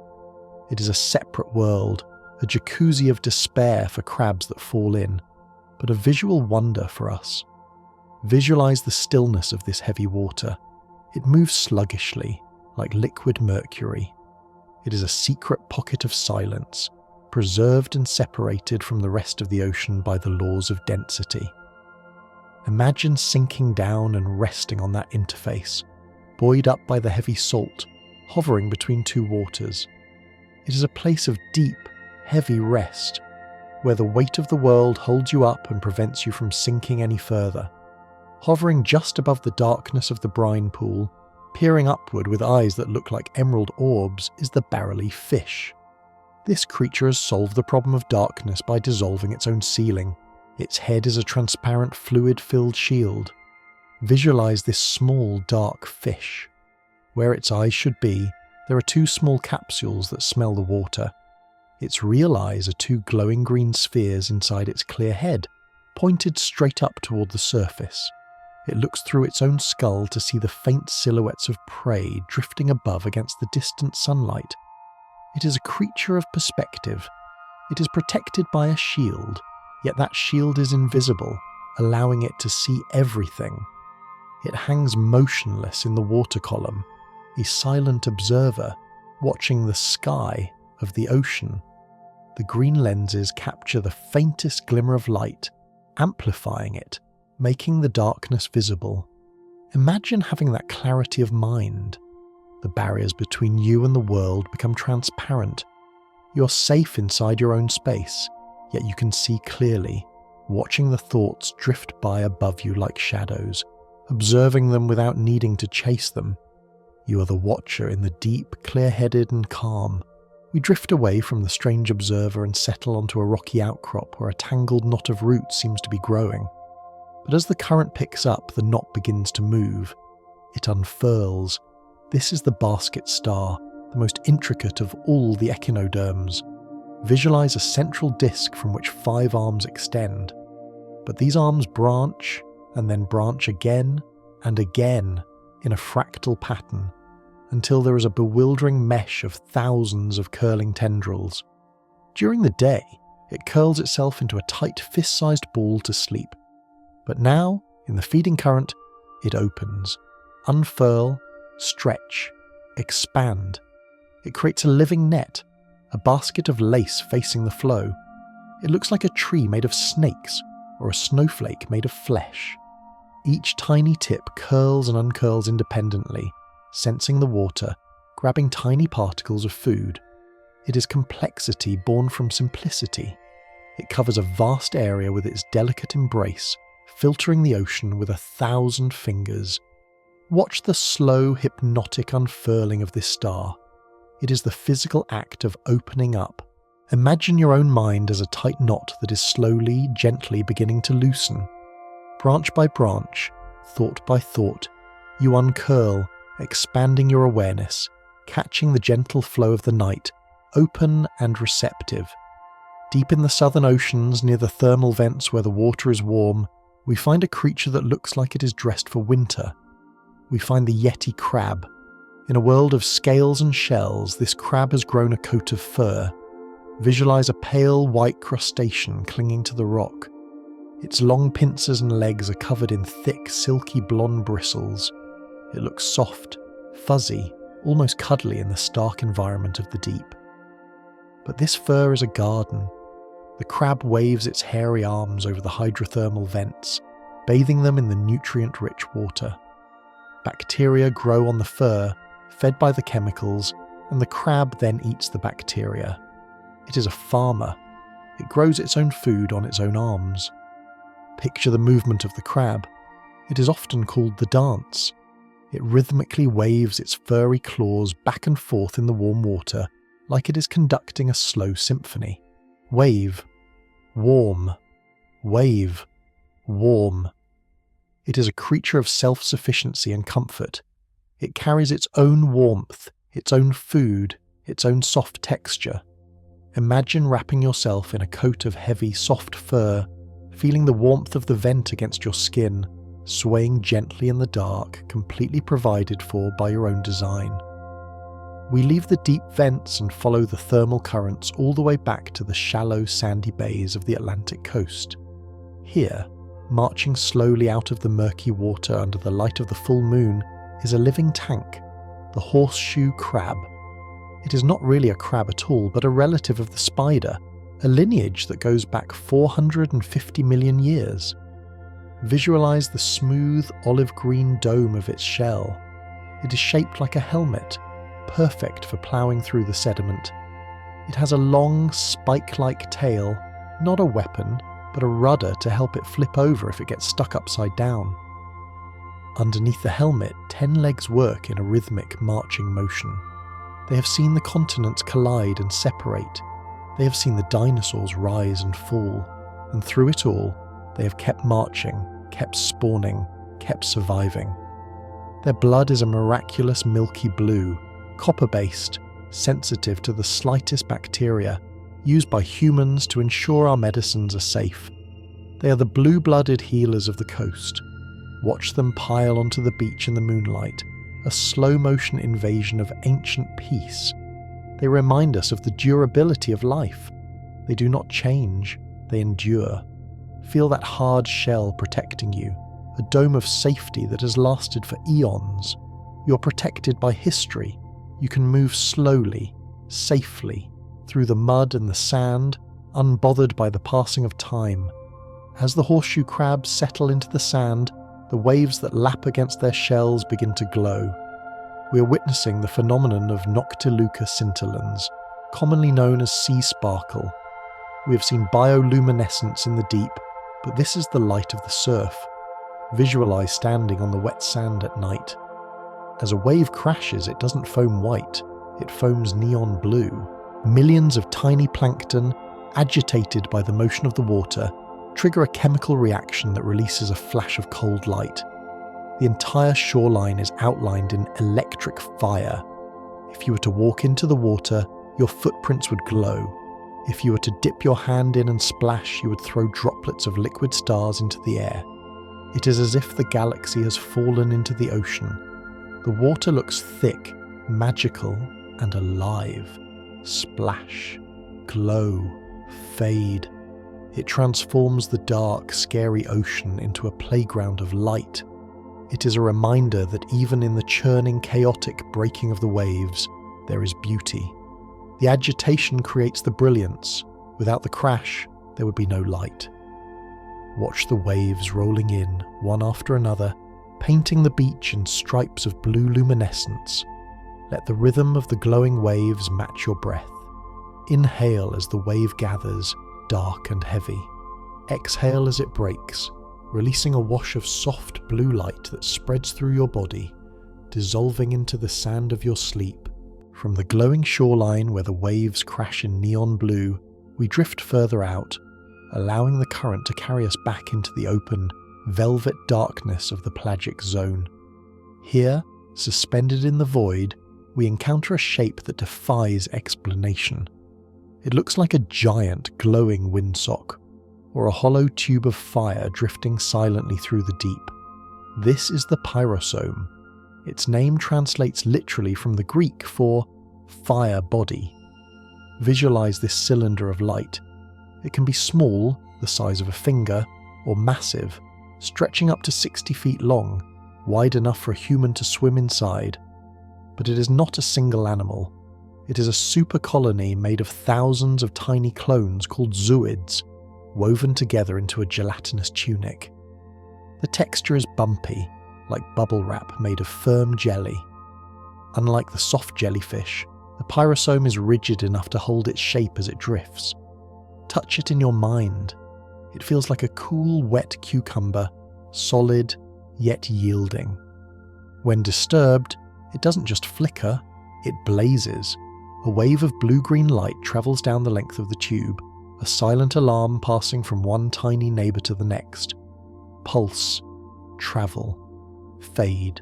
It is a separate world, a jacuzzi of despair for crabs that fall in, but a visual wonder for us. Visualize the stillness of this heavy water. It moves sluggishly, like liquid mercury. It is a secret pocket of silence, preserved and separated from the rest of the ocean by the laws of density. Imagine sinking down and resting on that interface, buoyed up by the heavy salt, hovering between 2 waters. It is a place of deep, heavy rest, where the weight of the world holds you up and prevents you from sinking any further. Hovering just above the darkness of the brine pool, peering upward with eyes that look like emerald orbs, is the barrel-leaf fish. This creature has solved the problem of darkness by dissolving its own ceiling. Its head is a transparent fluid-filled shield. Visualize this small, dark fish. Where its eyes should be, there are 2 small capsules that smell the water. Its real eyes are 2 glowing green spheres inside its clear head, pointed straight up toward the surface. It looks through its own skull to see the faint silhouettes of prey drifting above against the distant sunlight. It is a creature of perspective. It is protected by a shield, yet that shield is invisible, allowing it to see everything. It hangs motionless in the water column, a silent observer, watching the sky of the ocean. The green lenses capture the faintest glimmer of light, amplifying it, making the darkness visible. Imagine having that clarity of mind. The barriers between you and the world become transparent. You're safe inside your own space, yet you can see clearly, watching the thoughts drift by above you like shadows, observing them without needing to chase them. You are the watcher in the deep, clear-headed and calm. We drift away from the strange observer and settle onto a rocky outcrop where a tangled knot of roots seems to be growing. But as the current picks up, the knot begins to move. It unfurls. This is the basket star, the most intricate of all the echinoderms. Visualize a central disc from which 5 arms extend. But these arms branch, and then branch again and again in a fractal pattern, until there is a bewildering mesh of thousands of curling tendrils. During the day, it curls itself into a tight fist-sized ball to sleep. But now, in the feeding current, it opens, unfurl, stretch, expand. It creates a living net, a basket of lace facing the flow. It looks like a tree made of snakes or a snowflake made of flesh. Each tiny tip curls and uncurls independently, sensing the water, grabbing tiny particles of food. It is complexity born from simplicity. It covers a vast area with its delicate embrace, filtering the ocean with 1,000 fingers. Watch the slow, hypnotic unfurling of this star. It is the physical act of opening up. Imagine your own mind as a tight knot that is slowly, gently beginning to loosen. Branch by branch, thought by thought, you uncurl, expanding your awareness, catching the gentle flow of the night, open and receptive. Deep in the southern oceans, near the thermal vents where the water is warm, we find a creature that looks like it is dressed for winter. We find the Yeti crab. In a world of scales and shells, this crab has grown a coat of fur. Visualize a pale white crustacean clinging to the rock. Its long pincers and legs are covered in thick, silky blonde bristles. It looks soft, fuzzy, almost cuddly in the stark environment of the deep. But this fur is a garden. The crab waves its hairy arms over the hydrothermal vents, bathing them in the nutrient-rich water. Bacteria grow on the fur, fed by the chemicals, and the crab then eats the bacteria. It is a farmer. It grows its own food on its own arms. Picture the movement of the crab. It is often called the dance. It rhythmically waves its furry claws back and forth in the warm water like it is conducting a slow symphony. Wave, warm, wave, warm. It is a creature of self-sufficiency and comfort. It carries its own warmth, its own food, its own soft texture. Imagine wrapping yourself in a coat of heavy, soft fur, feeling the warmth of the vent against your skin, swaying gently in the dark, completely provided for by your own design. We leave the deep vents and follow the thermal currents all the way back to the shallow, sandy bays of the Atlantic coast. Here, marching slowly out of the murky water under the light of the full moon, is a living tank, the horseshoe crab. It is not really a crab at all, but a relative of the spider, a lineage that goes back 450 million years. Visualize the smooth olive-green dome of its shell. It is shaped like a helmet, perfect for ploughing through the sediment. It has a long, spike-like tail, not a weapon, but a rudder to help it flip over if it gets stuck upside down. Underneath the helmet, 10 legs work in a rhythmic, marching motion. They have seen the continents collide and separate. They have seen the dinosaurs rise and fall. And through it all, they have kept marching, kept spawning, kept surviving. Their blood is a miraculous milky blue, copper-based, sensitive to the slightest bacteria, used by humans to ensure our medicines are safe. They are the blue-blooded healers of the coast. Watch them pile onto the beach in the moonlight, a slow-motion invasion of ancient peace. They remind us of the durability of life. They do not change, they endure. Feel that hard shell protecting you, a dome of safety that has lasted for eons. You're protected by history. You can move slowly, safely, through the mud and the sand, unbothered by the passing of time. As the horseshoe crabs settle into the sand, the waves that lap against their shells begin to glow. We are witnessing the phenomenon of noctiluca scintillans, commonly known as sea sparkle. We have seen bioluminescence in the deep, but this is the light of the surf. Visualize standing on the wet sand at night. As a wave crashes, it doesn't foam white, it foams neon blue. Millions of tiny plankton, agitated by the motion of the water, trigger a chemical reaction that releases a flash of cold light. The entire shoreline is outlined in electric fire. If you were to walk into the water, your footprints would glow. If you were to dip your hand in and splash, you would throw droplets of liquid stars into the air. It is as if the galaxy has fallen into the ocean. The water looks thick, magical, and alive. Splash, glow, fade. It transforms the dark, scary ocean into a playground of light. It is a reminder that even in the churning, chaotic breaking of the waves, there is beauty. The agitation creates the brilliance. Without the crash, there would be no light. Watch the waves rolling in, one after another, painting the beach in stripes of blue luminescence. Let the rhythm of the glowing waves match your breath. Inhale as the wave gathers, dark and heavy. Exhale as it breaks, releasing a wash of soft blue light that spreads through your body, dissolving into the sand of your sleep. From the glowing shoreline where the waves crash in neon blue, we drift further out, allowing the current to carry us back into the open, velvet darkness of the pelagic zone. Here, suspended in the void, we encounter a shape that defies explanation. It looks like a giant glowing windsock, or a hollow tube of fire drifting silently through the deep. This is the pyrosome. Its name translates literally from the Greek for fire body. Visualize this cylinder of light. It can be small, the size of a finger, or massive, stretching up to 60 feet long, wide enough for a human to swim inside. But it is not a single animal. It is a super colony made of thousands of tiny clones called zooids, woven together into a gelatinous tunic. The texture is bumpy, like bubble wrap made of firm jelly. Unlike the soft jellyfish, the pyrosome is rigid enough to hold its shape as it drifts. Touch it in your mind. It feels like a cool, wet cucumber, solid, yet yielding. When disturbed, it doesn't just flicker, it blazes. A wave of blue-green light travels down the length of the tube, a silent alarm passing from one tiny neighbour to the next. Pulse, travel, fade.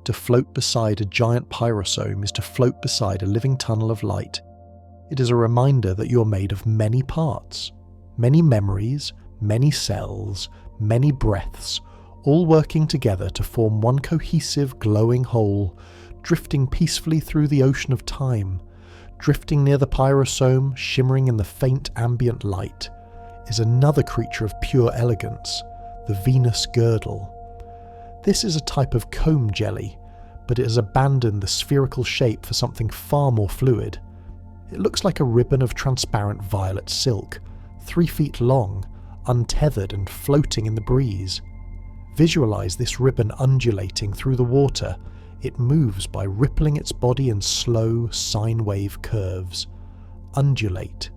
To float beside a giant pyrosome is to float beside a living tunnel of light. It is a reminder that you're made of many parts, many memories, many cells, many breaths, all working together to form one cohesive, glowing whole, drifting peacefully through the ocean of time. Drifting near the pyrosome, shimmering in the faint ambient light, is another creature of pure elegance, the Venus girdle. This is a type of comb jelly, but it has abandoned the spherical shape for something far more fluid. It looks like a ribbon of transparent violet silk, 3 feet long, untethered and floating in the breeze. Visualize this ribbon undulating through the water. It moves by rippling its body in slow, sine wave curves. Undulate,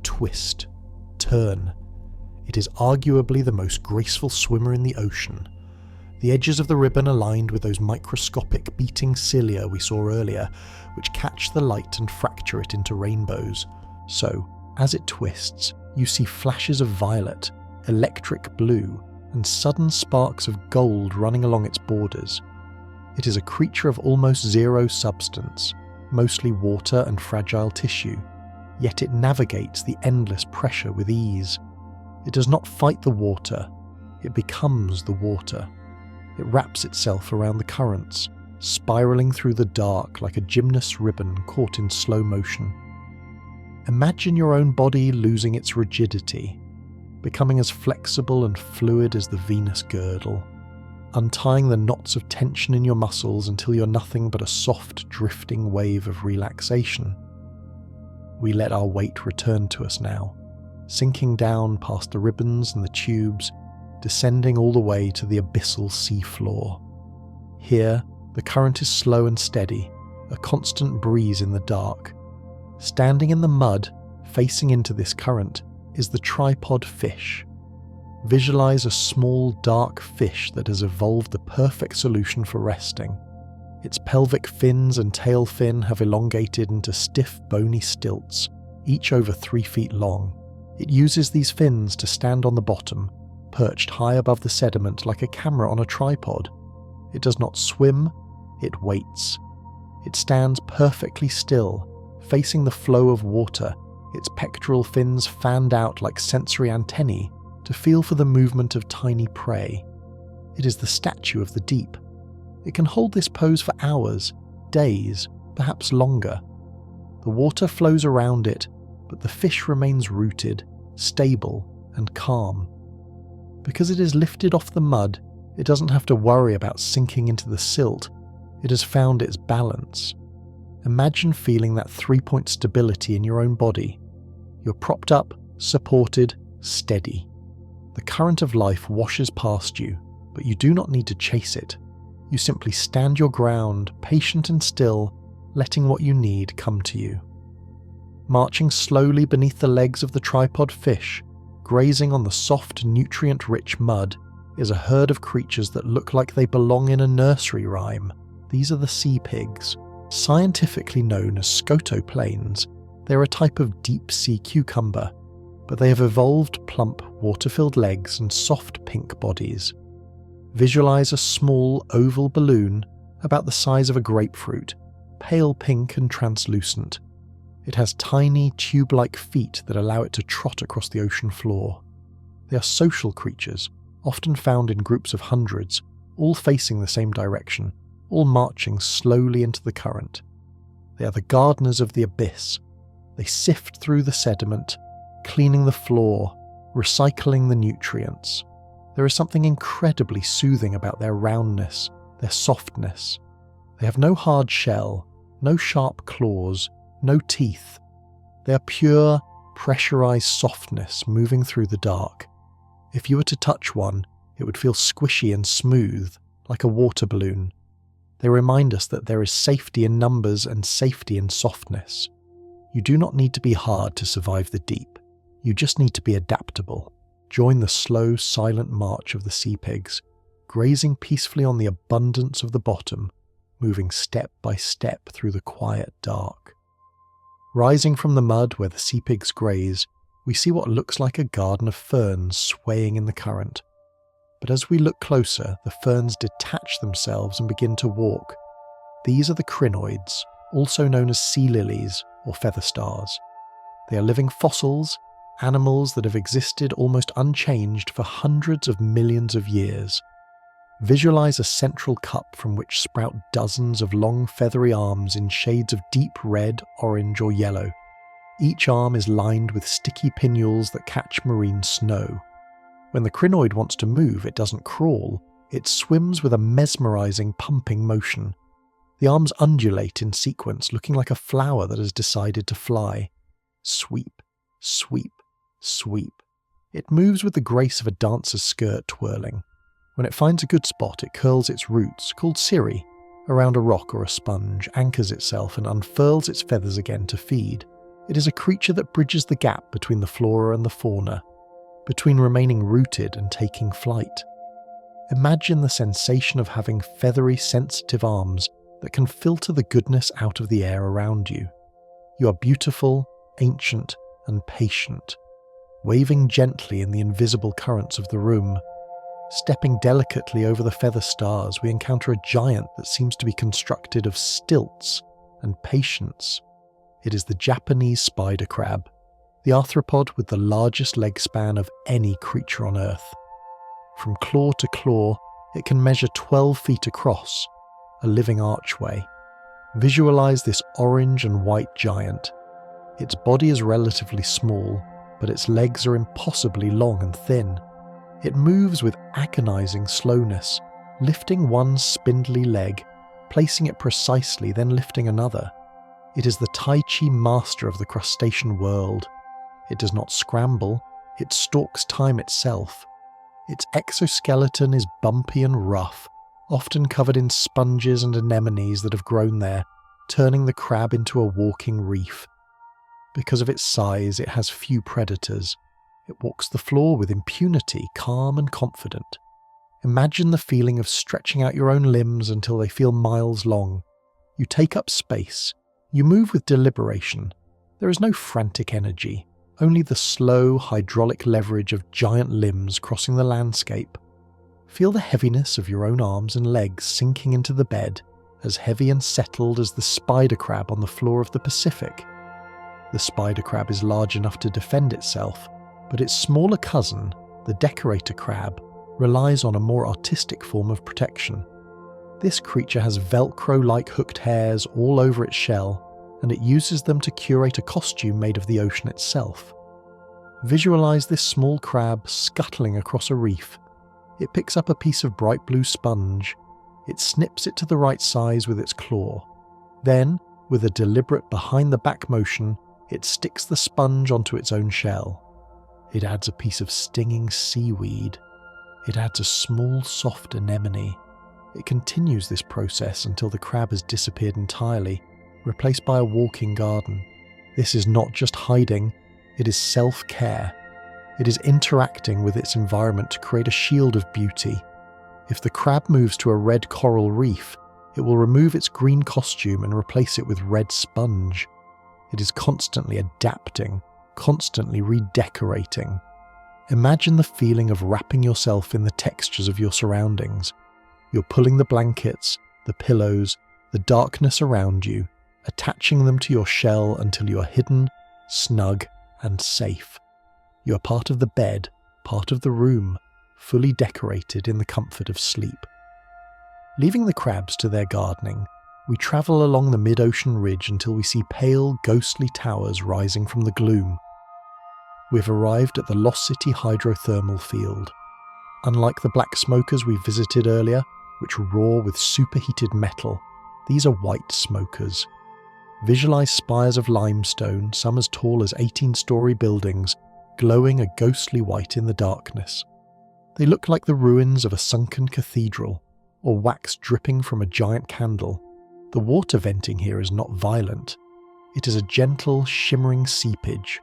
twist, turn. It is arguably the most graceful swimmer in the ocean. The edges of the ribbon aligned with those microscopic beating cilia we saw earlier, which catch the light and fracture it into rainbows. So, as it twists, you see flashes of violet, electric blue, and sudden sparks of gold running along its borders. It is a creature of almost zero substance, mostly water and fragile tissue, yet it navigates the endless pressure with ease. It does not fight the water, it becomes the water. It wraps itself around the currents, spiraling through the dark like a gymnast's ribbon caught in slow motion. Imagine your own body losing its rigidity, becoming as flexible and fluid as the Venus girdle, untying the knots of tension in your muscles until you're nothing but a soft, drifting wave of relaxation. We let our weight return to us now, sinking down past the ribbons and the tubes, descending all the way to the abyssal sea floor. Here, the current is slow and steady, a constant breeze in the dark. Standing in the mud, facing into this current, is the tripod fish. Visualize a small, dark fish that has evolved the perfect solution for resting. Its pelvic fins and tail fin have elongated into stiff, bony stilts, each over 3 feet long. It uses these fins to stand on the bottom, perched high above the sediment like a camera on a tripod. It does not swim, it waits. It stands perfectly still, facing the flow of water, its pectoral fins fanned out like sensory antennae to feel for the movement of tiny prey. It is the statue of the deep. It can hold this pose for hours, days, perhaps longer. The water flows around it, but the fish remains rooted, stable, and calm. Because it is lifted off the mud, it doesn't have to worry about sinking into the silt. It has found its balance. Imagine feeling that 3-point stability in your own body. You're propped up, supported, steady. The current of life washes past you, but you do not need to chase it. You simply stand your ground, patient and still, letting what you need come to you. Marching slowly beneath the legs of the tripod fish, grazing on the soft, nutrient-rich mud, is a herd of creatures that look like they belong in a nursery rhyme. These are the sea pigs, scientifically known as scotoplanes. They're a type of deep-sea cucumber, but they have evolved plump, water-filled legs and soft pink bodies. Visualize a small, oval balloon about the size of a grapefruit, pale pink and translucent. It has tiny, tube-like feet that allow it to trot across the ocean floor. They are social creatures, often found in groups of hundreds, all facing the same direction, all marching slowly into the current. They are the gardeners of the abyss. They sift through the sediment, cleaning the floor, recycling the nutrients. There is something incredibly soothing about their roundness, their softness. They have no hard shell, no sharp claws, no teeth. They are pure, pressurized softness moving through the dark. If you were to touch one, it would feel squishy and smooth, like a water balloon. They remind us that there is safety in numbers and safety in softness. You do not need to be hard to survive the deep. You just need to be adaptable. Join the slow, silent march of the sea pigs, grazing peacefully on the abundance of the bottom, moving step by step through the quiet dark. Rising from the mud where the sea pigs graze, we see what looks like a garden of ferns swaying in the current. But as we look closer, the ferns detach themselves and begin to walk. These are the crinoids, also known as sea lilies or feather stars. They are living fossils, animals that have existed almost unchanged for hundreds of millions of years. Visualize a central cup from which sprout dozens of long feathery arms in shades of deep red, orange or yellow. Each arm is lined with sticky pinnules that catch marine snow. When the crinoid wants to move, it doesn't crawl, it swims with a mesmerizing pumping motion. The arms undulate in sequence, looking like a flower that has decided to fly. Sweep, sweep, sweep. It moves with the grace of a dancer's skirt twirling. When it finds a good spot, it curls its roots, called cirri, around a rock or a sponge, anchors itself and unfurls its feathers again to feed. It is a creature that bridges the gap between the flora and the fauna, between remaining rooted and taking flight. Imagine the sensation of having feathery, sensitive arms that can filter the goodness out of the air around you. You are beautiful, ancient, and patient, waving gently in the invisible currents of the room. Stepping delicately over the feather stars, we encounter a giant that seems to be constructed of stilts and patience. It is the Japanese spider crab, the arthropod with the largest leg span of any creature on Earth. From claw to claw, it can measure 12 feet across, a living archway. Visualize this orange and white giant. Its body is relatively small, but its legs are impossibly long and thin. It moves with agonizing slowness, lifting one spindly leg, placing it precisely, then lifting another. It is the Tai Chi master of the crustacean world. It does not scramble, it stalks time itself. Its exoskeleton is bumpy and rough, often covered in sponges and anemones that have grown there, turning the crab into a walking reef. Because of its size, it has few predators. It walks the floor with impunity, calm and confident. Imagine the feeling of stretching out your own limbs until they feel miles long. You take up space. You move with deliberation. There is no frantic energy, only the slow, hydraulic leverage of giant limbs crossing the landscape. Feel the heaviness of your own arms and legs sinking into the bed, as heavy and settled as the spider crab on the floor of the Pacific. The spider crab is large enough to defend itself, but its smaller cousin, the decorator crab, relies on a more artistic form of protection. This creature has Velcro-like hooked hairs all over its shell, and it uses them to curate a costume made of the ocean itself. Visualize this small crab scuttling across a reef. It picks up a piece of bright blue sponge. It snips it to the right size with its claw. Then, with a deliberate behind-the-back motion, it sticks the sponge onto its own shell. It adds a piece of stinging seaweed. It adds a small, soft anemone. It continues this process until the crab has disappeared entirely, replaced by a walking garden. This is not just hiding, it is self-care. It is interacting with its environment to create a shield of beauty. If the crab moves to a red coral reef, it will remove its green costume and replace it with red sponge. It is constantly adapting, constantly redecorating. Imagine the feeling of wrapping yourself in the textures of your surroundings. You're pulling the blankets, the pillows, the darkness around you, attaching them to your shell until you are hidden, snug, and safe. You are part of the bed, part of the room, fully decorated in the comfort of sleep. Leaving the crabs to their gardening, we travel along the mid-ocean ridge until we see pale, ghostly towers rising from the gloom. We've arrived at the Lost City hydrothermal field. Unlike the black smokers we visited earlier, which roar with superheated metal, these are white smokers. Visualize spires of limestone, some as tall as 18-story buildings, glowing a ghostly white in the darkness. They look like the ruins of a sunken cathedral, or wax dripping from a giant candle, the water venting here is not violent. It is a gentle, shimmering seepage.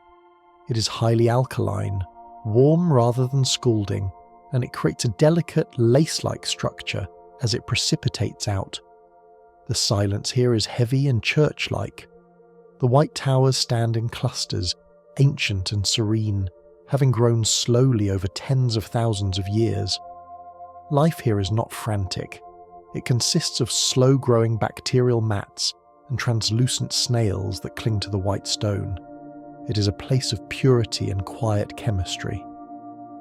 It is highly alkaline, warm rather than scalding, and it creates a delicate, lace-like structure as it precipitates out. The silence here is heavy and church-like. The white towers stand in clusters, ancient and serene, having grown slowly over tens of thousands of years. Life here is not frantic. It consists of slow-growing bacterial mats and translucent snails that cling to the white stone. It is a place of purity and quiet chemistry.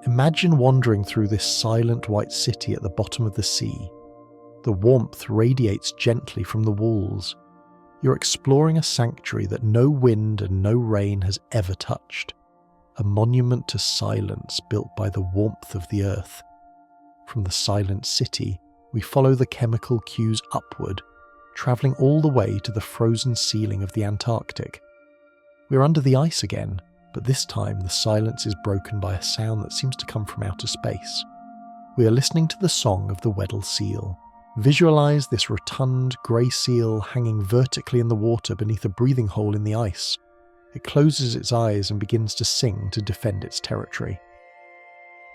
Imagine wandering through this silent white city at the bottom of the sea. The warmth radiates gently from the walls. You're exploring a sanctuary that no wind and no rain has ever touched. A monument to silence built by the warmth of the earth. From the silent city, we follow the chemical cues upward, travelling all the way to the frozen ceiling of the Antarctic. We're under the ice again, but this time the silence is broken by a sound that seems to come from outer space. We are listening to the song of the Weddell seal. Visualize this rotund, grey seal hanging vertically in the water beneath a breathing hole in the ice. It closes its eyes and begins to sing to defend its territory.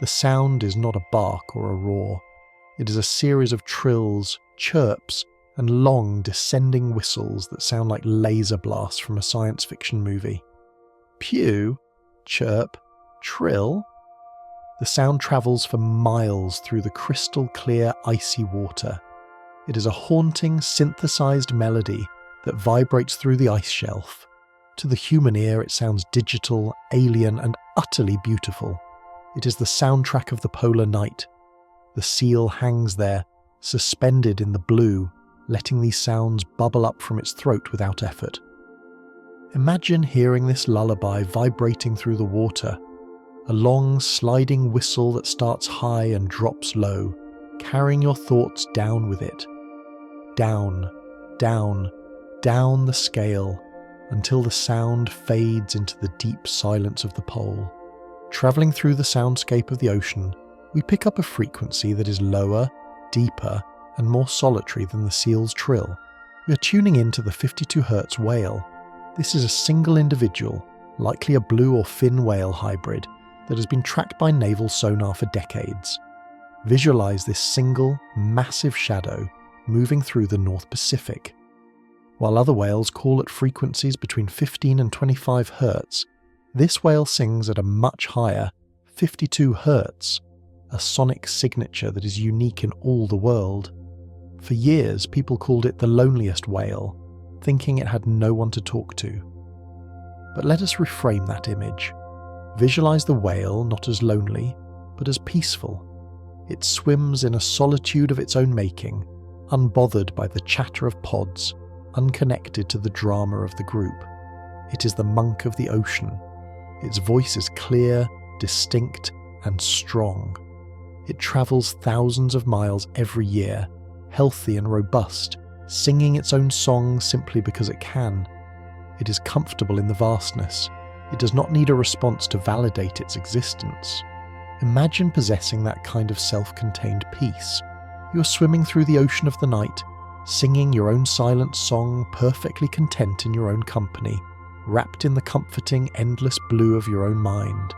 The sound is not a bark or a roar. It is a series of trills, chirps, and long descending whistles that sound like laser blasts from a science fiction movie. Pew, chirp, trill. The sound travels for miles through the crystal clear, icy water. It is a haunting, synthesized melody that vibrates through the ice shelf. To the human ear, it sounds digital, alien, and utterly beautiful. It is the soundtrack of the polar night. The seal hangs there, suspended in the blue, letting these sounds bubble up from its throat without effort. Imagine hearing this lullaby vibrating through the water, a long, sliding whistle that starts high and drops low, carrying your thoughts down with it. Down, down, down the scale, until the sound fades into the deep silence of the pole. Travelling through the soundscape of the ocean, we pick up a frequency that is lower, deeper, and more solitary than the seal's trill. We are tuning into the 52 Hz whale. This is a single individual, likely a blue or fin whale hybrid, that has been tracked by naval sonar for decades. Visualize this single, massive shadow moving through the North Pacific. While other whales call at frequencies between 15 and 25 Hz, this whale sings at a much higher 52 Hz, a sonic signature that is unique in all the world. For years, people called it the loneliest whale, thinking it had no one to talk to. But let us reframe that image. Visualize the whale not as lonely, but as peaceful. It swims in a solitude of its own making, unbothered by the chatter of pods, unconnected to the drama of the group. It is the monk of the ocean. Its voice is clear, distinct, and strong. It travels thousands of miles every year, healthy and robust, singing its own song simply because it can. It is comfortable in the vastness. It does not need a response to validate its existence. Imagine possessing that kind of self-contained peace. You are swimming through the ocean of the night, singing your own silent song, perfectly content in your own company, wrapped in the comforting, endless blue of your own mind.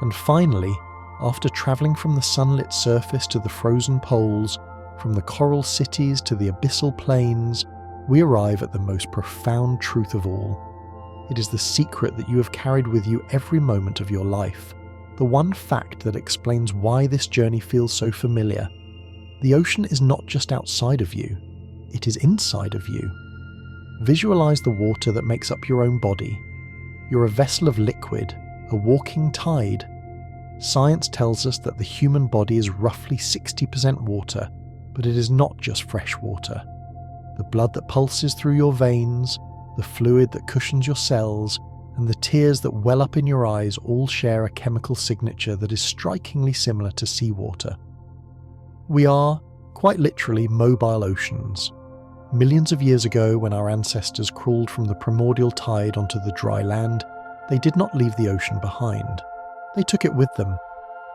And finally, after travelling from the sunlit surface to the frozen poles, from the coral cities to the abyssal plains, we arrive at the most profound truth of all. It is the secret that you have carried with you every moment of your life, the one fact that explains why this journey feels so familiar. The ocean is not just outside of you, it is inside of you. Visualize the water that makes up your own body. You're a vessel of liquid, a walking tide. Science tells us that the human body is roughly 60% water, but it is not just fresh water. The blood that pulses through your veins, the fluid that cushions your cells, and the tears that well up in your eyes all share a chemical signature that is strikingly similar to seawater. We are, quite literally, mobile oceans. Millions of years ago, when our ancestors crawled from the primordial tide onto the dry land, they did not leave the ocean behind. They took it with them.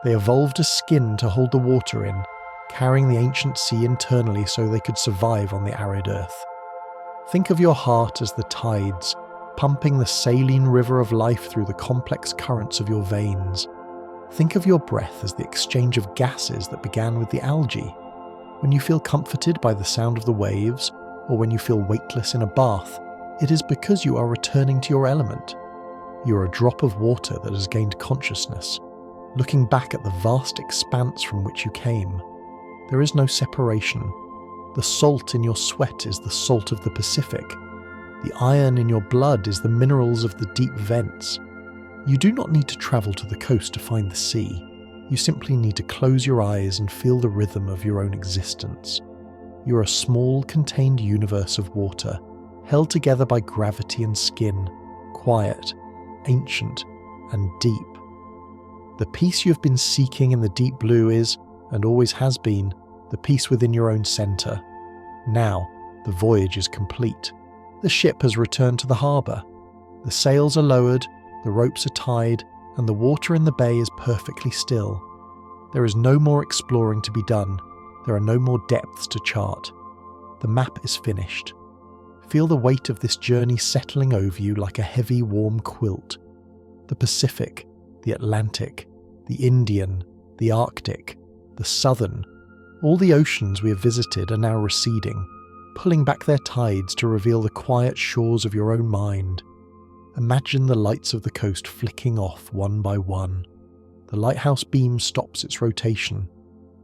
They evolved a skin to hold the water in, carrying the ancient sea internally so they could survive on the arid earth. Think of your heart as the tides, pumping the saline river of life through the complex currents of your veins. Think of your breath as the exchange of gases that began with the algae. When you feel comforted by the sound of the waves, or when you feel weightless in a bath, it is because you are returning to your element. You are a drop of water that has gained consciousness, looking back at the vast expanse from which you came. There is no separation. The salt in your sweat is the salt of the Pacific. The iron in your blood is the minerals of the deep vents. You do not need to travel to the coast to find the sea. You simply need to close your eyes and feel the rhythm of your own existence. You are a small, contained universe of water, held together by gravity and skin, quiet, ancient, and deep. The peace you have been seeking in the deep blue is, and always has been, the peace within your own centre. Now, the voyage is complete. The ship has returned to the harbour. The sails are lowered, the ropes are tied, and the water in the bay is perfectly still. There is no more exploring to be done. There are no more depths to chart. The map is finished. Feel the weight of this journey settling over you like a heavy, warm quilt. The Pacific, the Atlantic, the Indian, the Arctic, the Southern, all the oceans we have visited are now receding, pulling back their tides to reveal the quiet shores of your own mind. Imagine the lights of the coast flicking off one by one. The lighthouse beam stops its rotation.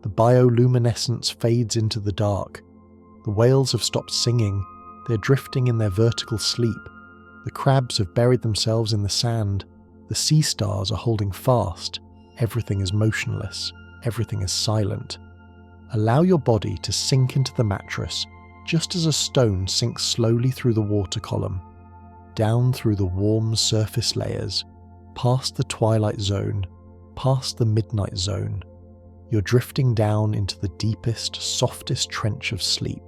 The bioluminescence fades into the dark. The whales have stopped singing. They're drifting in their vertical sleep. The crabs have buried themselves in the sand. The sea stars are holding fast. Everything is motionless. Everything is silent. Allow your body to sink into the mattress, just as a stone sinks slowly through the water column, down through the warm surface layers, past the twilight zone, past the midnight zone. You're drifting down into the deepest, softest trench of sleep.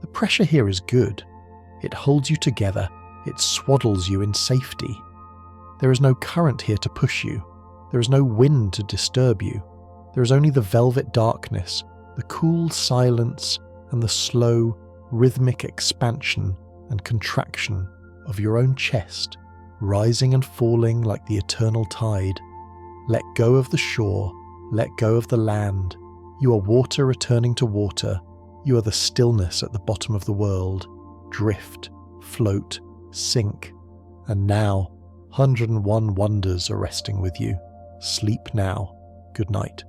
The pressure here is good. It holds you together. It swaddles you in safety. There is no current here to push you. There is no wind to disturb you. There is only the velvet darkness, the cool silence, and the slow, rhythmic expansion and contraction of your own chest, rising and falling like the eternal tide. Let go of the shore, let go of the land. You are water returning to water. You are the stillness at the bottom of the world. Drift, float, sink. And now, 101 wonders are resting with you. Sleep now. Good night.